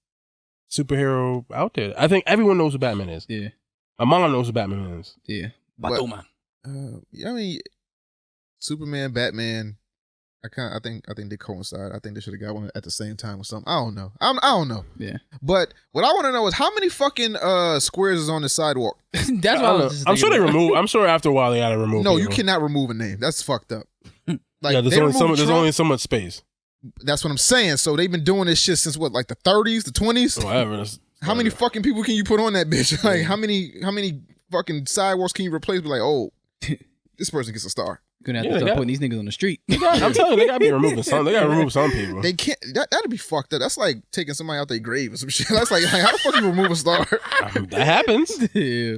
G: superhero out there. I think everyone knows who Batman is.
H: Yeah.
G: My mom knows who Batman is.
H: Yeah.
D: Batman. I mean, Superman, Batman. I think they coincide. I think they should have got one at the same time or something. I don't know. I don't know.
H: Yeah.
D: But what I want to know is how many fucking squares is on the sidewalk.
H: That's what I was just
G: I'm sure
H: thinking
G: they
H: about.
G: remove. I'm sure after a while they gotta remove.
D: No,
G: people.
D: you cannot remove a name. That's fucked up. Like,
G: yeah, there's only so much space.
D: That's what I'm saying. So they've been doing this shit since what, like the 30s, the 20s?
G: Whatever.
D: How many fucking people can you put on that bitch? Like, how many fucking sidewalks can you replace with, like, oh, this person gets a star?
H: Gonna have to start putting these niggas on the street.
G: I'm telling you, they gotta be removing some. They gotta remove some people.
D: They can't. That'd be fucked up. That's like taking somebody out their grave or some shit. That's like how the fuck you remove a star?
G: That happens.
H: Yeah.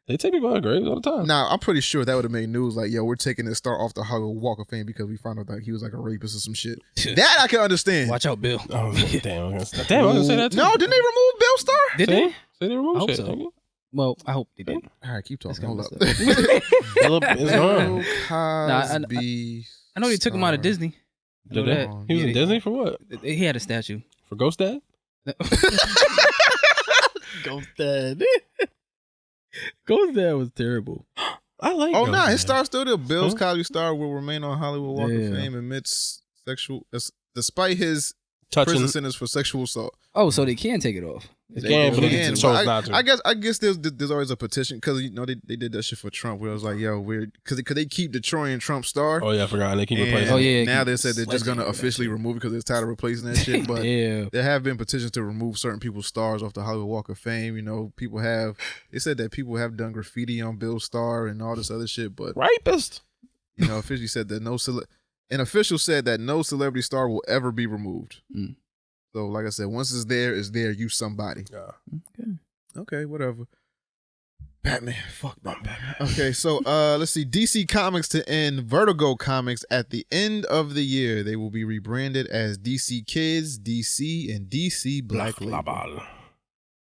G: They take people out of graves all the time.
D: Nah, I'm pretty sure that would have made news. Like, yo, we're taking this star off the Hollywood Walk of Fame because we found out that he was like a rapist or some shit. That I can understand.
H: Watch out, Bill.
G: Oh damn! I was gonna say that too.
D: No, didn't they remove Bill Star?
H: Did they?
G: Say they removed
H: I hope
G: shit.
H: so.
G: nigga.
H: Well, I hope they did.
D: All right, keep talking. Hold up.
G: It's gone.
D: Cosby.
H: I know they took him out of Disney. I know
G: Did they?
H: that.
G: He was in
H: Yeah,
G: Disney for what?
H: He had a statue.
G: For Ghost Dad?
H: Ghost Dad. Ghost Dad was terrible.
G: I like.
D: Oh,
G: Ghost
D: nah,
G: Dad.
D: his star still there. Bill's
G: Huh?
D: Cosby star will remain on Hollywood Walk of
H: Yeah.
D: Fame amidst sexual, despite his
G: touching.
D: prison sentence for sexual assault.
H: Oh, so they can take it off.
G: They can, but they
D: can,
G: chose
D: but
G: not to.
D: I guess there's always a petition because they did that shit for Trump where it was like, yo, we're because they keep destroying Trump's star.
G: Oh yeah, I forgot. They keep
D: And
G: replacing.
H: Oh, yeah,
D: now
H: keep
D: they said they're just gonna
H: sledging
D: officially remove it because they're tired of replacing that shit. But
H: Yeah.
D: there have been petitions to remove certain people's stars off the Hollywood Walk of Fame. You know, they said that people have done graffiti on Bill's star and all this other shit. But
G: Rapist.
D: you know, officially said that an official said that no celebrity star will ever be removed.
H: Mm.
D: So, like I said, once it's there, you somebody.
G: Yeah.
D: Okay, whatever. Batman. Fuck Batman. Okay, so let's see. DC Comics to end Vertigo Comics at the end of the year. They will be rebranded as DC Kids, DC, and DC Black Label.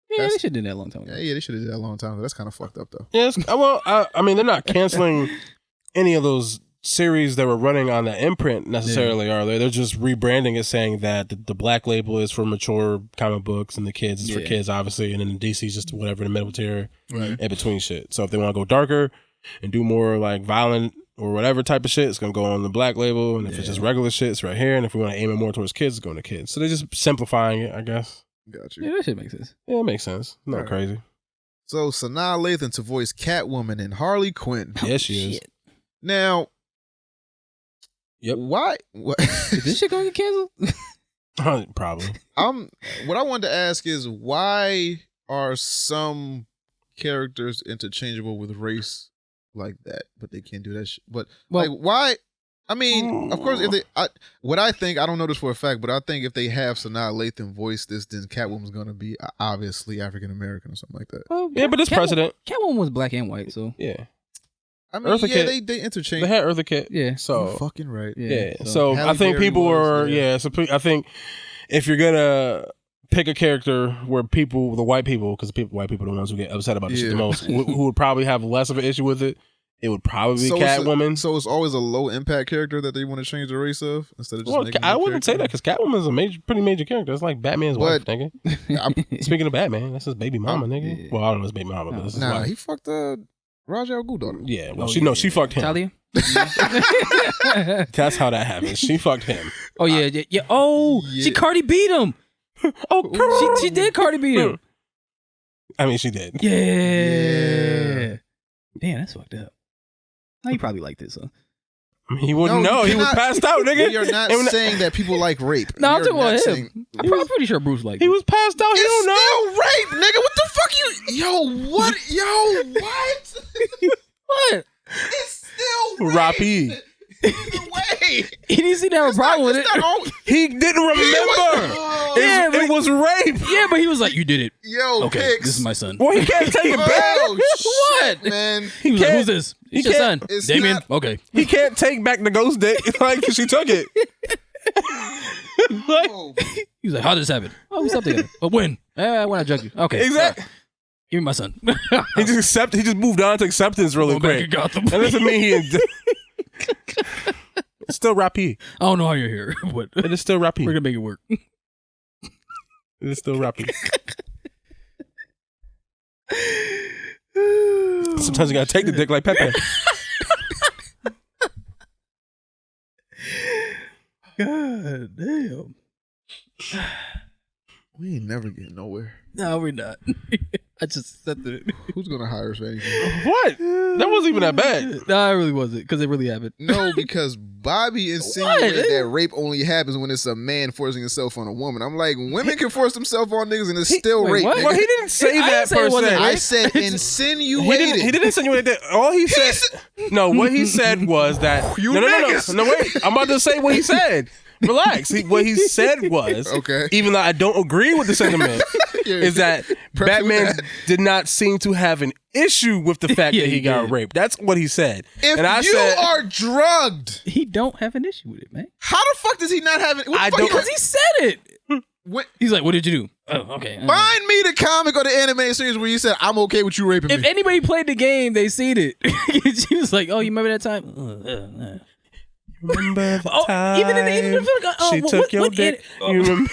H: Yeah, they should have done that a long time ago.
D: Yeah, they should have did that a long time ago. That's kind of fucked up, though.
G: Yes. Well, I mean, they're not canceling any of those series that were running on that imprint necessarily, are they? They're just rebranding it, saying that the Black Label is for mature comic books and the kids is for kids, obviously, and then the DC is just whatever in the middle tier, in between shit. So if they want to go darker and do more like violent or whatever type of shit, it's gonna go on the Black Label, and if it's just regular shit, it's right here. And if we want to aim it more towards kids, it's going to kids. So they're just simplifying it, I guess.
D: Got you.
H: Yeah, that shit makes sense.
G: Yeah, it makes sense. Not
D: Right.
G: crazy.
D: So Sanaa Lathan to voice Catwoman and Harley Quinn.
G: Yes, she is.
D: Now,
G: Yep.
D: why? What?
H: Is this shit gonna get canceled?
G: Probably.
D: What I wanted to ask is why are some characters interchangeable with race like that, but they can't do that shit? But like, why? I mean, of course, if they, I don't know this for a fact, but I think if they have Sanaa Lathan voice this, then Catwoman's gonna be obviously African American or something like that.
H: Well,
G: Yeah, but it's precedent.
H: Catwoman was black and white, so
G: Yeah.
D: I mean,
G: Eartha Kitt.
D: they interchange.
G: They had Eartha Kitt.
H: yeah.
G: So
D: You're fucking right.
G: yeah.
H: so-
G: So
D: Halle
G: I think
D: Berry
G: people
D: was,
G: are
D: yeah.
G: So I think if you're gonna pick a character where the white people, because white people are the ones who get upset about this shit the
D: Yeah.
G: most, who would probably have less of an issue with it, it would probably be
D: So
G: Catwoman.
D: So it's always a low impact character that they want to change the race of instead of just
G: Well,
D: making
G: I
D: a
G: wouldn't say that
D: character.
G: because Catwoman is a pretty major character. It's like Batman's wife,
D: But-
G: nigga. Speaking of Batman, that's his baby mama, nigga.
H: yeah.
G: Well, I don't know his baby mama, but this is
D: Nah,
G: wife.
D: he fucked Raj Al Ghul daughter.
G: Yeah, well, she fucked him.
H: Talia?
G: That's how that happened. She fucked him.
H: Oh, yeah. Oh, she Cardi beat him. She did Cardi beat him.
G: I mean, she did.
H: Yeah. Damn, that's fucked up. Now you probably like this, huh?
G: I mean, he wouldn't know. He was passed out, nigga.
D: You're not saying that people like rape.
H: No, I'm
D: You're
H: talking about
D: not
H: him. I'm probably pretty sure Bruce liked it.
G: He was passed out. He
D: It's
G: don't know.
D: still rape, nigga. What the fuck you? Yo, what? Yo, what?
H: What?
D: It's still rape.
G: Rapi.
D: Either way.
H: He didn't seem to have a problem with it.
G: He didn't remember.
H: Yeah,
G: It was rape.
H: Yeah, but he was like, you did it.
D: Yo,
H: Okay,
D: Pix.
H: this is my son.
G: Well, he can't take it back.
D: Oh,
H: What?
D: shit, man.
H: He was like, who's this? It's your son.
D: It's
H: Damien?
D: not-
H: Okay.
G: He can't take back the ghost dick. Like, she took it.
D: Oh.
H: He was like, how did this happen? Oh, we stopped together. But when? When I drugged you. Okay.
G: Exactly.
H: Give me my son.
G: He just moved on to acceptance really
H: Going back
G: quick.
H: to Gotham.
G: That doesn't mean he. It's still Rapi.
H: I don't know how you're here, but
G: It is still Rapi.
H: we're gonna make it work.
G: It is still Rapi. Sometimes you gotta take the dick like Pepe.
H: God damn.
D: We ain't never getting nowhere.
H: No, we're not. I just accepted it.
D: Who's gonna hire us for anything?
G: What? That wasn't even that bad.
H: No, it really wasn't, because it really happened.
D: No, because Bobby insinuated that rape only happens when it's a man forcing himself on a woman. I'm like, women can force themselves on niggas and it's still
H: wait,
D: rape.
H: what?
D: Nigga.
G: Well, he didn't say
H: I
G: that
H: didn't say it
G: per
H: wasn't
G: se.
H: rape.
D: I said
G: He didn't insinuate that. All he said. No, what he said was that.
D: You
G: no,
D: niggas.
G: no, wait. I'm about to say what he said. Relax. What he said was,
D: Okay.
G: even though I don't agree with the sentiment, is that Batman did not seem to have an issue with the fact
H: Yeah,
G: that he
H: he
G: got
H: did.
G: raped. That's what he said.
D: If
G: and I
D: you
G: said,
D: are drugged,
H: He don't have an issue with it, man.
D: how the fuck does he not have it? What the
G: I
D: fuck
G: don't-
D: he-
H: Because he said it.
D: He's
H: He's like, what did you do? Oh, okay.
D: Find me the comic or the animated series where you said, I'm okay with you raping
H: If
D: me.
H: anybody played the game, they seen it. She was like, oh, you remember that time?
G: remember the
H: Oh, even in the
G: she took your dick. You remember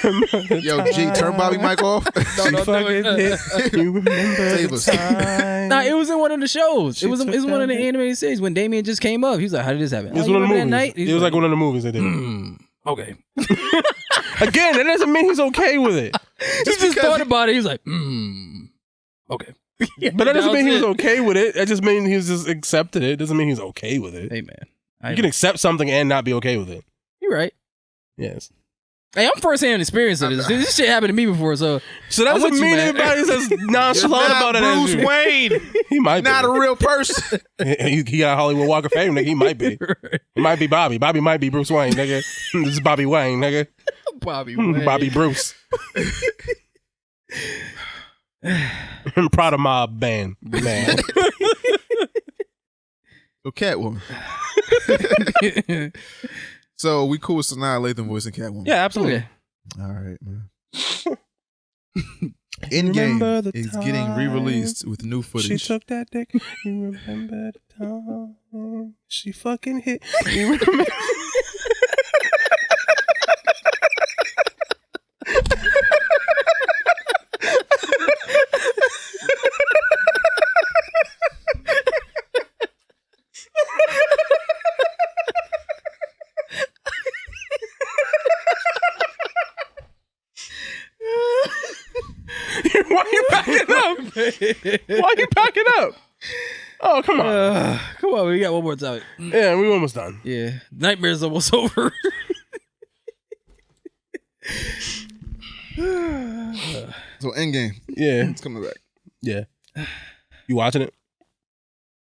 G: the
D: Yo, G, turn Bobby Mike off.
G: She fucking hit. You remember
D: Save
G: the
D: us.
G: time.
H: Nah, it was in one of the shows.
G: She
H: It was
G: took
H: one of the
G: that dick.
H: animated series when Damien just came up. He was like, how did this happen?
G: It was
H: Oh, you
G: one of the
H: remember
G: movies.
H: that night?
G: It was like one of the movies they did.
H: Okay.
G: Again, that doesn't mean he's okay with it.
H: He just thought about it. He was like, okay.
G: But that doesn't mean he was
H: it.
G: okay with it. That just means he's just accepted it. Doesn't mean he's okay with it.
H: Hey, man.
G: You can accept something and not be okay with it.
H: You're right.
G: Yes.
H: Hey, I'm first-hand experience of this. This shit happened to me before, so
G: So that
H: I'm
G: doesn't
H: with you,
G: mean
H: man.
G: everybody's as nonchalant about it as
D: Bruce
G: you.
D: Wayne.
G: He might
D: Not
G: be.
D: a real person.
G: He got a Hollywood Walk of Fame, nigga. He might be. It might be Bobby. Bobby might be Bruce Wayne, nigga. This is Bobby Wayne, nigga.
H: Bobby Wayne.
G: Bobby Bruce. I'm proud of my band, man.
D: So Catwoman. So we cool with Sanaa Lathan voicing Catwoman.
G: Yeah, absolutely.
H: Okay.
D: All right, man.
G: Remember
D: Endgame
G: the
D: is getting
G: time
D: re-released with new
G: She
D: footage.
G: took that dick. You remember the time she fucking hit. You remember? Why you backing up? Why you backing up? Oh, come on.
H: Come on, we got one more time.
G: Yeah, we almost done.
H: Yeah. Nightmare's almost over.
D: So Endgame,
G: Yeah,
D: it's coming back.
G: yeah. You watching it?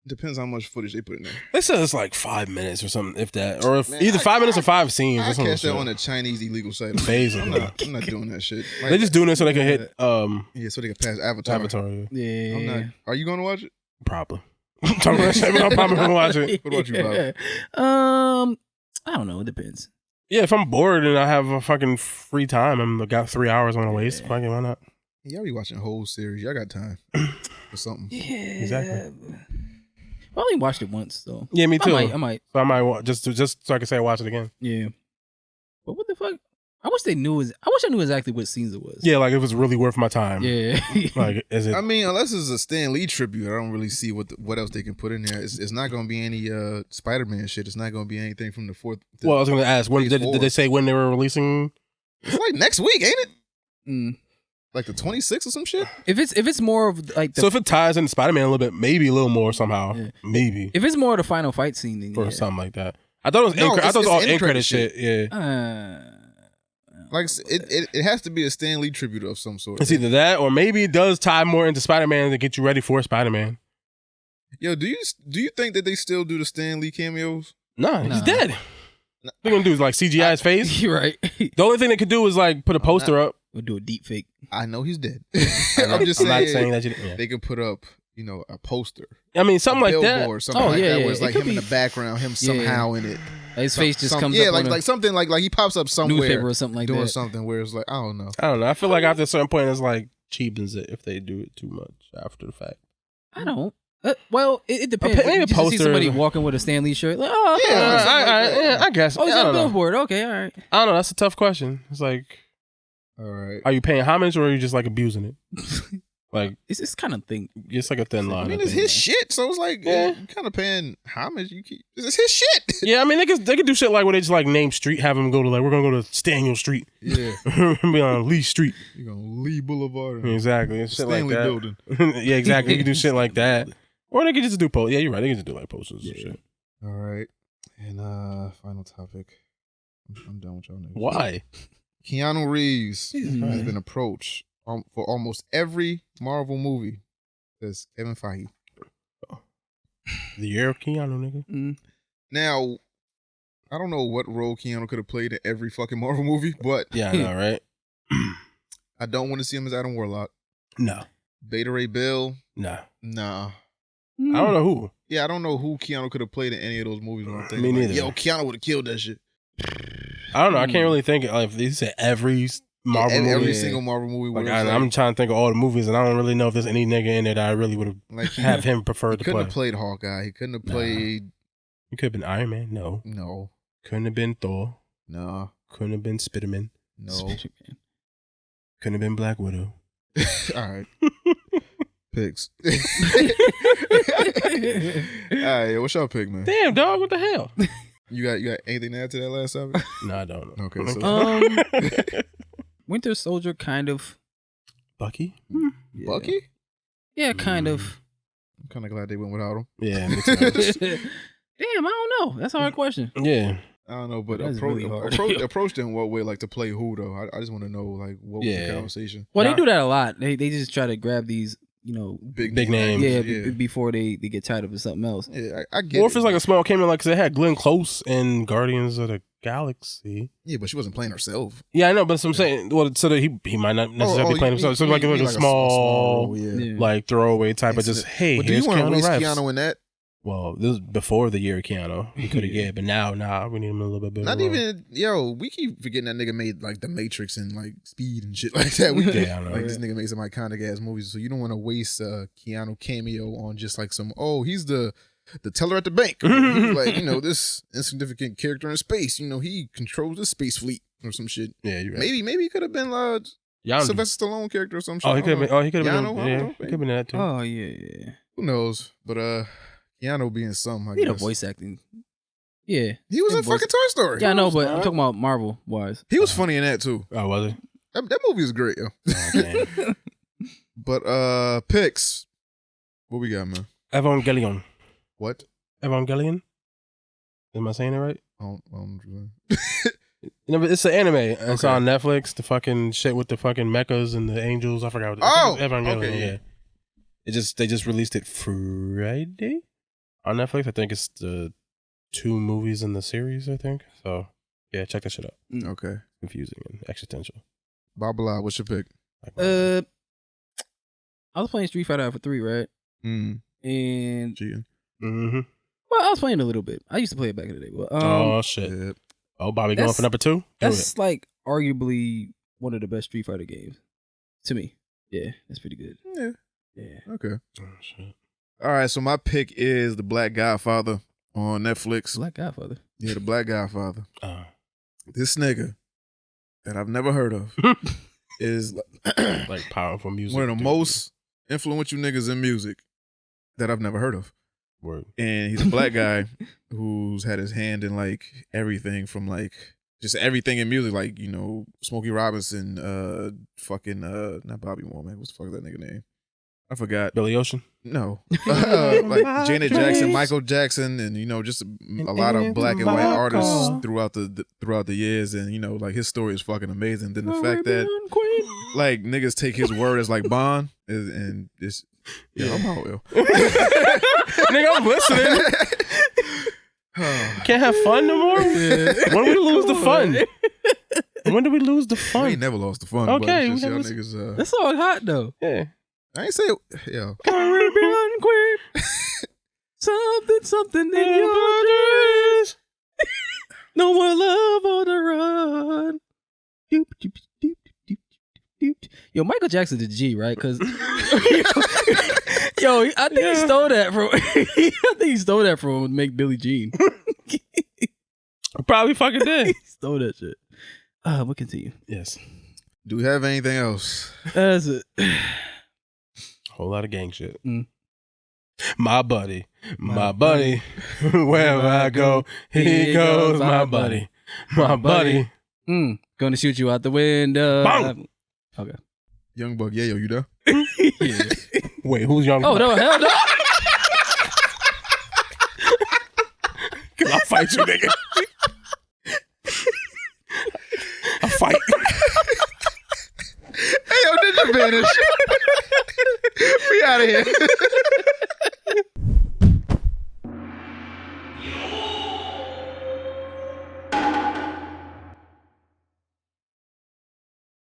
D: Depends how much footage they put in there.
G: They said it's like 5 minutes or something, if that, or if
D: Man,
G: either 5 minutes or 5 scenes or
D: I
G: something.
D: catch that on a Chinese illegal site.
G: Basically.
D: I'm not doing that shit. Like,
G: They're just doing it so they can hit
D: yeah, so they can pass Avatar.
G: Avatar. Yeah.
H: Yeah.
D: I'm not. Are you going to watch it?
G: Probably. I'm talking about shit, but I'm probably gonna watch it.
D: What about you, Bob?
H: I don't know. It depends.
G: Yeah, if I'm bored and I have a fucking free time, I got 3 hours I want to waste. Fucking why not?
D: Y'all be watching a whole series. Y'all got time for something.
H: Yeah.
G: Exactly.
H: I only watched it once, so
G: Yeah, me too.
H: I might.
G: So I might just so I can say I watch it again.
H: Yeah. But what the fuck? I wish I knew exactly what scenes it was.
G: Yeah, like it was really worth my time.
H: Yeah.
G: Like, is it?
D: I mean, unless it's a Stan Lee tribute, I don't really see what else they can put in there. It's not going to be any Spider-Man shit. It's not going to be anything from the fourth.
G: Well, I was going to ask, when did they say when they were releasing?
D: It's like next week, ain't it?
H: Mm.
D: Like the 26th or some shit.
H: If it's more of like
G: So if it ties into Spider-Man a little bit, maybe a little more somehow, maybe
H: if it's more of the final fight scene, then
G: or something like that. I thought it was I thought it was all end credit shit. Yeah.
D: Like it has to be a Stan Lee tribute of some sort.
G: It's either that or maybe it does tie more into Spider-Man to get you ready for Spider-Man.
D: Yo, do you think that they still do the Stan Lee cameos?
G: Nah, he's dead. What they're gonna do is like CGI his face.
H: You're right.
G: The only thing they could do is like put a poster up.
H: We'll do a deep fake.
D: I know he's dead.
G: I'm
D: just saying,
G: not saying that
D: they can put up, a poster.
G: I mean, something like that.
D: Or something like that, where it's like him in the background, him somehow in it.
H: His face just comes up.
D: Yeah, like something like he pops up somewhere,
H: newspaper or something like
D: doing
H: that.
D: something where it's like I don't know.
G: I feel like after a certain point, it's like cheapens it if they do it too much after the fact.
H: I don't. Well, it depends.
G: Maybe
H: you
G: a
H: just
G: poster.
H: See somebody walking with a Stan Lee shirt. Like, oh,
G: I guess.
H: Oh, he's
G: I
H: on a
G: don't know.
H: billboard. Okay, all right.
G: I don't know. That's a tough question. It's like,
D: all right,
G: are you paying homage or are you just like abusing it? Like
H: it's kind of thing.
G: It's like a thin line.
D: I mean, it's his shit, so it's like you're kind of paying homage. It's his shit.
G: Yeah, I mean, they could do shit like where they just like name street, have him go to like we're gonna go to Staniel Street.
D: Yeah,
G: be on Lee Street.
D: You're gonna Lee Boulevard.
G: Exactly, it's shit
D: Stanley
G: like that.
D: Building.
G: Yeah, exactly. You can do shit like that, or they could just do Yeah, you're right. They can just do like posters and shit.
D: All right, and final topic. I'm done with y'all niggas.
G: Why?
D: Keanu Reeves has been approached for almost every Marvel movie. Says Kevin Feige.
G: The year of Keanu, nigga.
H: Mm.
D: Now, I don't know what role Keanu could have played in every fucking Marvel movie, but
G: Yeah, I know, right?
D: I don't want to see him as Adam Warlock.
G: No,
D: Beta Ray Bill.
G: no.
D: Nah.
G: I don't know who.
D: Yeah, I don't know who Keanu could have played in any of those movies.
G: Me neither.
D: Yo, Keanu would have killed that shit.
G: I don't know. I can't really think. If they said every Marvel movie,
D: every single Marvel movie.
G: Like I'm trying to think of all the movies, and I don't really know if there's any nigga in there that I really would have him preferred to play.
D: He couldn't have played Hawkeye. He couldn't have played.
G: He could have been Iron Man.
D: No.
G: Couldn't have been Thor.
D: No.
G: Couldn't have been Spiderman.
D: No.
H: Spider-Man.
G: Couldn't have been Black Widow.
D: All right. Picks. All right, what's your pick, man?
G: Damn, dog, what the hell?
D: You got anything to add to that last topic?
G: No, I don't know.
D: Okay, so
H: Winter Soldier, kind of.
G: Bucky?
H: Yeah.
D: Bucky?
H: Yeah, kind of.
D: I'm kind of glad they went without him.
G: Yeah, me too.
H: Damn, I don't know. That's a hard question.
G: Yeah.
D: I don't know, but
H: That's really hard.
D: approached in what way, like to play who though? I just want to know, like, what was the conversation?
H: Well, they do that a lot. They just try to grab these,
G: big names.
H: Yeah, before they get tired of something else.
D: Yeah, I get
G: Or
D: it.
G: if it's like a small cameo, like, 'cause they had Glenn Close in Guardians of the Galaxy.
D: Yeah, but she wasn't playing herself.
G: Yeah, I know, but I'm saying, well, so that he might not necessarily be playing himself. So like a small
D: role, yeah.
G: like throwaway type of just, hey,
D: But do you
G: here's
D: want to
G: Keanu
D: waste
G: Reeves.
D: Keanu in that?
G: Well, this was before the year of Keanu. He could have, but now, we need him a little bit better.
D: Not even, we keep forgetting that nigga made like The Matrix and like Speed and shit like that.
G: Yeah, I know.
D: Like this nigga made some iconic ass movies, so you don't want to waste Keanu cameo on just like some, he's the teller at the bank. He's like, this insignificant character in space. He controls the space fleet or some shit.
G: Yeah, you're right.
D: Maybe he could have been Sylvester Stallone character or some shit.
G: Oh, he could have been. He could have
D: Yano,
G: been. Yeah, he could have been that too.
H: Oh yeah.
D: Who knows? But Keanu being some, I
H: He
D: guess.
H: the voice acting. Yeah.
D: He was in fucking Toy Story.
H: Yeah, I know, but I'm talking about Marvel wise.
D: He was funny in that too.
G: Oh, was he?
D: That movie is great, yo.
G: Oh, man.
D: But picks. What we got, man?
G: Evangelion.
D: What?
G: Evangelion? Am I saying it right?
D: I don't
G: But it's an anime. It's
D: Okay.
G: on Netflix. The fucking shit with the fucking mechas and the angels. I forgot.
D: Oh,
G: Evangelion.
D: okay, yeah.
G: They just released it Friday on Netflix. I think it's the 2 movies in the series. I think so. Yeah, check that shit out.
D: Okay.
G: Confusing and existential.
D: Babala, what's your pick?
H: I was playing Street Fighter for 3, right?
D: Mm.
H: And
D: Cheating.
G: Mm-hmm.
H: well, I was playing a little bit. I used to play it back in the day. But,
G: Oh shit.
D: Yeah.
G: Oh, Bobby going for number 2. Do
H: that's
G: it.
H: like arguably one of the best Street Fighter games to me. Yeah, that's pretty good.
D: Yeah.
H: Yeah.
D: Okay.
G: Oh, shit.
D: All right. So my pick is The Black Godfather on Netflix.
H: Black Godfather.
D: Yeah, The Black Godfather.
G: Oh.
D: This nigga that I've never heard of is
G: Like powerful music.
D: one of the most influential niggas in music that I've never heard of.
G: Word.
D: And he's a black guy who's had his hand in like everything from like just everything in music, like, you know, Smokey Robinson, not Bobby Moore, man. What's the fuck is that nigga name? I forgot.
G: Billy Ocean.
D: No. Like Janet Jackson, Michael Jackson, and, you know, just a lot of black and white artists throughout the years. And, you know, like his story is fucking amazing. Then the fact that like niggas take his word as like bond and it's, yeah, I'm out, yo.
G: Nigga, I'm listening. Can't have fun no more? Yeah. When we lose the fun? When do we lose the fun?
D: We ain't never lost the fun.
G: Okay.
D: But it's just y'all niggas,
H: That song hot though.
G: Yeah.
D: I ain't say yo.
H: Caribbean queen. Something in your dreams. No more love on the run. Doop, doop, doop, doop, doop. Yo, Michael Jackson's a G, right? Because yo, I think he stole that from. I think he stole that from Make Billie Jean.
G: Probably fucking did.
H: He stole that shit. We'll continue.
G: Yes.
D: Do we have anything else?
H: That's it.
G: Whole lot of gang shit.
H: Mm.
G: My buddy. Wherever I go, he goes, my buddy. My buddy.
H: Gonna shoot you out the window.
G: Bang!
H: Okay.
D: Young Buck, yeah, yo, you there?
H: Yeah.
G: Wait, who's Young
H: Oh,
G: Buck?
H: no, hell no.
G: Cause I'll fight you, nigga. I'll fight.
D: Hey, yo, did you vanish? We out of here.